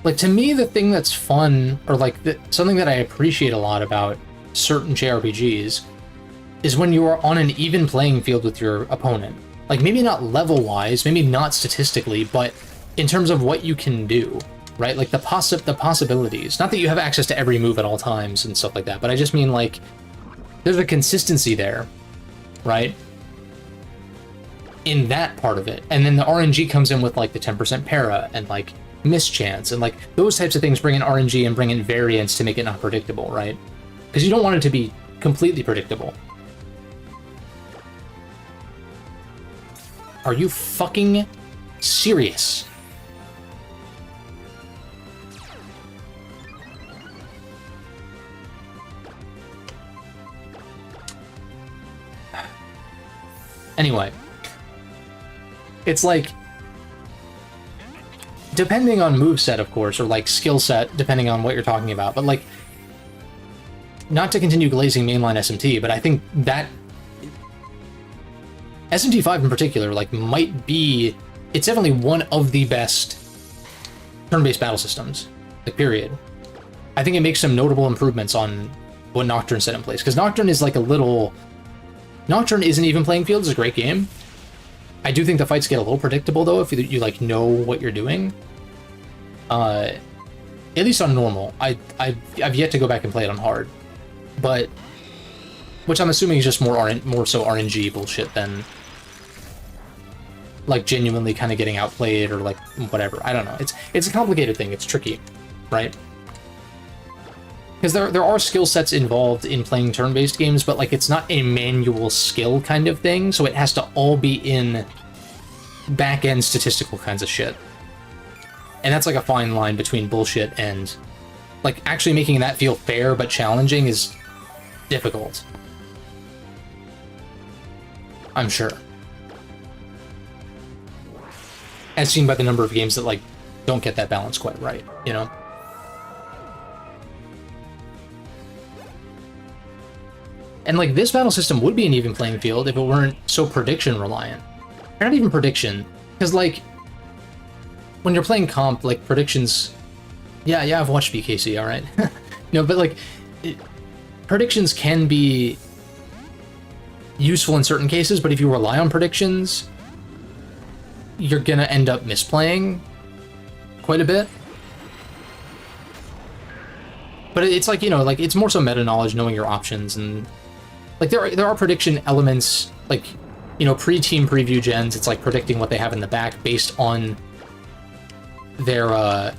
Like, to me, the thing that's fun, or like, something that I appreciate a lot about certain JRPGs, is when you are on an even playing field with your opponent. Like, maybe not level-wise, maybe not statistically, but in terms of what you can do. Right, like the possibilities. Not that you have access to every move at all times and stuff like that, but I just mean like there's a consistency there, right? In that part of it, and then the RNG comes in with like the 10% para and like mischance and like those types of things bring in RNG and bring in variance to make it not predictable, right? Because you don't want it to be completely predictable. Are you fucking serious? Anyway, it's like, depending on moveset, of course, or like skill set, depending on what you're talking about, but like, not to continue glazing mainline SMT, but I think that SMT5 in particular, like, might be, it's definitely one of the best turn-based battle systems, like, period. I think it makes some notable improvements on what Nocturne set in place, because Nocturne is like a little... Nocturne is an even playing field. It's a great game. I do think the fights get a little predictable, though, if you like, know what you're doing. At least on normal. I've yet to go back and play it on hard. But... Which I'm assuming is just more so RNG bullshit than... like, genuinely kind of getting outplayed or, like, whatever. I don't know. It's a complicated thing. It's tricky, right? Because there are skill sets involved in playing turn-based games, but like it's not a manual skill kind of thing, so it has to all be in back-end statistical kinds of shit. And that's like a fine line between bullshit and like actually making that feel fair but challenging is difficult. I'm sure. As seen by the number of games that like don't get that balance quite right, you know? And like this battle system would be an even playing field if it weren't so prediction reliant. Or not even prediction, because like when you're playing comp, like predictions. Yeah, I've watched BKC, all right. No, but like predictions can be useful in certain cases, but if you rely on predictions, you're gonna end up misplaying quite a bit. But it's like, you know, like it's more so meta knowledge, knowing your options, and like there are prediction elements, like, you know, pre-team preview gens. It's like predicting what they have in the back based on their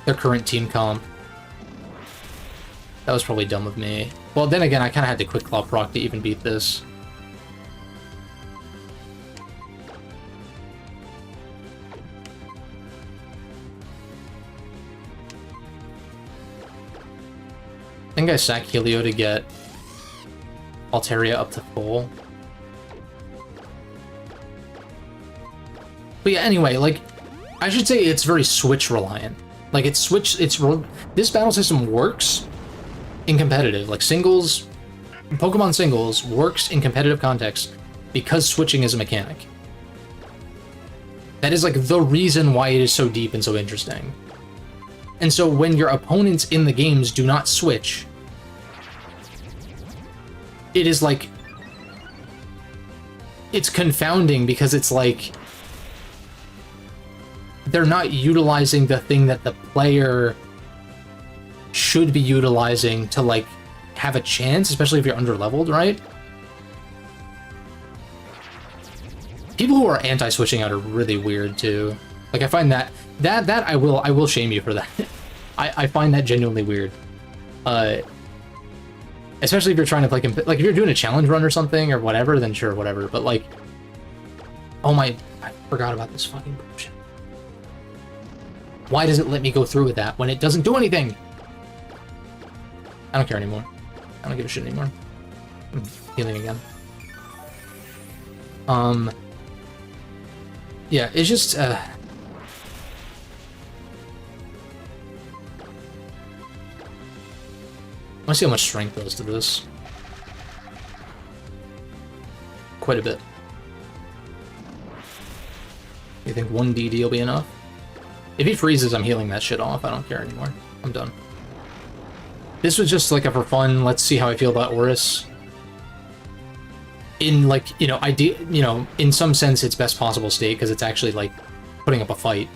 current team comp. That was probably dumb of me. Well, then again, I kind of had to quick claw proc to even beat this. I think I sack Helio to get Altaria up to full. But yeah, anyway, like, I should say it's very Switch reliant. Like, this battle system works in competitive. Like, singles, Pokemon singles works in competitive context because switching is a mechanic. That is, like, the reason why it is so deep and so interesting. And so when your opponents in the games do not switch, it is like, it's confounding because it's like they're not utilizing the thing that the player should be utilizing to like have a chance, especially if you're under-leveled, right? People who are anti-switching out are really weird too. Like, I find that I will shame you for that. I find that genuinely weird. Especially if you're trying to play, like if you're doing a challenge run or something or whatever, then sure, whatever. But like, oh my, I forgot about this fucking bullshit. Why does it let me go through with that when it doesn't do anything? I don't care anymore. I don't give a shit anymore. I'm healing again. Yeah, it's just, let's see how much strength does to this. Quite a bit. You think 1 DD will be enough? If he freezes, I'm healing that shit off. I don't care anymore. I'm done. This was just like a for fun, let's see how I feel about ORAS. In like, you know, in some sense it's best possible state because it's actually like putting up a fight.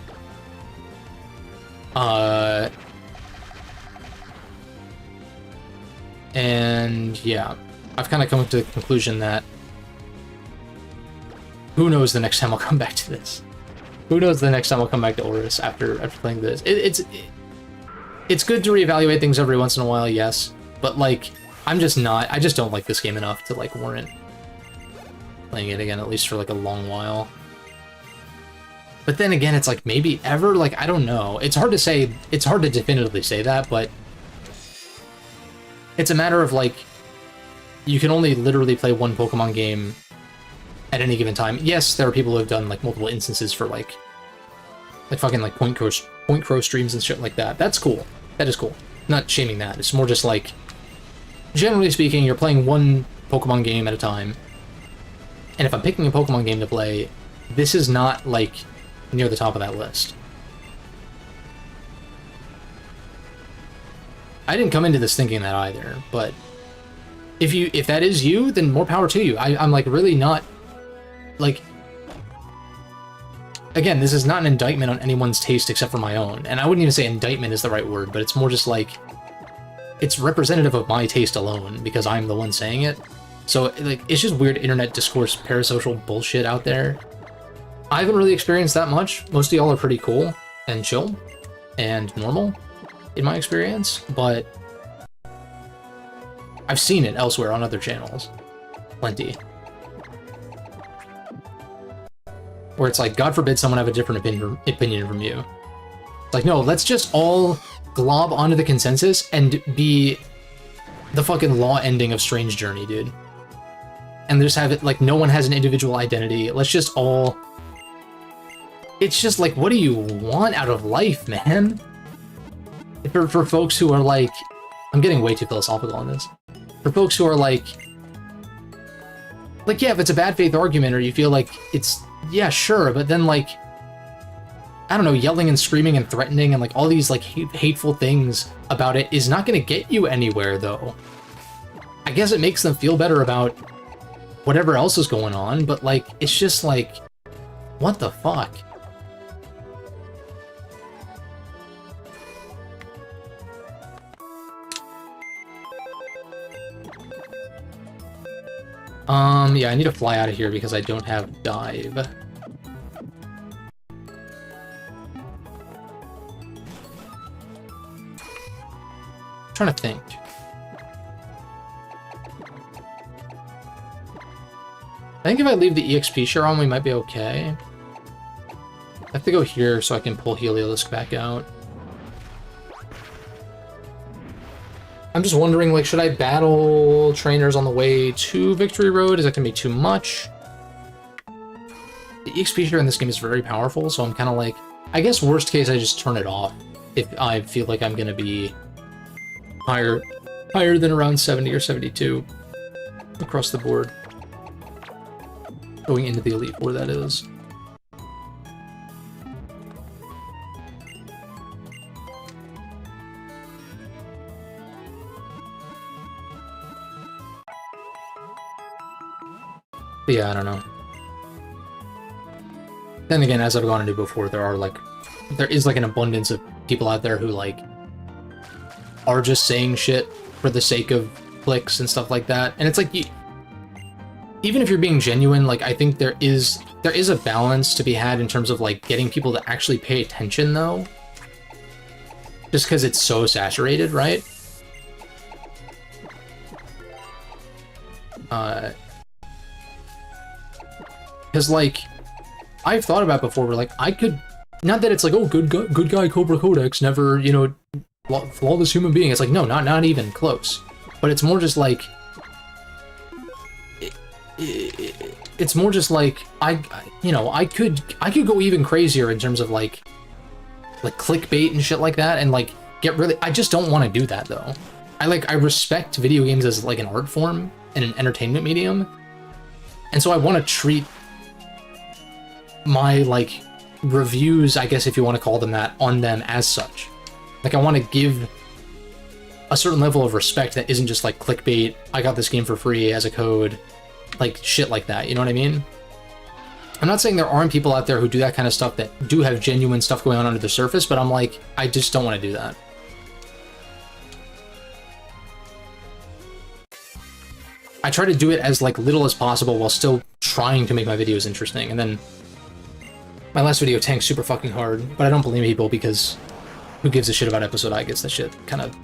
And yeah, I've kind of come to the conclusion that who knows the next time I'll come back to this. Who knows the next time I'll come back to ORAS after playing this. It's good to reevaluate things every once in a while, yes, but like I just don't like this game enough to like warrant playing it again, at least for like a long while. But then again, it's like maybe ever, like I don't know. It's hard to say, it's hard to definitively say that, but it's a matter of like you can only literally play one Pokemon game at any given time. Yes, there are people who have done like multiple instances for like fucking like Point Crow streams and shit like that. That's cool. That is cool. Not shaming that. It's more just like, generally speaking, you're playing one Pokemon game at a time. And if I'm picking a Pokemon game to play, this is not like near the top of that list. I didn't come into this thinking that either, but if that is you, then more power to you. I'm like really not like, again, this is not an indictment on anyone's taste except for my own. And I wouldn't even say indictment is the right word, but it's more just like, it's representative of my taste alone because I'm the one saying it. So like, it's just weird internet discourse, parasocial bullshit out there. I haven't really experienced that much. Most of y'all are pretty cool and chill and normal in my experience, but I've seen it elsewhere on other channels. Plenty. Where it's like, God forbid someone have a different opinion from you. It's like, no, let's just all glob onto the consensus and be the fucking law ending of Strange Journey, dude. And just have it like no one has an individual identity. Let's just all... It's just like, what do you want out of life, man? For folks who are like... I'm getting way too philosophical on this. for folks who are like, yeah, if it's a bad faith argument or you feel like it's, yeah, sure, but then like, I don't know, yelling and screaming and threatening and like all these like hateful things about it is not going to get you anywhere though. I guess it makes them feel better about whatever else is going on, but like, it's just like, what the fuck? Yeah, I need to fly out of here because I don't have dive. I'm trying to think. I think if I leave the EXP share on, we might be okay. I have to go here so I can pull Heliolisk back out. I'm just wondering, like, should I battle trainers on the way to Victory Road? Is that gonna be too much? The EXP share in this game is very powerful, so I'm kind of like, I guess worst case I just turn it off if I feel like I'm gonna be higher than around 70 or 72 across the board. Going into the Elite Four, that is. But yeah, I don't know. Then again, as I've gone into before, there is like an abundance of people out there who like are just saying shit for the sake of clicks and stuff like that. And it's like, even if you're being genuine, like I think there is a balance to be had in terms of like getting people to actually pay attention though. Just because it's so saturated, right? Because, like, I've thought about before, where, like, I could... Not that it's like, oh, good guy Cobra Codex, never, you know, flawless human being. It's like, no, not even close. But it's more just like... It's more just like, I could go even crazier in terms of, like clickbait and shit like that, and, like, get really... I just don't want to do that, though. I respect video games as, like, an art form and an entertainment medium. And so I want to treat my, like, reviews, I guess if you want to call them that, on them as such. Like, I want to give a certain level of respect that isn't just like clickbait, I got this game for free as a code, like shit like that, you know what I mean? I'm not saying there aren't people out there who do that kind of stuff that do have genuine stuff going on under the surface, but I'm like, I just don't want to do that. I try to do it as like little as possible while still trying to make my videos interesting, and then my last video tanked super fucking hard, but I don't blame people because who gives a shit about episode I gets that shit kind of...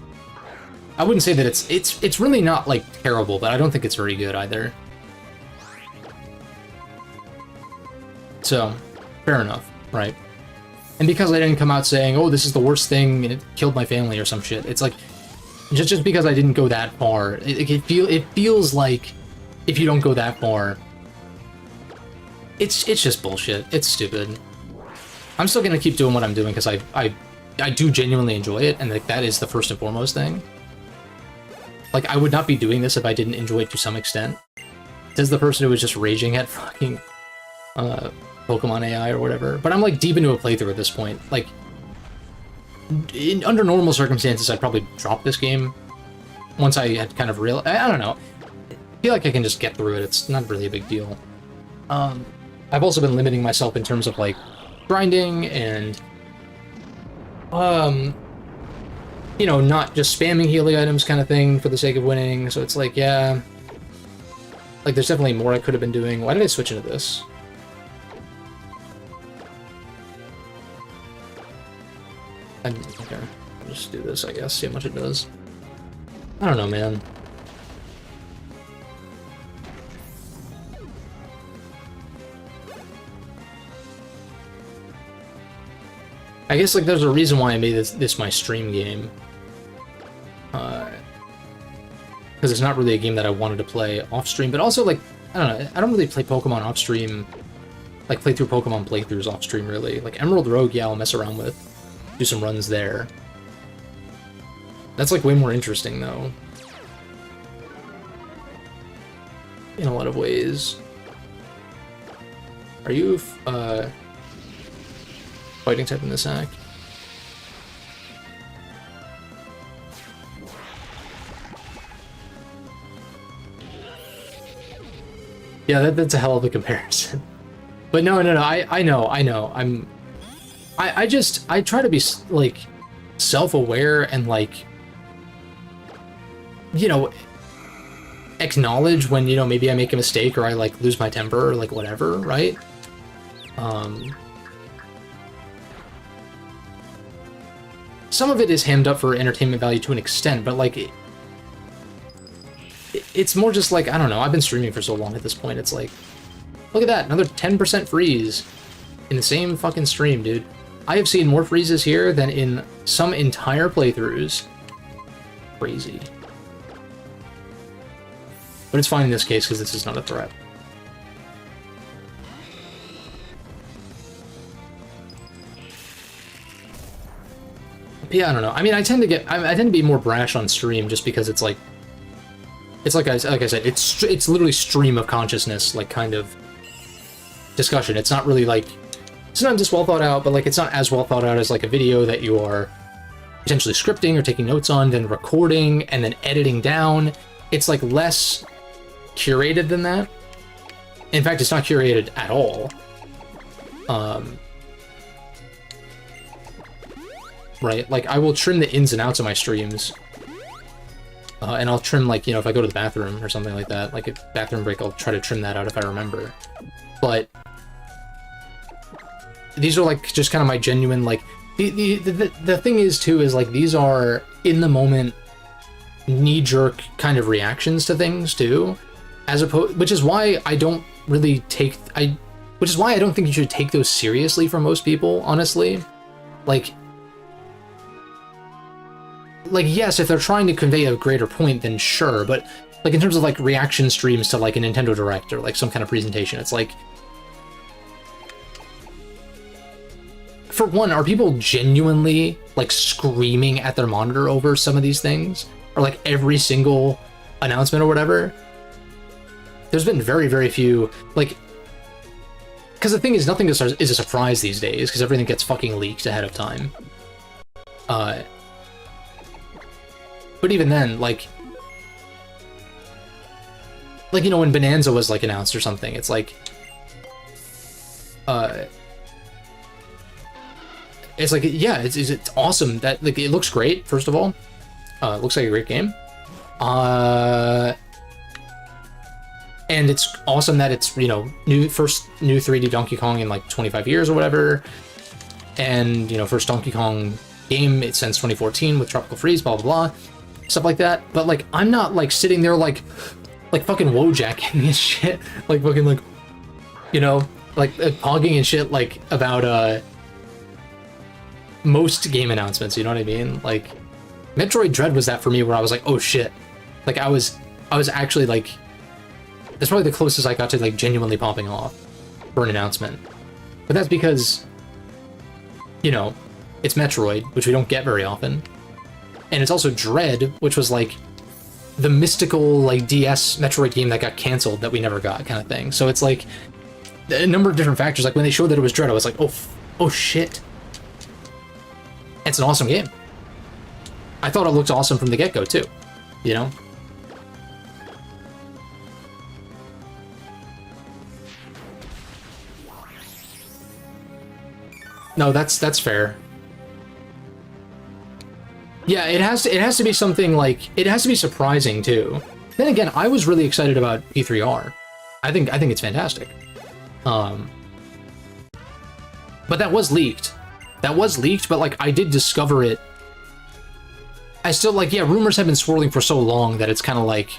I wouldn't say that it's really not like terrible, but I don't think it's very good either. So, fair enough, right? And because I didn't come out saying, oh, this is the worst thing and it killed my family or some shit, it's like, just because I didn't go that far, it feels like if you don't go that far, it's just bullshit. It's stupid. I'm still gonna keep doing what I'm doing because I do genuinely enjoy it, and like that is the first and foremost thing. Like, I would not be doing this if I didn't enjoy it to some extent. Says the person who was just raging at fucking Pokemon AI or whatever. But I'm like deep into a playthrough at this point. Like, under normal circumstances, I'd probably drop this game once I had kind of realized. I don't know. I feel like I can just get through it. It's not really a big deal. I've also been limiting myself in terms of like grinding and you know, not just spamming healing items kind of thing for the sake of winning. So it's like, yeah, like there's definitely more I could have been doing. Why did I switch into this? Okay, I'll just do this, I guess, see how much it does. I don't know, man. I guess, like, there's a reason why I made this my stream game. Because it's not really a game that I wanted to play off-stream, but also, like, I don't know, I don't really play Pokemon off-stream, like, play through Pokemon playthroughs off-stream, really. Like, Emerald Rogue, yeah, I'll mess around with, do some runs there. That's, like, way more interesting, though. in a lot of ways. Are you fighting type in this act? Yeah, that's a hell of a comparison. But no, I know. I try to be, like, self-aware and, like, you know, acknowledge when, you know, maybe I make a mistake or I, like, lose my temper or, like, whatever, right? Some of it is hammed up for entertainment value to an extent, but, like, it's more just like, I don't know, I've been streaming for so long at this point, it's like, look at that, another 10% freeze in the same fucking stream, dude. I have seen more freezes here than in some entire playthroughs. Crazy. But it's fine in this case, because this is not a threat. But yeah, I don't know. I mean, I tend to be more brash on stream just because it's like I said, it's literally stream of consciousness, like, kind of discussion. It's not really, like, sometimes it's well thought out, but, like, it's not as well thought out as, like, a video that you are potentially scripting or taking notes on, then recording, and then editing down. It's, like, less curated than that. In fact, it's not curated at all. Right? Like, I will trim the ins and outs of my streams. And I'll trim, like, you know, if I go to the bathroom or something like that, like a bathroom break, I'll try to trim that out if I remember. But these are, like, just kind of my genuine, like, the thing is, too, is, like, these are in-the-moment, knee-jerk kind of reactions to things, too, as opposed, which is why I don't really which is why I don't think you should take those seriously for most people, honestly. Like, yes, if they're trying to convey a greater point, then sure, but, like, in terms of, like, reaction streams to, like, a Nintendo Direct or, like, some kind of presentation, it's like, for one, are people genuinely, like, screaming at their monitor over some of these things? Or, like, every single announcement or whatever? There's been very, very few, like, because the thing is, nothing is a surprise these days, because everything gets fucking leaked ahead of time. But even then, like, you know, when Bonanza was, like, announced or something, it's like, it's like, yeah, it's awesome that, like, it looks great, first of all. It looks like a great game. And it's awesome that it's, you know, first new 3D Donkey Kong in, like, 25 years or whatever. And, you know, first Donkey Kong game since 2014 with Tropical Freeze, blah, blah, blah. Stuff like that. But, like, I'm not, like, sitting there, like fucking wojacking and shit. Like, fucking, like, you know, like, pogging and shit, like, about, most game announcements, you know what I mean? Like, Metroid Dread was that for me, where I was like, oh shit. Like, I was actually, like, that's probably the closest I got to, like, genuinely popping off for an announcement. But that's because, you know, it's Metroid, which we don't get very often. And it's also Dread, which was, like, the mystical, like, DS Metroid game that got canceled that we never got, kind of thing. So it's, like, a number of different factors. Like, when they showed that it was Dread, I was like, oh shit. It's an awesome game. I thought it looked awesome from the get-go, too. You know? No, that's fair. Yeah, it has to be something, like, it has to be surprising too. Then again, I was really excited about P3R. I think it's fantastic. But that was leaked. That was leaked, but, like, I did discover it. I still, like, yeah, rumors have been swirling for so long that it's kind of like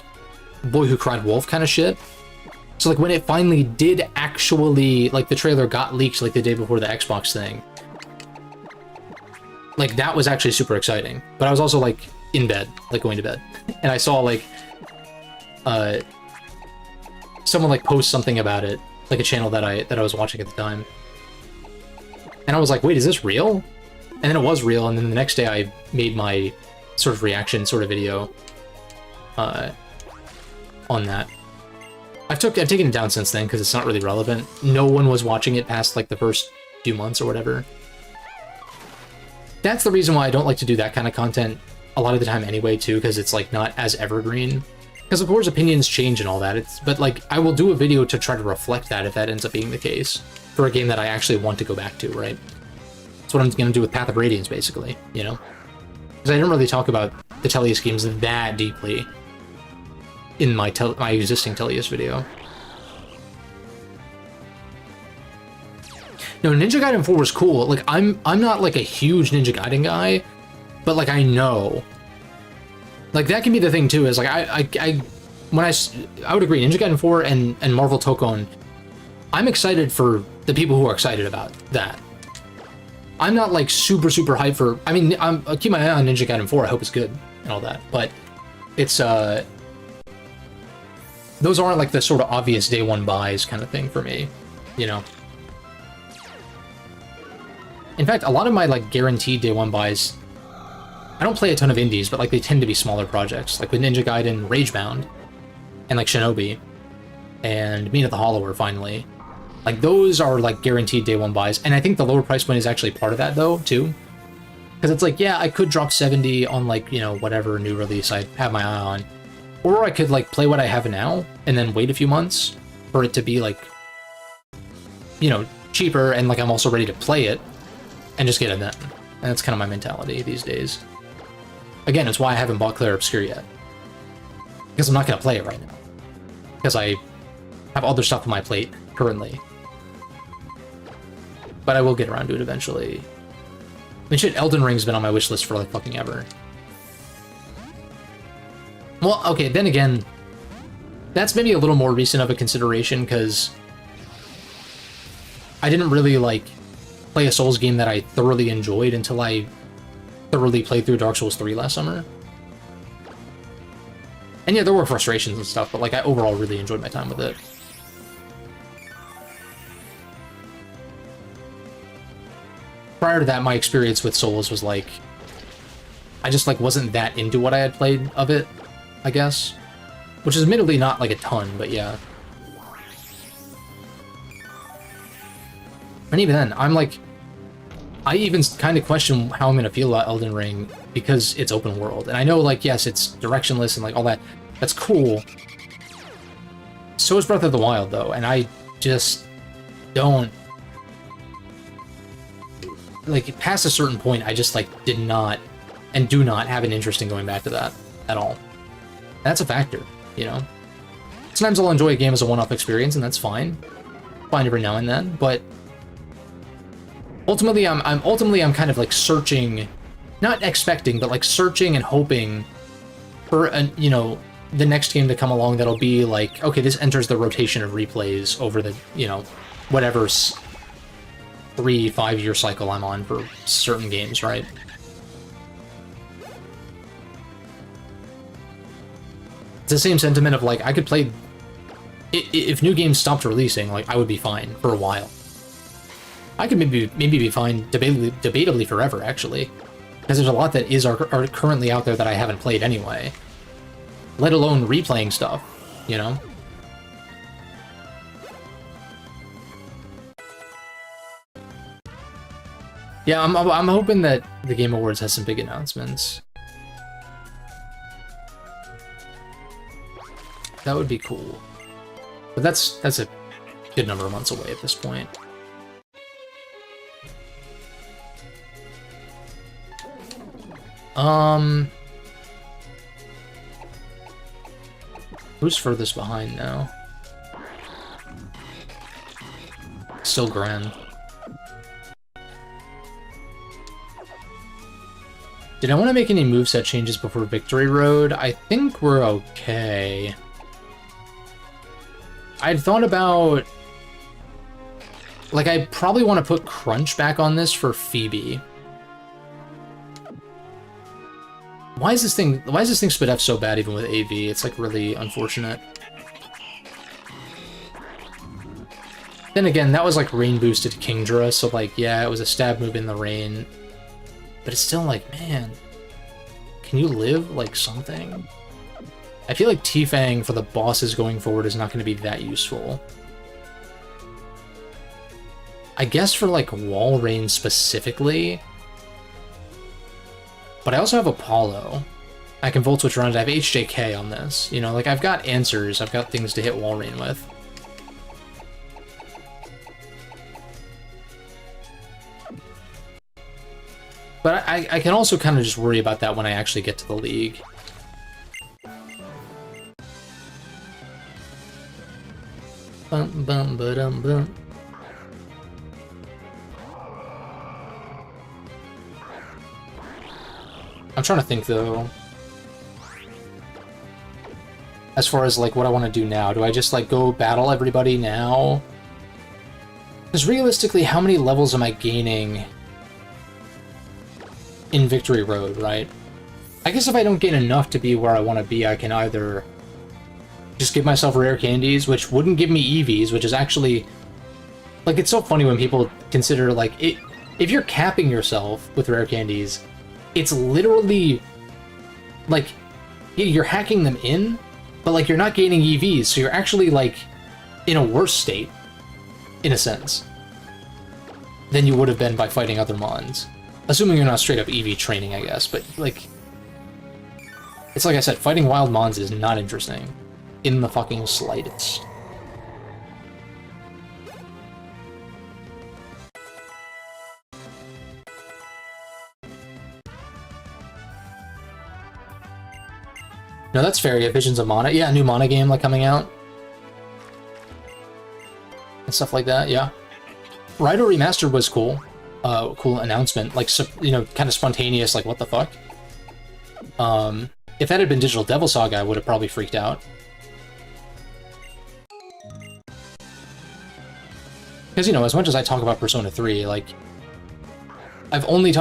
Boy Who Cried Wolf kind of shit. So, like, when it finally did actually, like, the trailer got leaked, like, the day before the Xbox thing, like, that was actually super exciting. But I was also, like, in bed, like, going to bed. And I saw, like, someone, like, post something about it, like, a channel that I was watching at the time. And I was like, wait, is this real? And then it was real, and then the next day I made my sort of reaction sort of video on that. I've taken it down since then because it's not really relevant. No one was watching it past like the first few months or whatever. That's the reason why I don't like to do that kind of content a lot of the time anyway too, because it's like not as evergreen. Because of course opinions change and all that. But like I will do a video to try to reflect that if that ends up being the case for a game that I actually want to go back to, right? That's what I'm gonna do with Path of Radiance, basically, you know? Because I didn't really talk about the Tellius games that deeply in my existing Tellius video. No, Ninja Gaiden 4 was cool. Like I'm not like a huge Ninja Gaiden guy, but like I know. Like that can be the thing too, is like I would agree, Ninja Gaiden 4 and Marvel Tokon, I'm excited for the people who are excited about that. I'm not like super hyped for, I mean, I'll keep my eye on Ninja Gaiden 4, I hope it's good and all that, but it's those aren't like the sort of obvious day one buys kind of thing for me, you know. In fact, a lot of my like guaranteed day one buys, I don't play a ton of indies, but like they tend to be smaller projects, like with Ninja Gaiden Ragebound and like Shinobi and Mina the Hollower finally. Like those are like guaranteed day one buys, and I think the lower price point is actually part of that though too, because it's like, yeah, I could drop 70 on like, you know, whatever new release I have my eye on, or I could like play what I have now and then wait a few months for it to be like, you know, cheaper, and like I'm also ready to play it and just get it then. And that's kind of my mentality these days. Again, it's why I haven't bought Clair Obscur yet, because I'm not going to play it right now, because I have other stuff on my plate currently. But I will get around to it eventually. I mean, shit, Elden Ring's been on my wish list for like fucking ever. Well, okay, then again, that's maybe a little more recent of a consideration, because I didn't really like play a Souls game that I thoroughly enjoyed until I thoroughly played through Dark Souls 3 last summer. And yeah, there were frustrations and stuff, but like I overall really enjoyed my time with it. Prior to that, my experience with Souls was like, I just like wasn't that into what I had played of it, I guess. Which is admittedly not like a ton, but yeah. And even then, I'm like, I even kind of question how I'm going to feel about Elden Ring, because it's open world. And I know, like, yes, it's directionless and like all that. That's cool. So is Breath of the Wild, though, and I just don't... Like, past a certain point, I just, like, did not and do not have an interest in going back to that at all. And that's a factor, you know? Sometimes I'll enjoy a game as a one-off experience, and that's fine. Fine every now and then, but ultimately, I'm kind of like searching, not expecting, but like searching and hoping for you know, the next game to come along that'll be like, okay, this enters the rotation of replays over the, you know, whatever 3-5 year cycle I'm on for certain games, right? It's the same sentiment of like, I could play, if new games stopped releasing, like I would be fine for a while. I could maybe be fine debatably forever, actually, because there's a lot that are currently out there that I haven't played anyway, let alone replaying stuff, you know? Yeah, I'm hoping that the Game Awards has some big announcements. That would be cool. But that's a good number of months away at this point. Who's furthest behind now? Still Gran. Did I want to make any moveset changes before Victory Road? I think we're okay. I'd thought about... Like, I probably want to put Crunch back on this for Phoebe. Why is this thing spit F so bad even with AV? It's like really unfortunate. Then again, that was like rain boosted Kingdra, so like, yeah, it was a stab move in the rain. But it's still like, man, can you live like something? I feel like T-Fang for the bosses going forward is not going to be that useful. I guess for, like, Wall Rain specifically. But I also have Apollo. I can Volt Switch around. I have HJK on this. You know, like, I've got answers. I've got things to hit Wall Rain with. But I can also kind of just worry about that when I actually get to the league. Bum, bum, ba-dum, bum. I'm trying to think, though. As far as, like, what I want to do now. Do I just, like, go battle everybody now? Because realistically, how many levels am I gaining in Victory Road, right? I guess if I don't gain enough to be where I want to be, I can either just give myself rare candies, which wouldn't give me EVs, which is actually... Like, it's so funny when people consider, like, if you're capping yourself with rare candies, it's literally, like, you're hacking them in, but, like, you're not gaining EVs, so you're actually, like, in a worse state, in a sense, than you would have been by fighting other mons. Assuming you're not straight up EV training, I guess, but, like, it's like I said, fighting wild mons is not interesting. In the fucking slightest. No, that's fair. Yeah, Visions of Mana. Yeah, a new Mana game, like, coming out. And stuff like that, yeah. Raido Remastered was cool. Cool announcement. Like, you know, kind of spontaneous, like, what the fuck? If that had been Digital Devil Saga, I would have probably freaked out. Because, you know, as much as I talk about Persona 3, like, I've only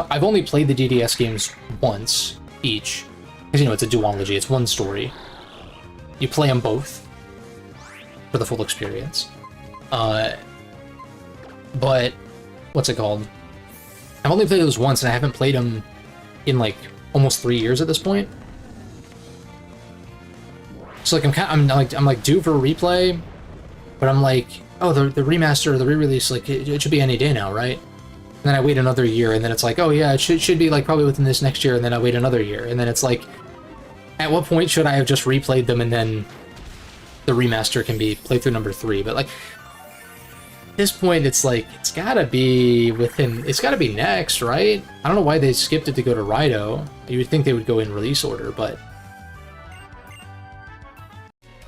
played the DDS games once, each. Because, you know, it's a duology, it's one story. You play them both for the full experience. But, what's it called? I've only played those once, and I haven't played them in, like, almost 3 years at this point. So, like, I'm like due for a replay, but I'm like, oh, the remaster or the re-release, like, it should be any day now, right? And then I wait another year, and then it's like, oh yeah, it should be, like, probably within this next year, and then I wait another year, and then it's like, at what point should I have just replayed them, and then the remaster can be playthrough number 3? But, like, at this point, it's like, it's gotta be next, right? I don't know why they skipped it to go to Raido. You would think they would go in release order, but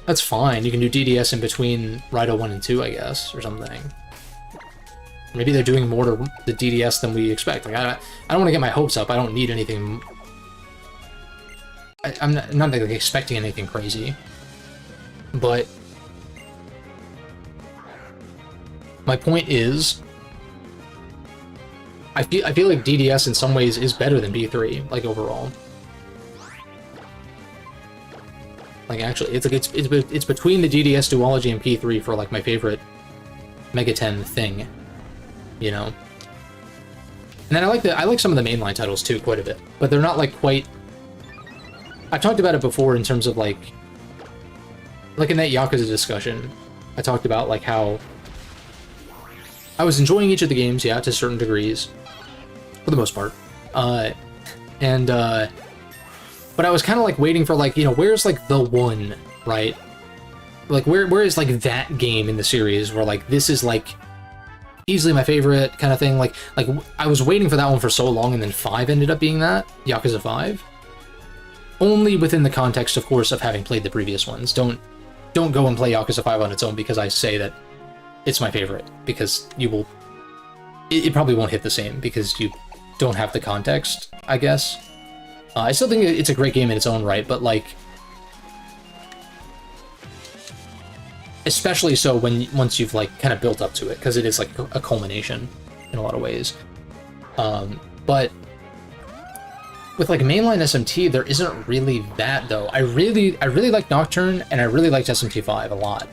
that's fine. You can do DDS in between Raido 1 and 2, I guess, or something. Maybe they're doing more to the DDS than we expect. Like, I don't want to get my hopes up. I don't need anything. I'm not like, expecting anything crazy. But my point is, I feel like DDS in some ways is better than B3, like, overall. Like, actually, it's like it's between the DDS duology and P3 for, like, my favorite Mega 10 thing, you know. And then I like some of the mainline titles too quite a bit, but they're not, like, quite. I've talked about it before in terms of, like in that Yakuza discussion, I talked about, like, how I was enjoying each of the games, yeah, to certain degrees, for the most part, but I was kind of, like, waiting for, like, you know, where's, like, the one, right? Like, where is, like, that game in the series where, like, this is, like, easily my favorite kind of thing? Like, I was waiting for that one for so long, and then 5 ended up being that, Yakuza 5. Only within the context, of course, of having played the previous ones. Don't go and play Yakuza 5 on its own because I say that it's my favorite, because you will... It probably won't hit the same, because you don't have the context, I guess. I still think it's a great game in its own right, but, like, especially so once you've, like, kind of built up to it, because it is, like, a culmination in a lot of ways. But with, like, mainline SMT, there isn't really that, though. I really like Nocturne, and I really liked SMT5 a lot.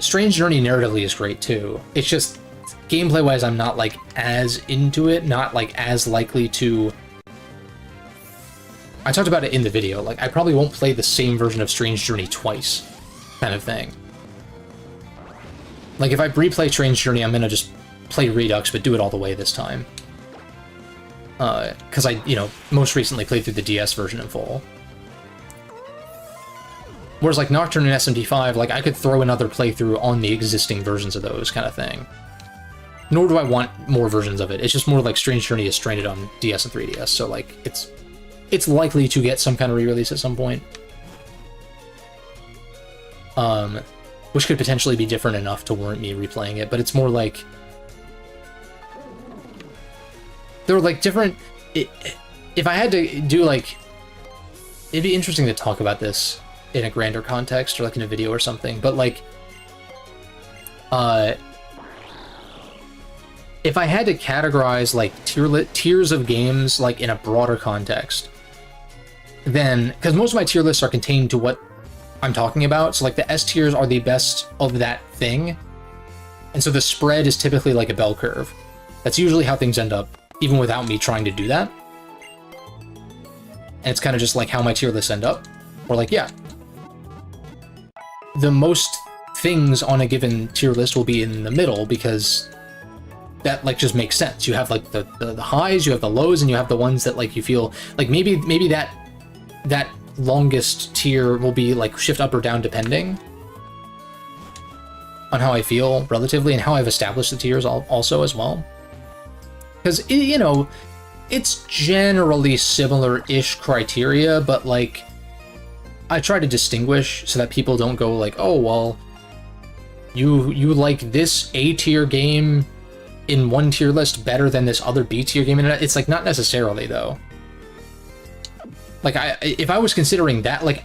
Strange Journey narratively is great too. It's just gameplay-wise, I'm not, like, as into it, not, like, as likely to... I talked about it in the video. Like, I probably won't play the same version of Strange Journey twice, kind of thing. Like, if I replay Strange Journey, I'm gonna just play Redux, but do it all the way this time. Because I, you know, most recently played through the DS version in full. Whereas, like, Nocturne and SMD5, like, I could throw another playthrough on the existing versions of those, kind of thing. Nor do I want more versions of it. It's just more like Strange Journey is stranded on DS and 3DS, so, like, it's likely to get some kind of re-release at some point. Which could potentially be different enough to warrant me replaying it, but it's more like... There were, like, different... If I had to do, like... It'd be interesting to talk about this in a grander context, or, like, in a video or something, but, like... If I had to categorize, like, tiers of games, like, in a broader context, then... Because most of my tier lists are contained to what I'm talking about, so, like, the S tiers are the best of that thing, and so the spread is typically like a bell curve. That's usually how things end up, even without me trying to do that. And it's kind of just like how my tier lists end up. Or like, yeah, the most things on a given tier list will be in the middle, because that, like, just makes sense. You have, like, the highs, you have the lows, and you have the ones that, like, you feel like maybe that longest tier will be, like, shift up or down depending on how I feel relatively and how I've established the tiers also as well. Because, you know, it's generally similar-ish criteria, but, like, I try to distinguish so that people don't go like, oh, well, you like this A-tier game in one tier list better than this other B-tier game. And it's, like, not necessarily, though. Like, if I was considering that, like,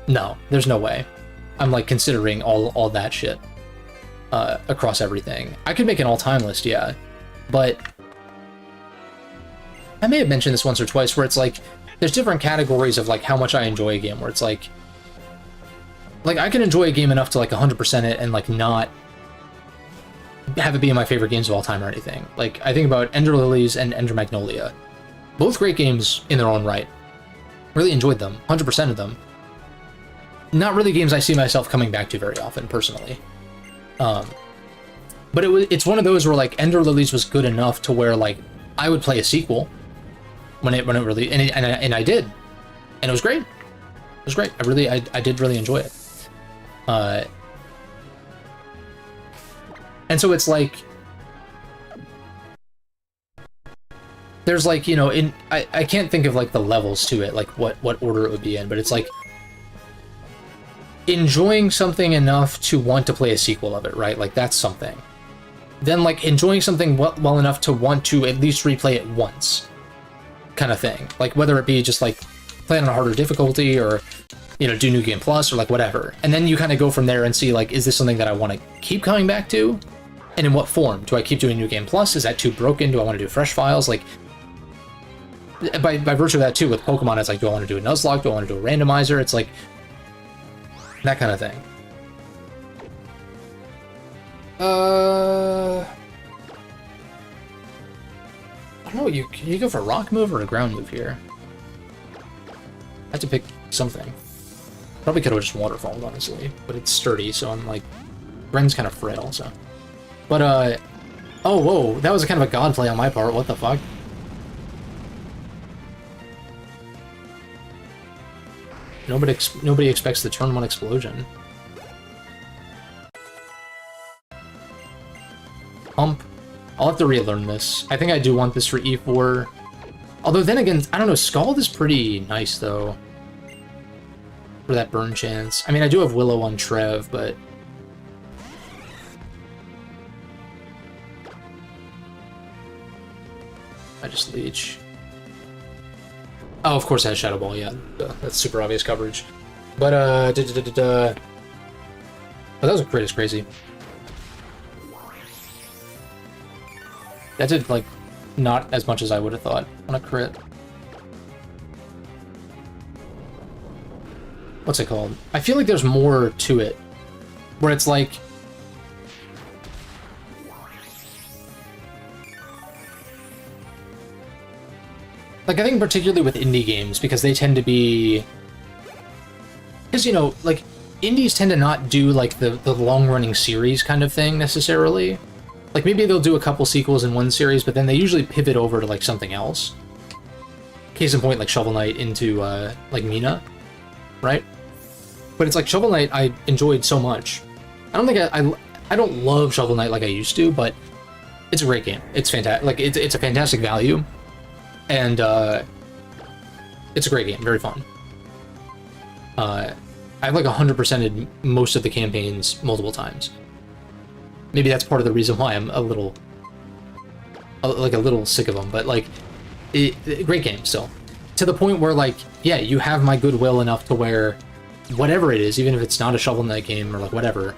no, there's no way. I'm, like, considering all that shit across everything. I could make an all-time list, yeah, but I may have mentioned this once or twice, where it's, like, there's different categories of, like, how much I enjoy a game, where it's, like, I can enjoy a game enough to, like, 100% it and, like, not have it be my favorite games of all time or anything. Like, I think about Ender Lilies and Ender Magnolia. Both great games in their own right. Really enjoyed them, 100% of them. Not really games I see myself coming back to very often, personally. But it's one of those where, like, Ender Lilies was good enough to where, like, I would play a sequel when it really, and I did, and it was great. It was great. I did really enjoy it. And so it's like, there's, like, you know, I can't think of, like, the levels to it, like what order it would be in, but it's like enjoying something enough to want to play a sequel of it, right? Like, that's something. Then, like, enjoying something well enough to want to at least replay it once, kind of thing. Like, whether it be just, like, play on a harder difficulty, or, you know, do New Game Plus, or, like, whatever. And then you kind of go from there and see, like, is this something that I want to keep coming back to? And in what form? Do I keep doing New Game Plus? Is that too broken? Do I want to do fresh files? Like, by virtue of that, too, with Pokemon, it's like, do I want to do a Nuzlocke? Do I want to do a randomizer? It's like, that kind of thing. I don't know, can you go for a rock move or a ground move here? I have to pick something. Probably could have just waterfalled, honestly, but it's sturdy, so I'm like, Ren's kind of frail, so. But, oh, whoa, that was kind of a god play on my part, what the fuck? Nobody expects the turn 1 explosion. Pump. I'll have to relearn this. I think I do want this for E4. Although then again, I don't know, Scald is pretty nice though. For that burn chance. I mean, I do have Willow on Trev, but... I just leech. Oh, of course it has Shadow Ball, yeah. That's super obvious coverage. But, Oh, that was a crit, it's crazy. That did, like, not as much as I would have thought on a crit. What's it called? I feel like there's more to it. Where it's like... Like, I think particularly with indie games, because they tend to be... Because, you know, like, indies tend to not do, like, the long-running series kind of thing, necessarily. Like, maybe they'll do a couple sequels in one series, but then they usually pivot over to, like, something else. Case in point, like, Shovel Knight into, like, Mina, right? But it's like, Shovel Knight I enjoyed so much. I don't think I don't love Shovel Knight like I used to, but it's a great game. It's fantastic. Like, it's a fantastic value. And, it's a great game. Very fun. I've, like, 100%ed most of the campaigns multiple times. Maybe that's part of the reason why I'm a little sick of them, but, like, great game still. To the point where, like, yeah, you have my goodwill enough to where whatever it is, even if it's not a Shovel Knight game or, like, whatever,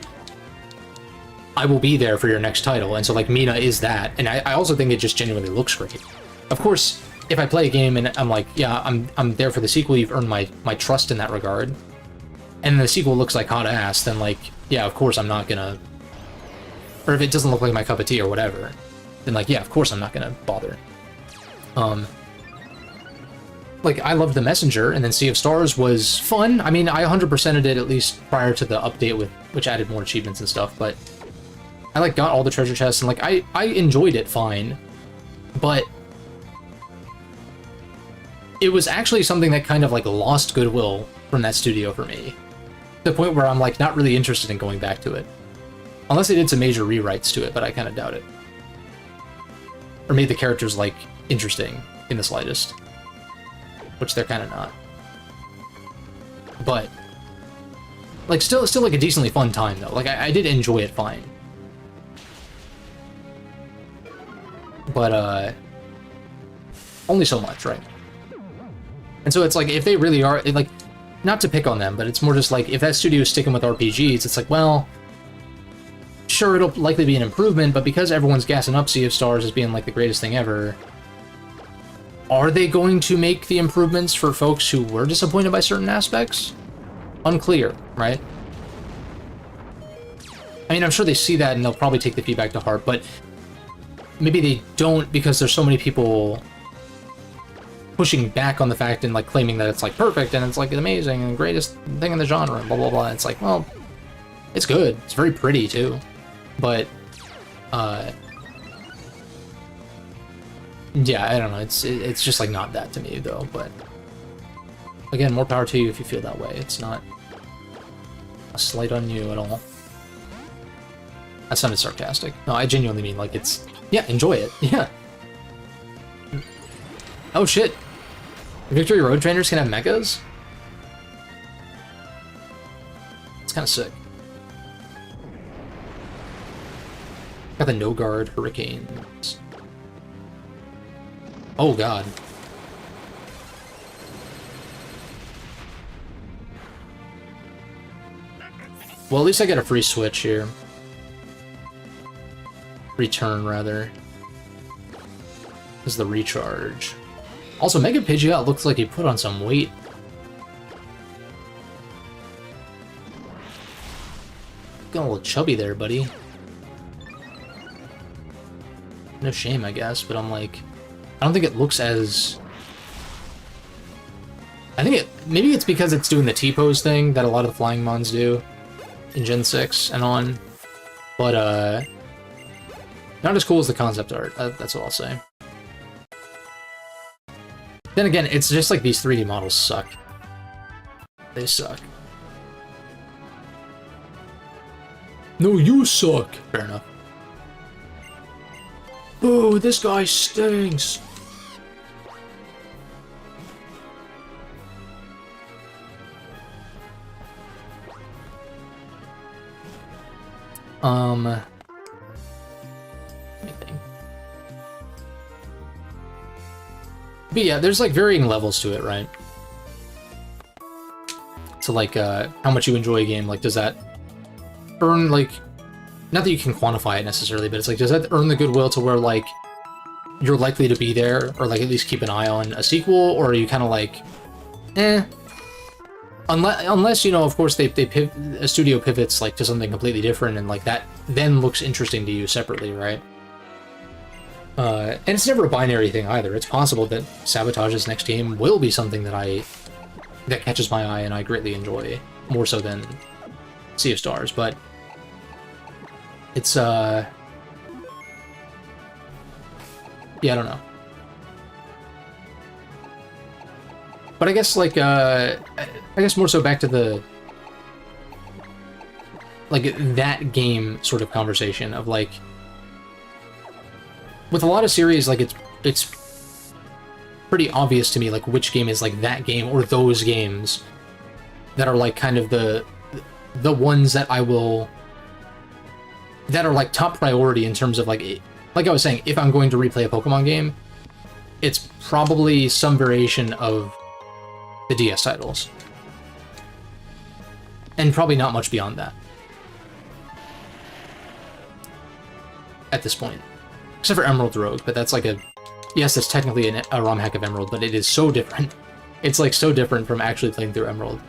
I will be there for your next title. And so, like, Mina is that. And I also think it just genuinely looks great. Of course, if I play a game and I'm like, yeah, I'm there for the sequel, you've earned my trust in that regard, and the sequel looks like hot ass, then, like, yeah, of course I'm not gonna... Or if it doesn't look like my cup of tea or whatever, then, like, yeah, of course I'm not gonna bother. Like, I loved The Messenger, and then Sea of Stars was fun. I mean, I 100%ed it at least prior to the update, which added more achievements and stuff, but I, like, got all the treasure chests, and, like, I enjoyed it fine, but it was actually something that kind of, like, lost goodwill from that studio for me, to the point where I'm, like, not really interested in going back to it. Unless they did some major rewrites to it, but I kind of doubt it. Or made the characters, like, interesting in the slightest. Which they're kind of not. But, like, still like a decently fun time, though. Like, I did enjoy it fine. But, only so much, right? And so it's like, if they really are, like, not to pick on them, but it's more just like, if that studio is sticking with RPGs, it's like, well, sure, it'll likely be an improvement, but because everyone's gassing up Sea of Stars as being, like, the greatest thing ever, are they going to make the improvements for folks who were disappointed by certain aspects? Unclear, right? I mean, I'm sure they see that and they'll probably take the feedback to heart, but maybe they don't because there's so many people pushing back on the fact and, like, claiming that it's, like, perfect and it's, like, amazing and greatest thing in the genre and blah, blah, blah. And it's like, well, it's good. It's very pretty, too. But, yeah, I don't know. It's just, like, not that to me, though. But again, more power to you if you feel that way. It's not a slight on you at all. That sounded sarcastic. No, I genuinely mean, like, it's... Yeah, enjoy it. Yeah. Oh, shit. Victory Road Trainers can have mechas? It's kind of sick. Got the No Guard Hurricanes. Oh, God. Well, at least I get a free switch here. Return, rather. This is the recharge. Also, Mega Pidgeot looks like he put on some weight. Got a little chubby there, buddy. No shame, I guess, but I'm like... I don't think it looks as... I think maybe it's because it's doing the T-pose thing that a lot of the Flying Mons do in Gen 6 and on. But, not as cool as the concept art, that's what I'll say. Then again, it's just like these 3D models suck. They suck. No, you suck! Fair enough. Oh, this guy stinks! But yeah, there's like varying levels to it, right? So like, how much you enjoy a game, like does that earn like, not that you can quantify it necessarily, but it's like, does that earn the goodwill to where like, you're likely to be there, or like at least keep an eye on a sequel, or are you kind of like, eh? Unless, you know, of course, a studio pivots like to something completely different, and like that then looks interesting to you separately, right? And it's never a binary thing either. It's possible that Sabotage's next game will be something that catches my eye and I greatly enjoy, more so than Sea of Stars, but it's, yeah, I don't know. But I guess, like, I guess more so back to the, like, that game sort of conversation of, like, with a lot of series, like, it's pretty obvious to me, like, which game is, like, that game or those games that are, like, kind of the ones that I will, that are, like, top priority in terms of, like I was saying, if I'm going to replay a Pokemon game, it's probably some variation of the DS titles. And probably not much beyond that. At this point. Except for Emerald Rogue, but that's like a... Yes, that's technically a ROM hack of Emerald, but it is so different. It's like so different from actually playing through Emerald.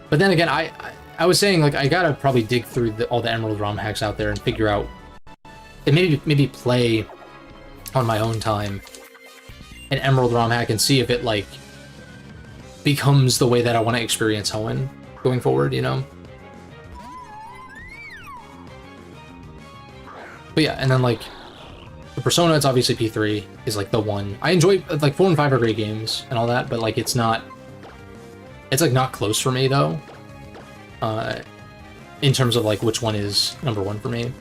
But then again, I was saying, like, I gotta probably dig through all the Emerald ROM hacks out there and figure out... And maybe play on my own time an Emerald ROM hack and see if it, like, becomes the way that I want to experience Hoenn going forward, you know? But yeah, and then, like, the Persona, it's obviously P3 is, like, the one. I enjoy, like, 4 and 5 are great games and all that, but, like, it's not... It's, like, not close for me, though. In terms of, like, which one is number 1 for me.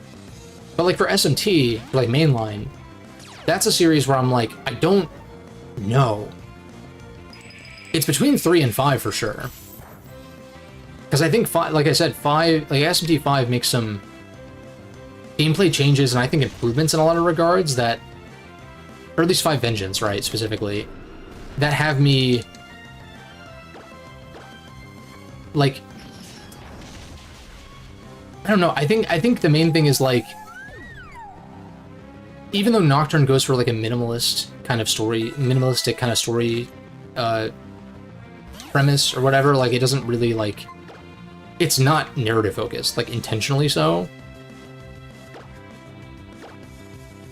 But, like, for SMT, like, mainline, that's a series where I'm like, I don't know. It's between 3 and 5 for sure. Because I think 5, like I said, 5, like SMT 5 makes some gameplay changes and I think improvements in a lot of regards that, or at least 5 Vengeance, right, specifically, that have me, like, I don't know, I think the main thing is, like, even though Nocturne goes for, like, a minimalistic kind of story premise or whatever, like, it doesn't really, like, it's not narrative focused, like, intentionally so.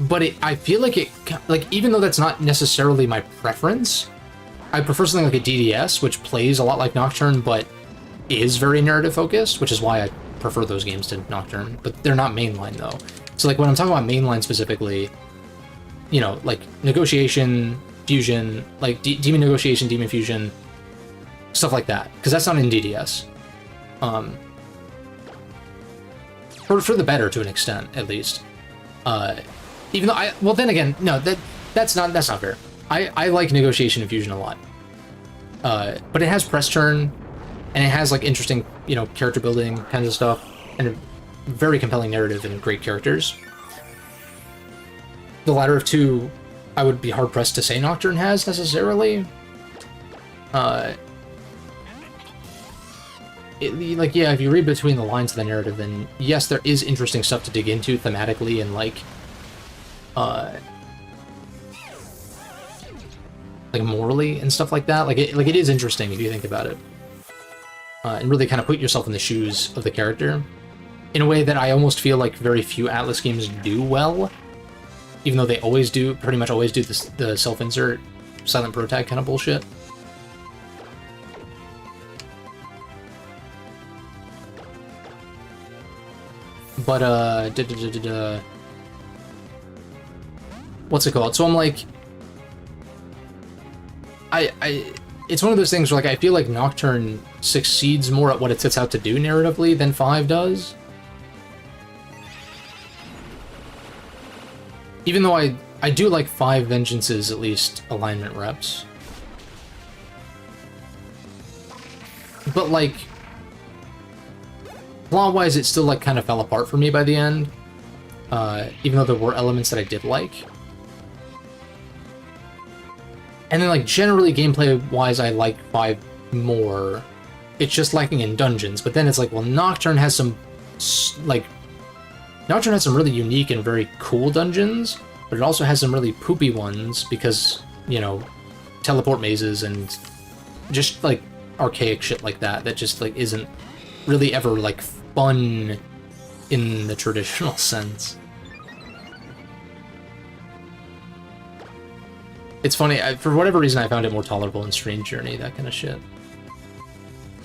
But I feel like it, like, even though that's not necessarily my preference, I prefer something like a DDS, which plays a lot like Nocturne, but is very narrative focused, which is why I prefer those games to Nocturne, but they're not mainline, though. So, like, when I'm talking about mainline specifically, you know, like, Negotiation, Fusion, like, Demon Negotiation, Demon Fusion, stuff like that, because that's not in DDS. For the better, to an extent, at least. Even though well, then again, no, that's not fair. I like Negotiation and Fusion a lot. But it has press turn, and it has, like, interesting, you know, character building kinds of stuff, and a very compelling narrative and great characters. The latter of two, I would be hard-pressed to say Nocturne has, necessarily. Like, yeah, if you read between the lines of the narrative, then yes, there is interesting stuff to dig into thematically and, like morally and stuff like that. Like it is interesting if you think about it. And really kind of put yourself in the shoes of the character in a way that I almost feel like very few Atlas games do well, even though they always do, pretty much always do the self-insert, silent protag kind of bullshit. But, what's it called? So I'm like, it's one of those things where, like, I feel like Nocturne succeeds more at what it sets out to do narratively than 5 does. Even though I do like 5 Vengeance's, at least, alignment reps. But, like, plot-wise, it still, like, kind of fell apart for me by the end. Even though there were elements that I did like. And then, like, generally, gameplay-wise, I like 5 more. It's just lacking in dungeons. But then it's like, well, Nocturne has some, like... Nocturne has some really unique and very cool dungeons, but it also has some really poopy ones because, you know, teleport mazes and just, like, archaic shit like that just, like, isn't really ever, like, fun in the traditional sense. It's funny, for whatever reason I found it more tolerable in Strange Journey, that kind of shit.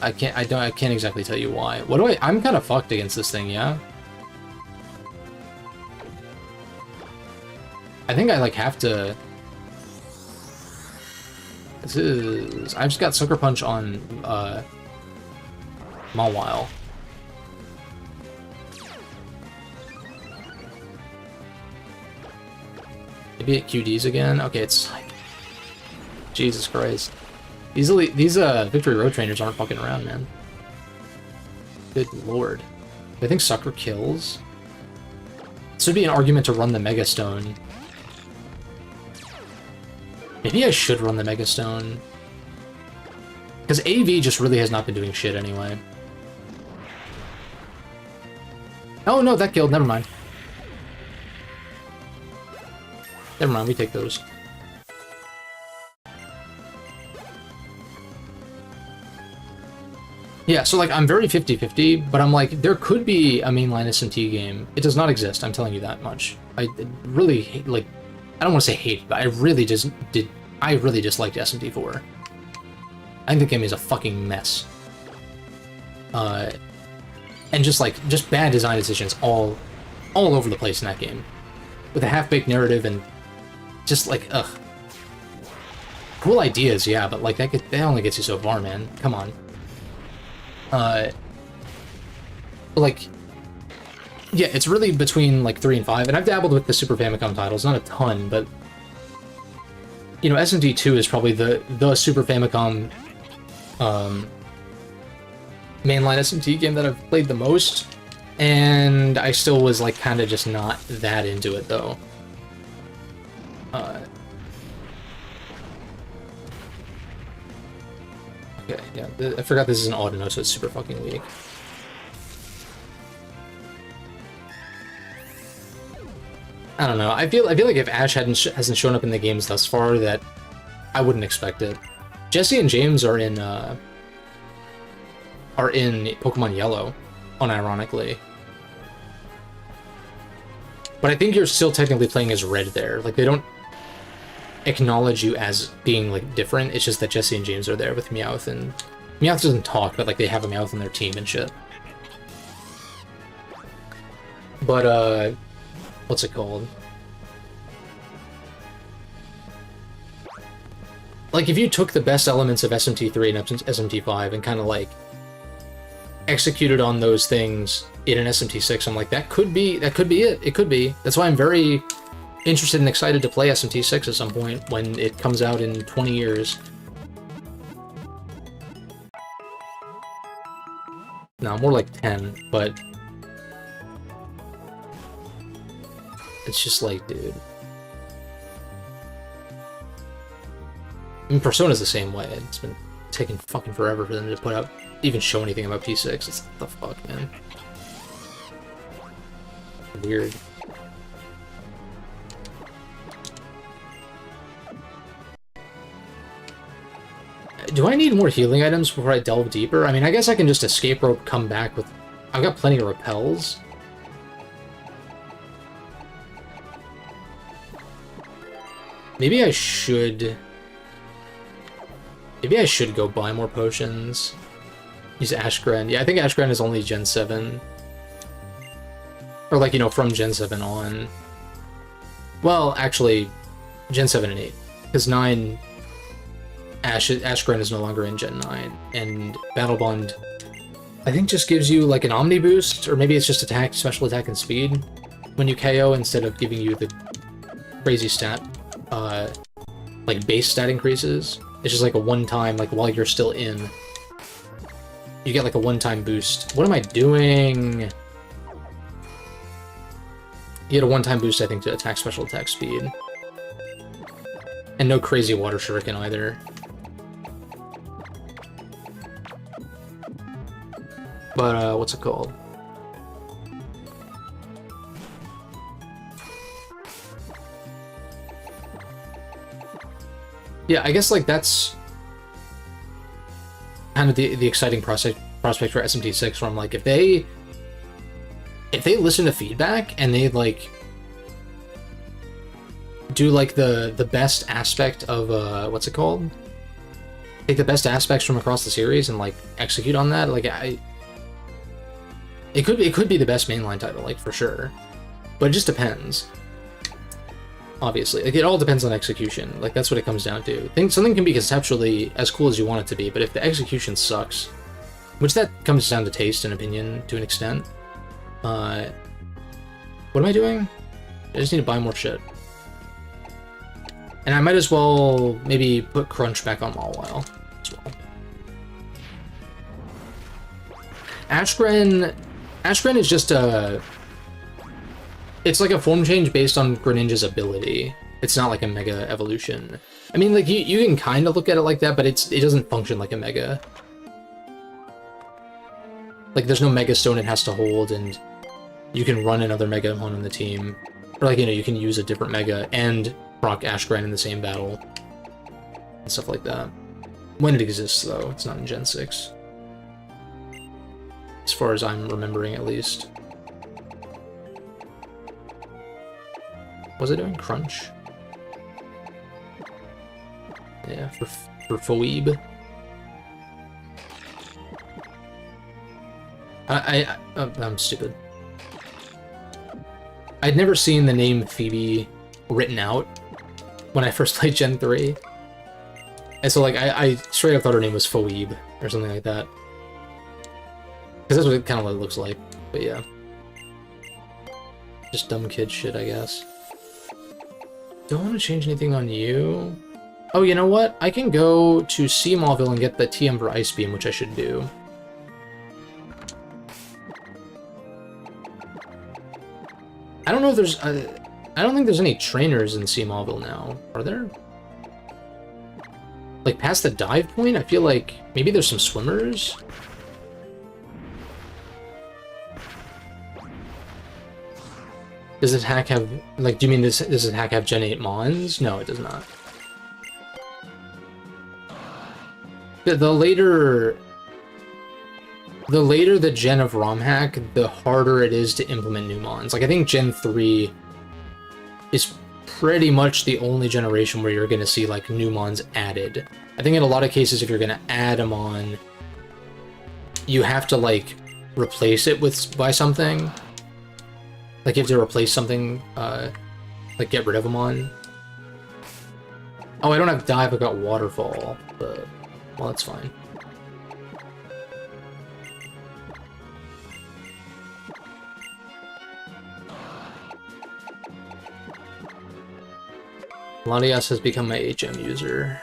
I can't exactly tell you why. I'm kind of fucked against this thing, yeah? I think I, like, have to... I've just got Sucker Punch on, Mawile. Maybe at QDs again? Okay, it's like... Jesus Christ. These Victory Road Trainers aren't fucking around, man. Good lord. I think Sucker kills. This would be an argument to run the Mega Stone. Maybe I should run the Mega Stone. Because AV just really has not been doing shit anyway. Oh no, that killed. Never mind. Never mind, we take those. Yeah, so, like, I'm very 50-50, but I'm like, there could be a mainline SMT game. It does not exist, I'm telling you that much. I really hate, like, I don't want to say hate, but I really disliked SMT4. I think the game is a fucking mess. And just bad design decisions all over the place in that game. With a half-baked narrative and just, like, ugh. Cool ideas, yeah, but, like, that only gets you so far, man. Come on. Like, yeah, it's really between, like, 3 and 5, and I've dabbled with the Super Famicom titles, not a ton, but, you know, SMT2 is probably the Super Famicom, mainline SMT game that I've played the most, and I still was, like, kind of just not that into it, though. Okay, yeah, I forgot this is an Audino, so it's super fucking weak. I don't know. I feel like if Ash hasn't shown up in the games thus far, that I wouldn't expect it. Jesse and James are in Pokemon Yellow, unironically. But I think you're still technically playing as Red there. Like, they don't acknowledge you as being, like, different. It's just that Jesse and James are there with Meowth, and Meowth doesn't talk, but, like, they have a Meowth on their team and shit. But, what's it called? Like, if you took the best elements of SMT3 and SMT5 and kind of, like, executed on those things in an SMT6, I'm like, that could be it. It could be. That's why I'm very interested and excited to play SMT6 at some point when it comes out in 20 years. No, more like 10, but it's just like, dude. I mean, Persona's the same way. It's been taking fucking forever for them to put out, even show anything about P6. It's the fuck, man. Weird. Do I need more healing items before I delve deeper? I mean, I guess I can just escape rope, come back with... I've got plenty of repels. Maybe I should... Maybe I should go buy more potions. Use Ashgren. Yeah, I think Ashgren is only Gen 7. Or, like, you know, from Gen 7 on. Well, actually, Gen 7 and 8. Because 9... Ashgren is no longer in Gen 9, and Battle Bond, I think, just gives you, like, an Omni boost, or maybe it's just attack, special attack, and speed when you KO, instead of giving you the crazy stat, like, base stat increases. It's just, like, a one-time, like, while you're still in, you get, like, a one-time boost. What am I doing? You get a one-time boost, I think, to attack, special attack, speed. And no crazy water shuriken either. But, what's it called? Yeah, I guess, like, that's kind of the exciting prospect for SMT6, where I'm like, if they listen to feedback and they, like, do like the best aspect of what's it called? Take the best aspects from across the series and like execute on that. Like it could be the best mainline title, like for sure, but it just depends. Obviously, like it all depends on execution. Like that's what it comes down to. Something can be conceptually as cool as you want it to be, but if the execution sucks, which that comes down to taste and opinion to an extent. What am I doing? I just need to buy more shit. And I might as well maybe put Crunch back on Mawile as well. Ashgren is just a... It's like a form change based on Greninja's ability. It's not like a Mega evolution. I mean, like, you can kind of look at it like that, but it doesn't function like a Mega. Like, there's no Mega Stone it has to hold, and you can run another Mega on the team. Or, like, you know, you can use a different Mega and proc Ashgren in the same battle. And stuff like that. When it exists, though. It's not in Gen 6. As far as I'm remembering, at least. Was I doing Crunch? Yeah, for Phoebe. I'm stupid. I'd never seen the name Phoebe written out when I first played Gen 3. And so, like, I straight up thought her name was Phoebe or something like that. Because that's what it kind of looks like. But yeah. Just dumb kid shit, I guess. Don't want to change anything on you. Oh, you know what? I can go to Seamallville and get the T-Ember Ice Beam, which I should do. I don't know if there's... I don't think there's any trainers in Seamallville now. Are there? Like, past the dive point? I feel like maybe there's some swimmers? Does this hack have... Like, do you mean does this hack have Gen 8 Mons? No, it does not. The later the gen of ROM hack, the harder it is to implement new Mons. Like, I think Gen 3 is pretty much the only generation where you're going to see, like, new Mons added. I think in a lot of cases, if you're going to add a Mon, you have to, like, replace it by something. Like, you have to replace something, like, get rid of a Mon. Oh, I don't have Dive, I got Waterfall, but, well, that's fine. Latias has become my HM user.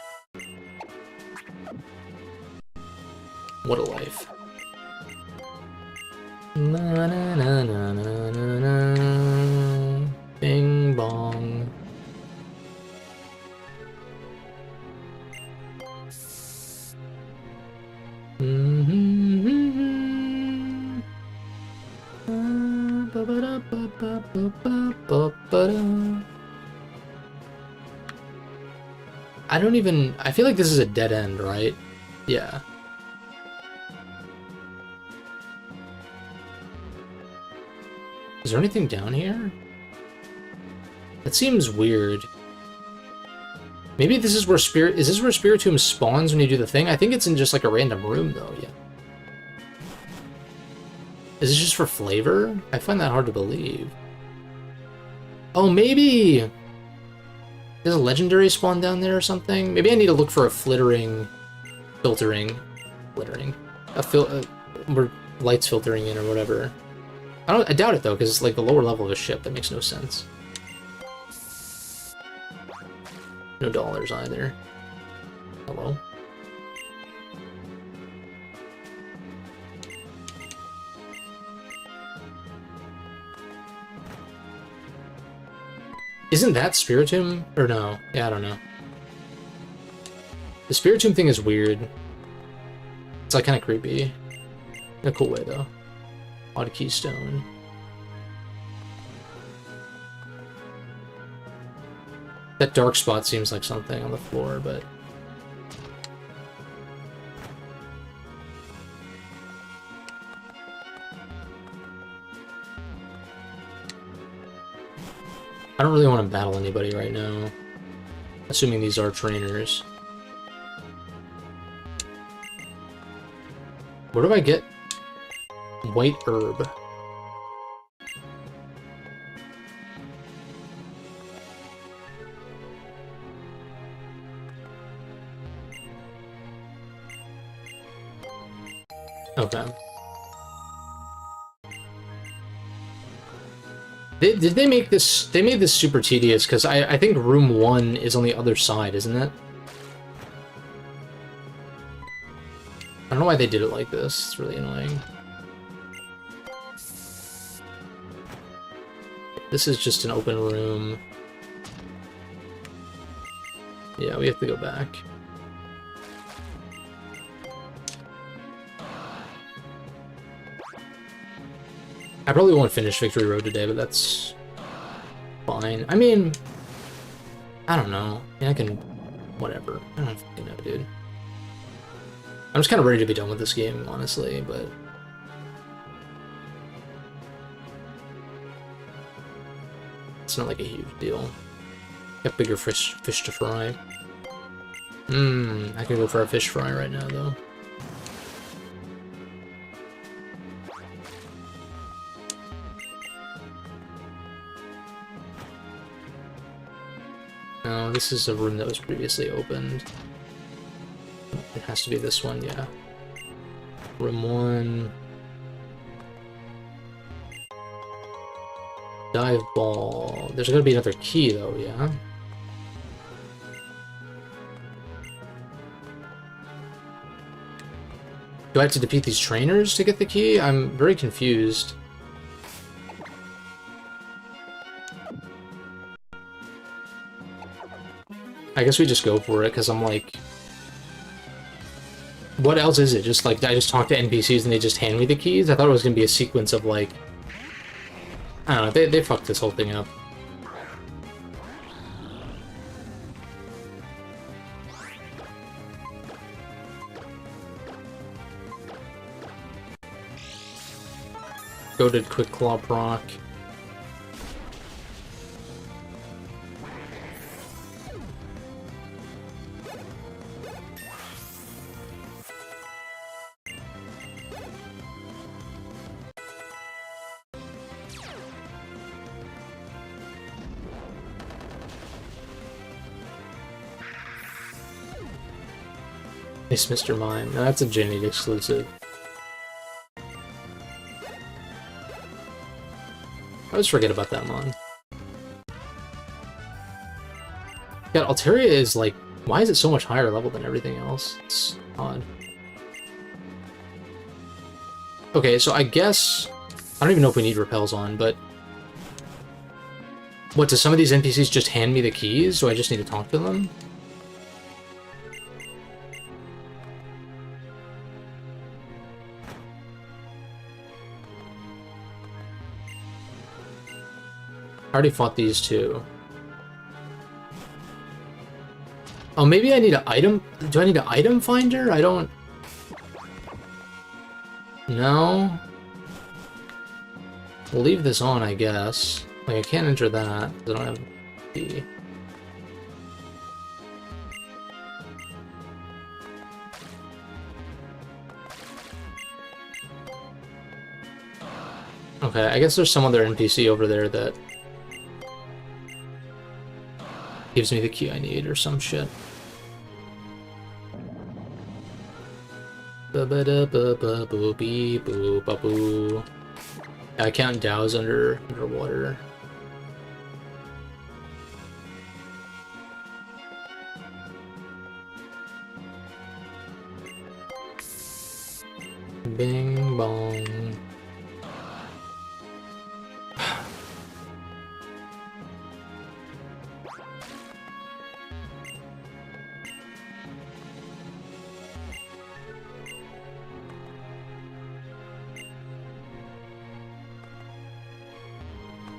What a life. Na na na na na na na. Bing bong. I don't even... I feel like this is a dead end, right? Yeah. Is there anything down here? That seems weird. Maybe this is where Spirit... Is this where Spiritomb spawns when you do the thing? I think it's in just like a random room, though, yeah. Is this just for flavor? I find that hard to believe. Oh, maybe... There's a legendary spawn down there or something? Maybe I need to look for a filtering... where light's filtering in or whatever. I doubt it though, because it's like the lower level of a ship. That makes no sense. No dollars either. Hello? Isn't that Spiritomb? Or no? Yeah, I don't know. The Spiritomb thing is weird. It's like kind of creepy. In a cool way though. Odd keystone. That dark spot seems like something on the floor, but... I don't really want to battle anybody right now. Assuming these are trainers. Where do I get white herb? Okay. Did they make this? They made this super tedious because I think room 1 is on the other side, isn't it? I don't know why they did it like this. It's really annoying. This is just an open room. Yeah, we have to go back. I probably won't finish Victory Road today, but that's fine. I mean, I don't know. I mean, I can... whatever. I don't fucking know, dude. I'm just kind of ready to be done with this game, honestly, but... it's not like a huge deal. Got bigger fish to fry. I could go for a fish fry right now, though. No, this is a room that was previously opened. It has to be this one, yeah. Room 1. Dive ball. There's gonna be another key, though, yeah? Do I have to defeat these trainers to get the key? I'm very confused. I guess we just go for it, because I'm like... what else is it? Just like, I just talk to NPCs and they just hand me the keys? I thought it was going to be a sequence of like... I don't know, they fucked this whole thing up. Goated Quick Claw proc. It's Mr. Mime. No, that's a Gen 8 exclusive. I always forget about that mon. God, Alteria is like... why is it so much higher level than everything else? It's odd. Okay, so I guess... I don't even know if we need repels on, but... what, do some of these NPCs just hand me the keys? Do I just need to talk to them? I already fought these two. Oh, maybe I need an item? Do I need an item finder? I don't... no? We'll leave this on, I guess. Like, I can't enter that, because I don't have the... okay, I guess there's some other NPC over there that... gives me the key I need, or some shit. Ba-ba-da-ba-ba-boo-bee-boo-ba-boo. I can't douse underwater. Bing bong.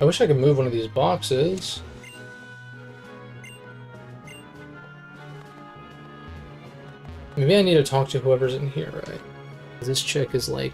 I wish I could move one of these boxes. Maybe I need to talk to whoever's in here, right? This chick is like...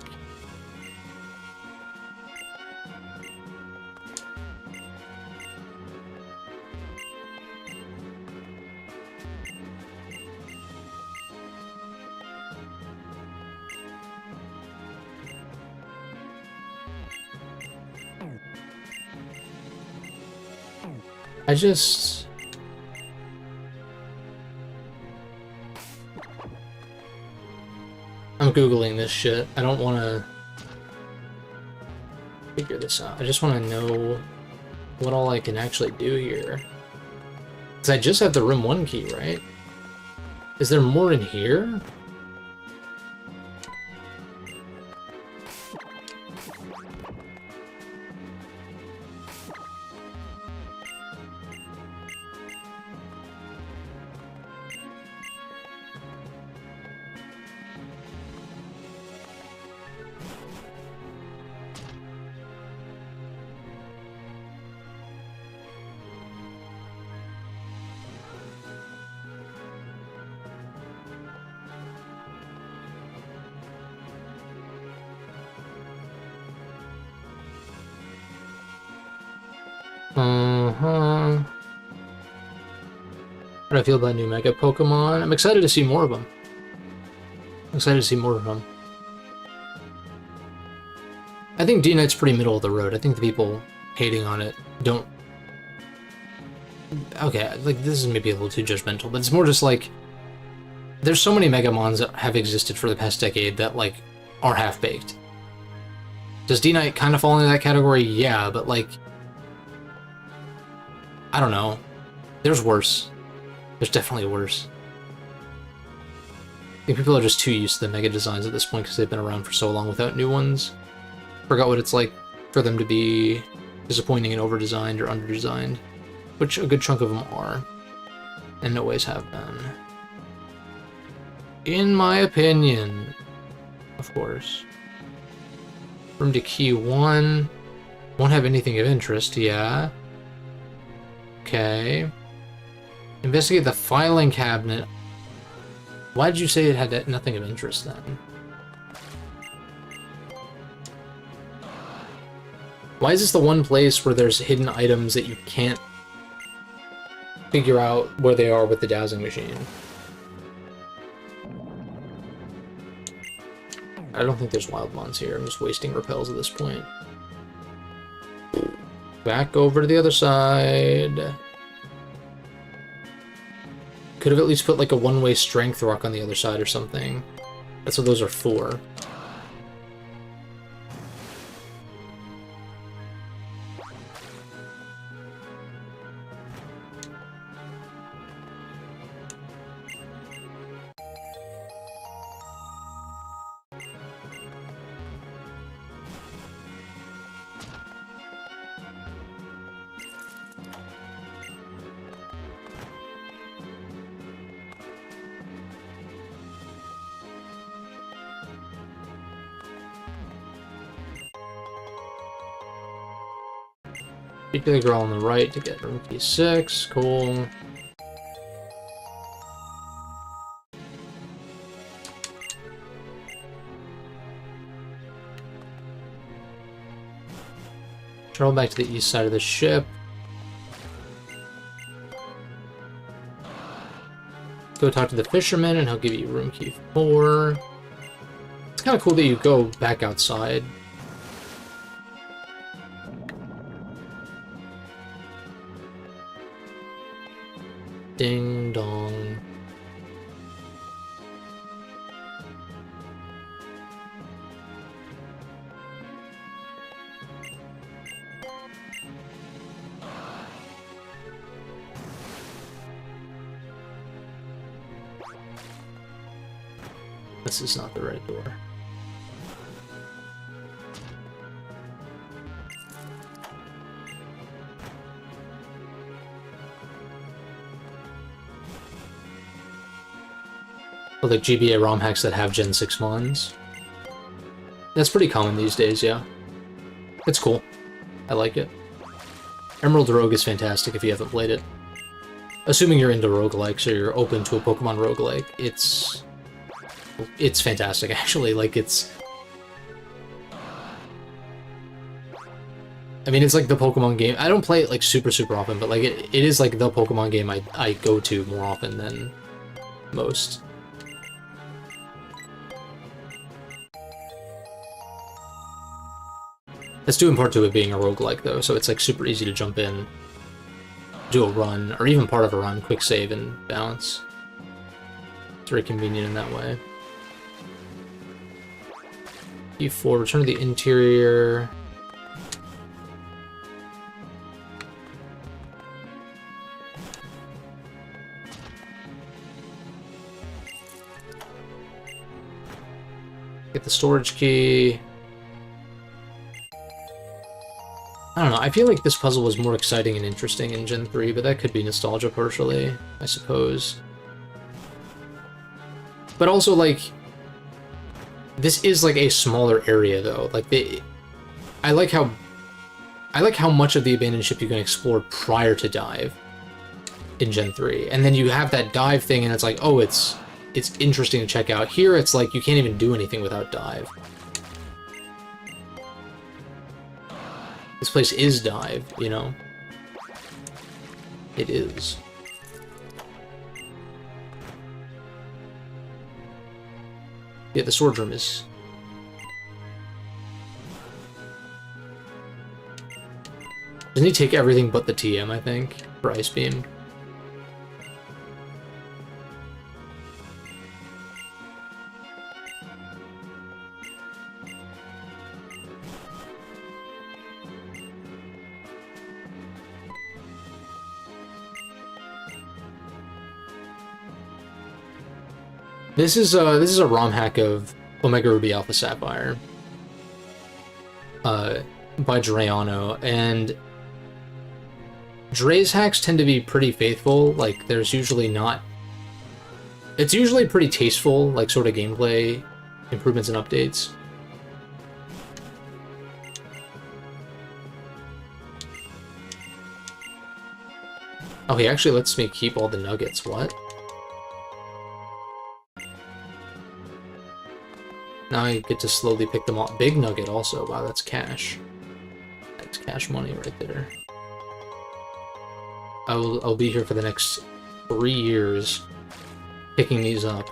I'm Googling this shit. I don't want to figure this out. I just want to know what all I can actually do here. Because I just have the room 1 key, right? Is there more in here? How do I feel about new Mega Pokemon? I'm excited to see more of them. I'm excited to see more of them. I think D-Knight's pretty middle of the road. I think the people hating on it don't... Okay, like, this is maybe a little too judgmental, but it's more just like... There's so many Megamons that have existed for the past decade that, like, are half-baked. Does D-Knight kind of fall into that category? Yeah, but, like... I don't know. There's worse. There's definitely worse. I think people are just too used to the Mega designs at this point because they've been around for so long without new ones. Forgot what it's like for them to be disappointing and over-designed or under-designed, which a good chunk of them are, and always have been. In my opinion, of course. Room to key 1. Won't have anything of interest, yeah. Okay. Investigate the filing cabinet. Why did you say it had nothing of interest then? Why is this the one place where there's hidden items that you can't figure out where they are with the dowsing machine? I don't think there's wild mons here. I'm just wasting repels at this point. Back over to the other side. Could have at least put like a one-way strength rock on the other side or something. That's what those are for. Speak to the girl on the right to get room key 6. Cool. Travel back to the east side of the ship. Go talk to the fisherman and he'll give you room key 4. It's kind of cool that you go back outside. Ding dong. This is not the right door. Or like GBA ROM hacks that have Gen 6 mons. That's pretty common these days, yeah. It's cool. I like it. Emerald Rogue is fantastic if you haven't played it. Assuming you're into roguelikes or you're open to a Pokemon roguelike, it's fantastic, actually. Like, it's... I mean, it's like the Pokemon game. I don't play it, like, super often, but, like, it is, like, the Pokemon game I go to more often than most. That's due in part to it being a roguelike, though, so it's like super easy to jump in, do a run, or even part of a run, quick save and bounce. It's very convenient in that way. E4, return to the interior. Get the storage key. I don't know, I feel like this puzzle was more exciting and interesting in Gen 3, but that could be nostalgia partially, I suppose. But also, like, this is like a smaller area though. Like I like how much of the abandoned ship you can explore prior to dive in Gen 3. And then you have that dive thing and it's like, oh, it's interesting to check out. Here it's like you can't even do anything without dive. This place is dive, you know? It is. Yeah, the storage room is... Doesn't he take everything but the TM, I think, for Ice Beam? This is a ROM hack of Omega Ruby Alpha Sapphire by Drayano, and Dre's hacks tend to be pretty faithful. Like, there's usually not... It's usually pretty tasteful, like, sort of gameplay improvements and updates. Oh, he actually lets me keep all the nuggets. What? Now I get to slowly pick them off. Big nugget also. Wow, that's cash. That's cash money right there. I'll be here for the next 3 years picking these up.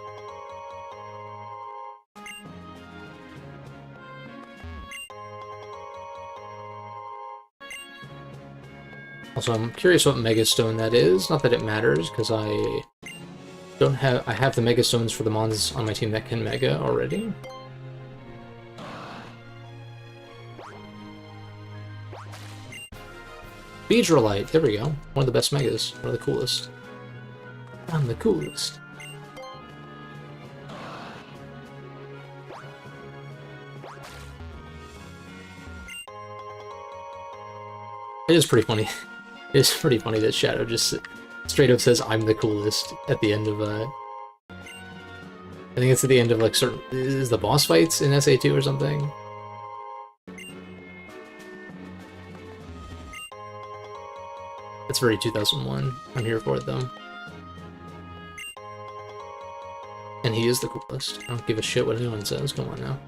Also, I'm curious what Megastone that is. Not that it matters, because I have the Megastones for the mons on my team that can Mega already. Beedrolite, there we go. One of the best Megas. One of the coolest. I'm the coolest. It is pretty funny. It is pretty funny that Shadow just straight up says, I'm the coolest at the end of, I think it's at the end of, like, certain... Is the boss fights in SA2 or something? It's very 2001. I'm here for it, though. And he is the coolest. I don't give a shit what anyone says. Come on now.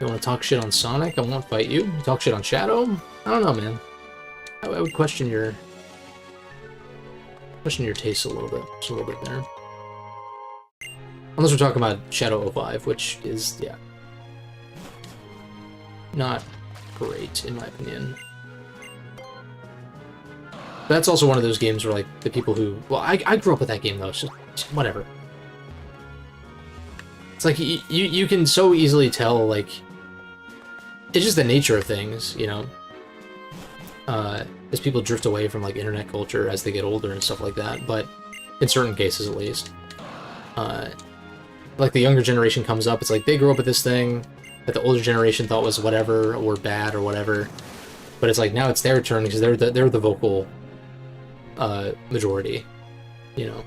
You want to talk shit on Sonic? I won't fight you. You talk shit on Shadow? I don't know, man. I would question your taste a little bit. Just a little bit there. Unless we're talking about Shadow 05, which is, yeah, not great, in my opinion. That's also one of those games where, like, the people who... Well, I grew up with that game, though, so whatever. It's like, you can so easily tell, like... It's just the nature of things, you know? As people drift away from, like, internet culture as they get older and stuff like that, but in certain cases, at least. Like, the younger generation comes up, it's like, they grew up with this thing that the older generation thought was whatever, or bad, or whatever. But it's like, now it's their turn, because they're the vocal majority, you know?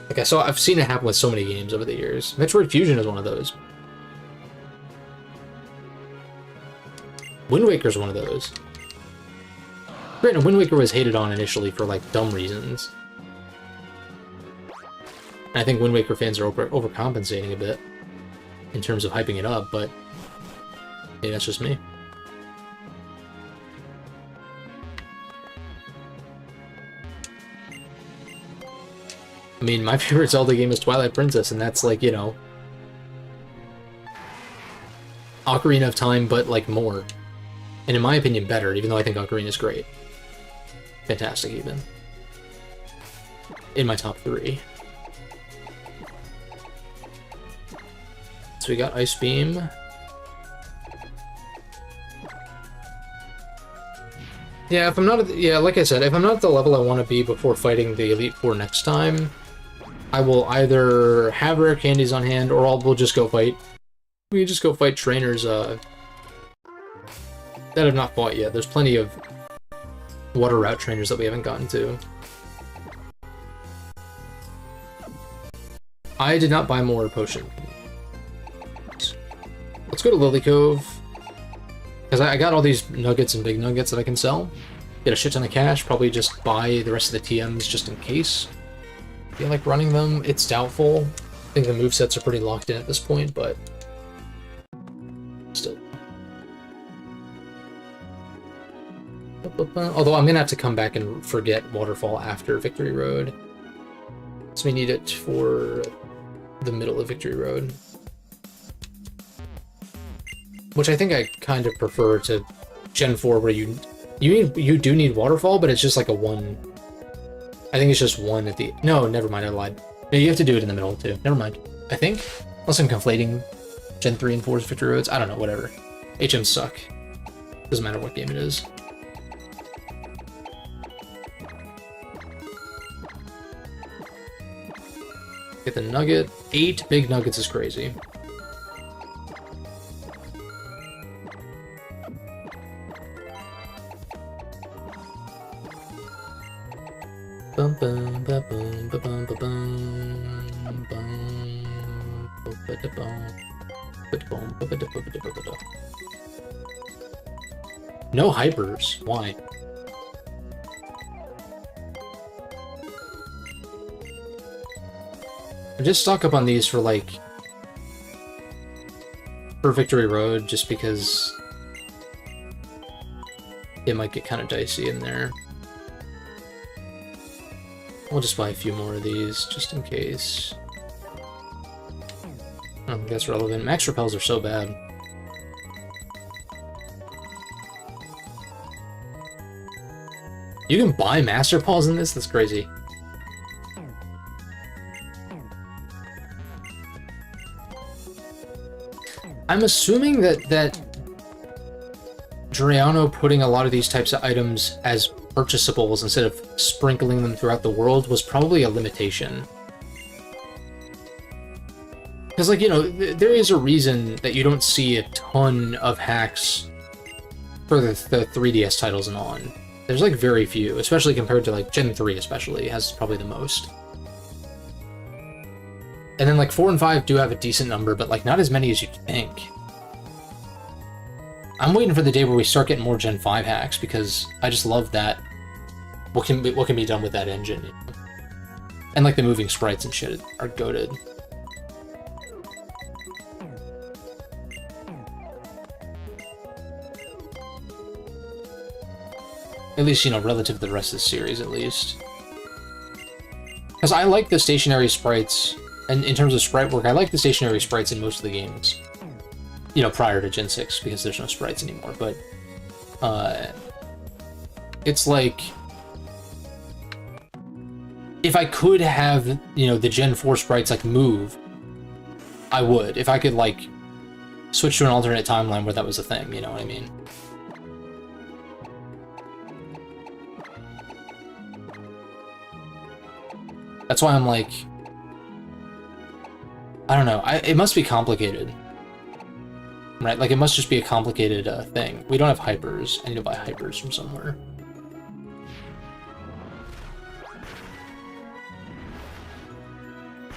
Like, I've seen it happen with so many games over the years. Metroid Fusion is one of those. Wind Waker's one of those. Granted, Wind Waker was hated on initially for, like, dumb reasons. And I think Wind Waker fans are overcompensating a bit in terms of hyping it up, but maybe that's just me. I mean, my favorite Zelda game is Twilight Princess, and that's like, you know, Ocarina of Time, but like more. And in my opinion, better, even though I think Ocarina is great. Fantastic, even. In my top 3. So we got Ice Beam. Yeah, if I'm not at yeah, like I said, if I'm not at the level I want to be before fighting the Elite Four next time, I will either have rare candies on hand, or we'll just go fight. We can just go fight trainers that have not fought yet. There's plenty of water route trainers that we haven't gotten to. I did not buy more potion. Let's go to Lily Cove. Because I got all these nuggets and big nuggets that I can sell. Get a shit ton of cash, probably just buy the rest of the TMs just in case. Feel like running them, it's doubtful. I think the movesets are pretty locked in at this point, but still. Although I'm gonna have to come back and forget Waterfall after Victory Road. So we need it for the middle of Victory Road. Which I think I kind of prefer to Gen 4, where you do need Waterfall, but it's just like a 1. I think it's just 1 at the... No, never mind, I lied. No, you have to do it in the middle, too. Never mind. I think. Unless I'm conflating Gen 3 and 4's Victory Roads. I don't know, whatever. HMs suck. Doesn't matter what game it is. Get the nugget. 8 big nuggets is crazy. Bum bum ba bum ba bum ba bum bum ba da bum ba da bum ba da ba da ba da. No hypers. Why? I just stock up on these for like for Victory Road, just because it might get kind of dicey in there. We'll just buy a few more of these, just in case. I don't think that's relevant. Max repels are so bad. You can buy Master Paws in this? That's crazy. I'm assuming that Drayano putting a lot of these types of items as purchasables instead of sprinkling them throughout the world was probably a limitation. Because, like, you know, there is a reason that you don't see a ton of hacks for the 3DS titles and on. There's, like, very few, especially compared to, like, Gen 3 especially, has probably the most. And then, like, 4 and 5 do have a decent number, but, like, not as many as you'd think. I'm waiting for the day where we start getting more Gen 5 hacks, because I just love that. What can be done with that engine, you know? And like the moving sprites and shit are goated. At least, you know, relative to the rest of the series, at least. Because I like the stationary sprites, and in terms of sprite work, I like the stationary sprites in most of the games. You know, prior to Gen 6, because there's no sprites anymore, but... it's like... If I could have, you know, the Gen 4 sprites, like, move, I would. If I could, like, switch to an alternate timeline where that was a thing, you know what I mean? That's why I'm like... I don't know. It must be complicated. Right? Like, it must just be a complicated thing. We don't have hypers. I need to buy hypers from somewhere.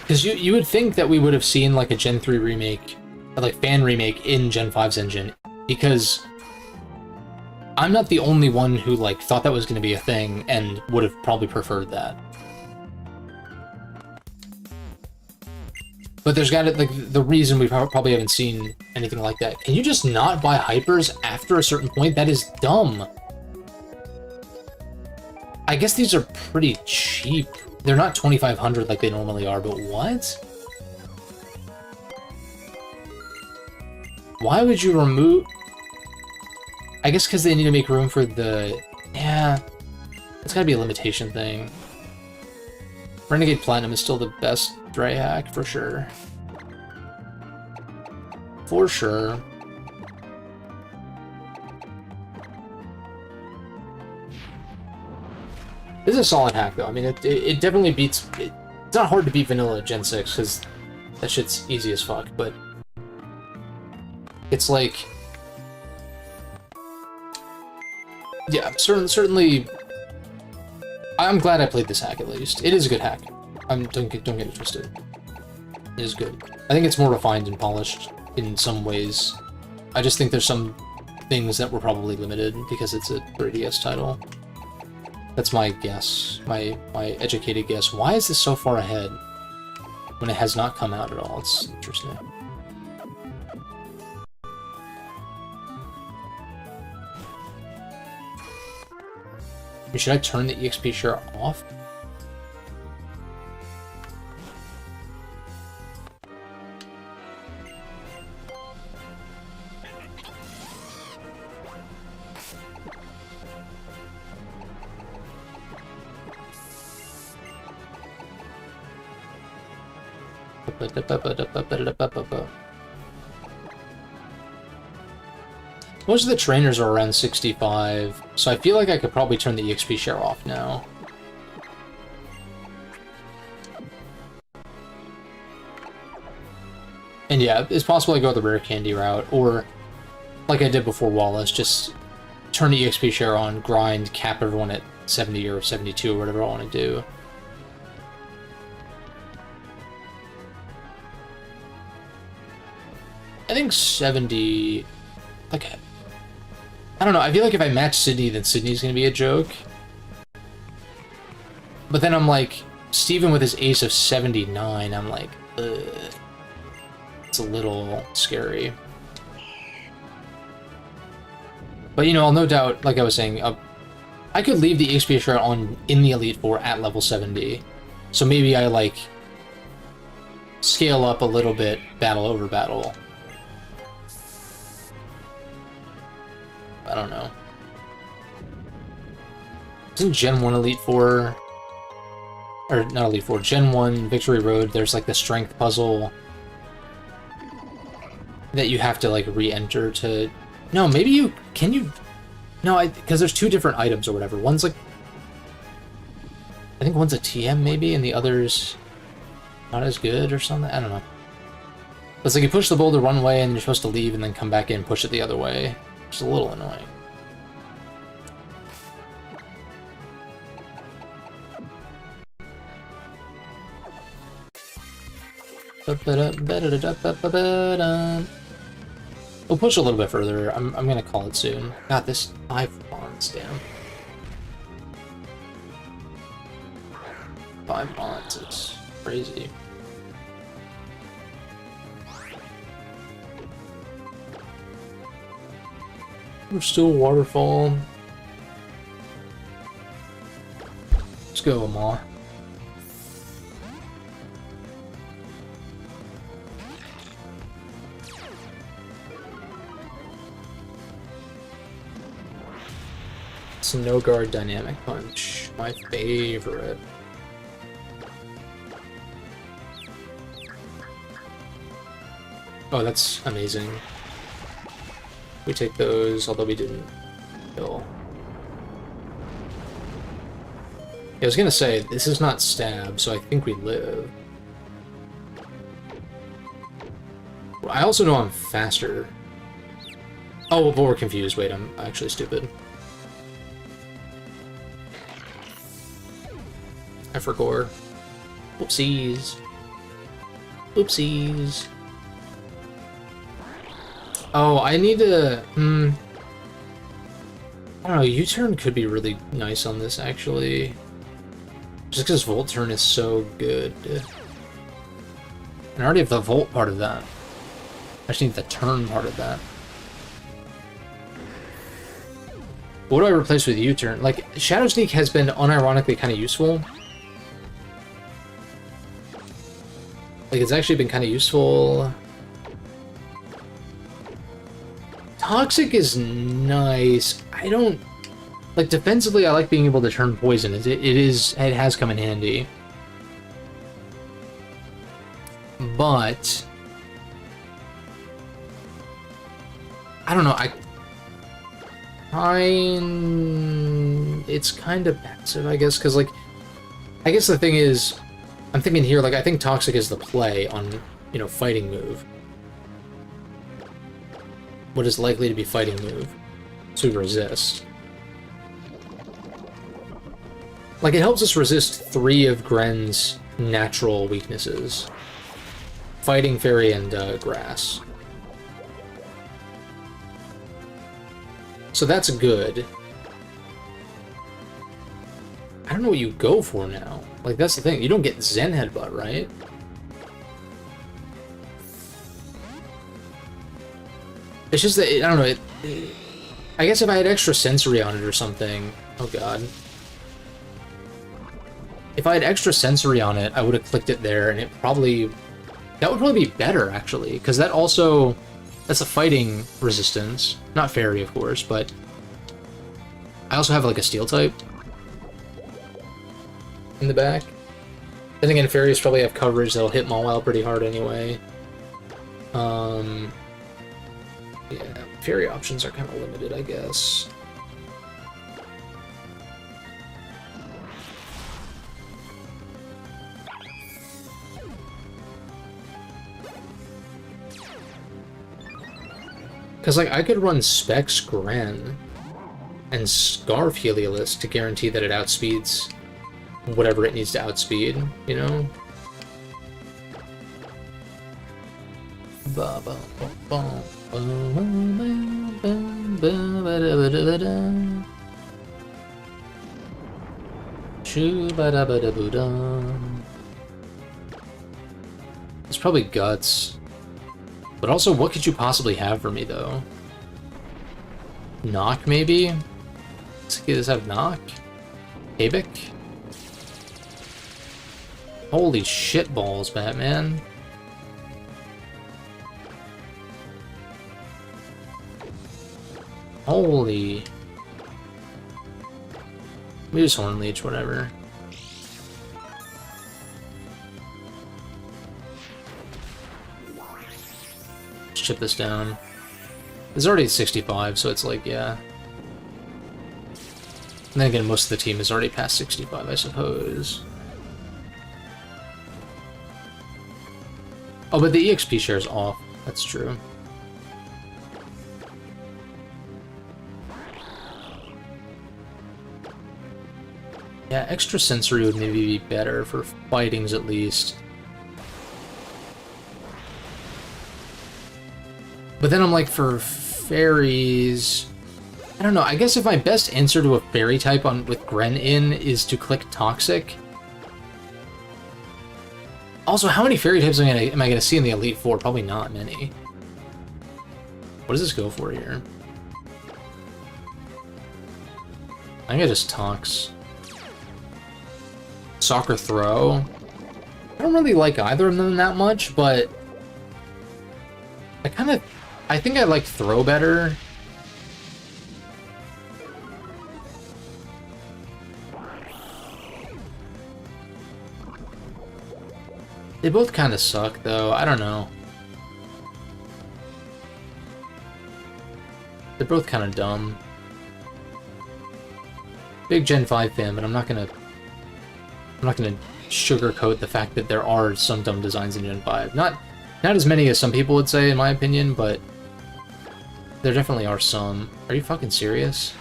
Because you would think that we would have seen, like, a Gen 3 remake, or, like, fan remake in Gen 5's engine, because I'm not the only one who, like, thought that was going to be a thing and would have probably preferred that. But there's got to, like, the reason we probably haven't seen anything like that. Can you just not buy hypers after a certain point? That is dumb. I guess these are pretty cheap They're not 2,500 like they normally are, but what? Why would you remove... I guess because they need to make room for the... Yeah, it's gotta be a limitation thing. Renegade Platinum is still the best Dray hack, for sure. For sure. This is a solid hack, though. I mean, it definitely beats... It's not hard to beat vanilla Gen 6, because that shit's easy as fuck, but... It's like... Yeah, certainly... I'm glad I played this hack, at least. It is a good hack. Don't get it twisted. It is good. I think it's more refined and polished in some ways. I just think there's some things that were probably limited because it's a 3DS title. That's my guess. My educated guess. Why is this so far ahead when it has not come out at all? It's interesting. Should I turn the EXP share off? Most of the trainers are around 65, so I feel like I could probably turn the EXP share off now. And yeah, it's possible I go the rare candy route, or like I did before Wallace, just turn the EXP share on, grind, cap everyone at 70 or 72 or whatever I want to do. I think 70, like, I don't know, I feel like if I match Sydney, then Sydney's gonna be a joke. But then I'm like, Steven with his ace of 79, I'm like, ugh. It's a little scary. But, you know, I'll no doubt, like I was saying, I could leave the EXP share on in the Elite Four at level 70. So maybe I, like, scale up a little bit, battle over battle. I don't know. Isn't Gen 1 Elite 4... Or, not Elite 4, Gen 1 Victory Road, there's, like, the strength puzzle that you have to, like, re-enter to... No, maybe you... Can you... No, because there's two different items or whatever. One's, like... I think one's a TM, maybe, and the other's not as good or something? I don't know. It's like you push the boulder one way and you're supposed to leave and then come back in and push it the other way. It's a little annoying. We'll push a little bit further. I'm gonna call it soon. God, this 5 bonds, damn. 5 bonds is crazy. We're still waterfall. Let's go, Ma. It's a no guard dynamic punch. My favorite. Oh, that's amazing. We take those, although we didn't kill. I was gonna say, this is not stab, so I think we live. I also know I'm faster. Oh, but we're confused. Wait, I'm actually stupid. I forgot. Oopsies. Oopsies. Oh, I need to... I don't know, U-turn could be really nice on this, actually. Just because Volt turn is so good. And I already have the Volt part of that. I just need the turn part of that. What do I replace with U-turn? Like, Shadow Sneak has been unironically kind of useful. Like, it's actually been kind of useful. Toxic is nice. I don't... Like, defensively, I like being able to turn poison. It has come in handy. But... I don't know, it's kind of passive, I guess, because, like, I guess the thing is, I'm thinking here, like, I think Toxic is the play on, you know, fighting move. What is likely to be fighting move to resist. Like, it helps us resist 3 of Gren's natural weaknesses. Fighting, Fairy, and Grass. So that's good. I don't know what you go for now. Like, that's the thing. You don't get Zen Headbutt, right? It's just that, I don't know, I guess if I had extra sensory on it or something... Oh god. If I had extra sensory on it, I would have clicked it there, and it probably... That would probably be better, actually, because that also... That's a fighting resistance. Not fairy, of course, but... I also have, like, a steel type in the back. Then again, fairies probably have coverage that'll hit Mawile pretty hard anyway. Yeah, fairy options are kind of limited, I guess. Because, like, I could run Specs Gran and Scarf Heliolisk to guarantee that it outspeeds whatever it needs to outspeed, you know? It's probably Guts. But also, what could you possibly have for me, though? Knock, maybe? Does have Knock? Havik? Holy shit balls, Batman. Holy... We just Horn Leech, whatever. Chip this down. It's already at 65, so it's like, yeah. And then again, most of the team is already past 65, I suppose. Oh, but the EXP share is off. That's true. Yeah, extra sensory would maybe be better for fightings at least. But then I'm like, for fairies... I don't know, I guess if my best answer to a fairy type with Gren in is to click Toxic... Also, how many fairy types am I gonna see in the Elite Four? Probably not many. What does this go for here? I think I just Tox. Soccer Throw. I don't really like either of them that much, but... I think I like Throw better. They both kind of suck, though. I don't know. They're both kind of dumb. Big Gen 5 fan, but I'm not gonna sugarcoat the fact that there are some dumb designs in Gen 5. Not as many as some people would say, in my opinion, but there definitely are some. Are you fucking serious?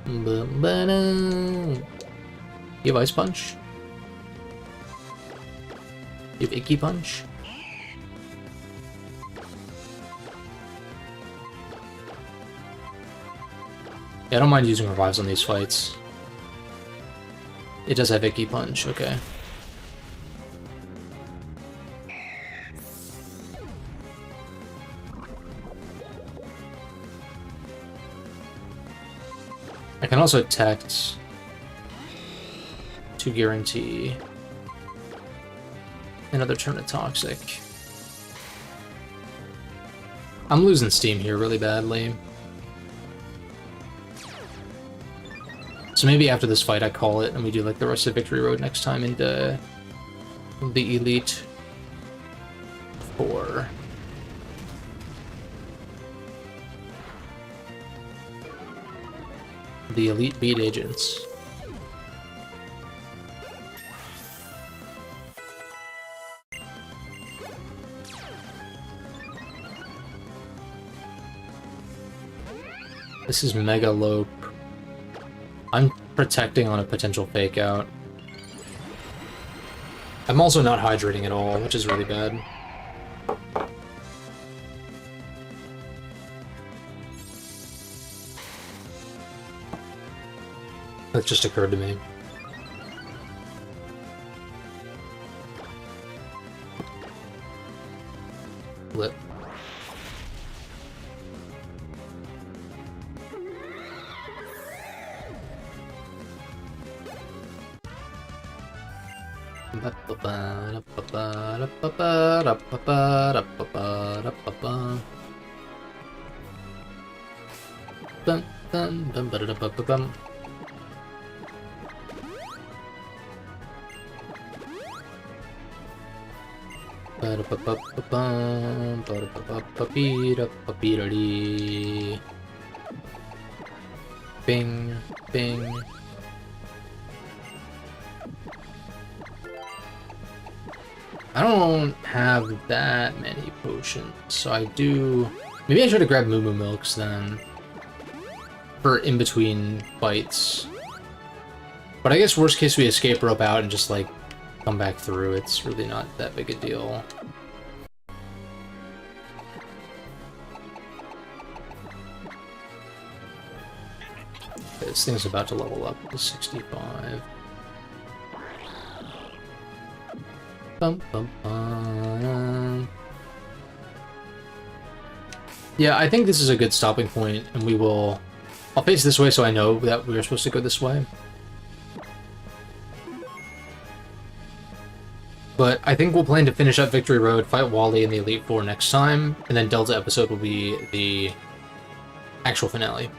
You have Ice Punch? You have Icky Punch? Yeah, I don't mind using revives on these fights. It does have Icky Punch, okay. I can also text to guarantee another turn of Toxic. I'm losing steam here really badly. So maybe after this fight I call it and we do like the rest of Victory Road next time into the Elite Four. The Elite Beat Agents. This is Mega Lope. I'm protecting on a potential fake out. I'm also not hydrating at all, which is really bad. That just occurred to me. Flip. Bing, bing. I don't have that many potions, so I do... Maybe I should have grabbed Moo Moo Milks then, for in-between fights. But I guess worst case we escape rope out and just, like, come back through. It's really not that big a deal. This thing's about to level up to 65. Bum, bum, bum. Yeah, I think this is a good stopping point, and we will... I'll face this way so I know that we are supposed to go this way. But I think we'll plan to finish up Victory Road, fight Wally in the Elite Four next time, and then Delta episode will be the actual finale.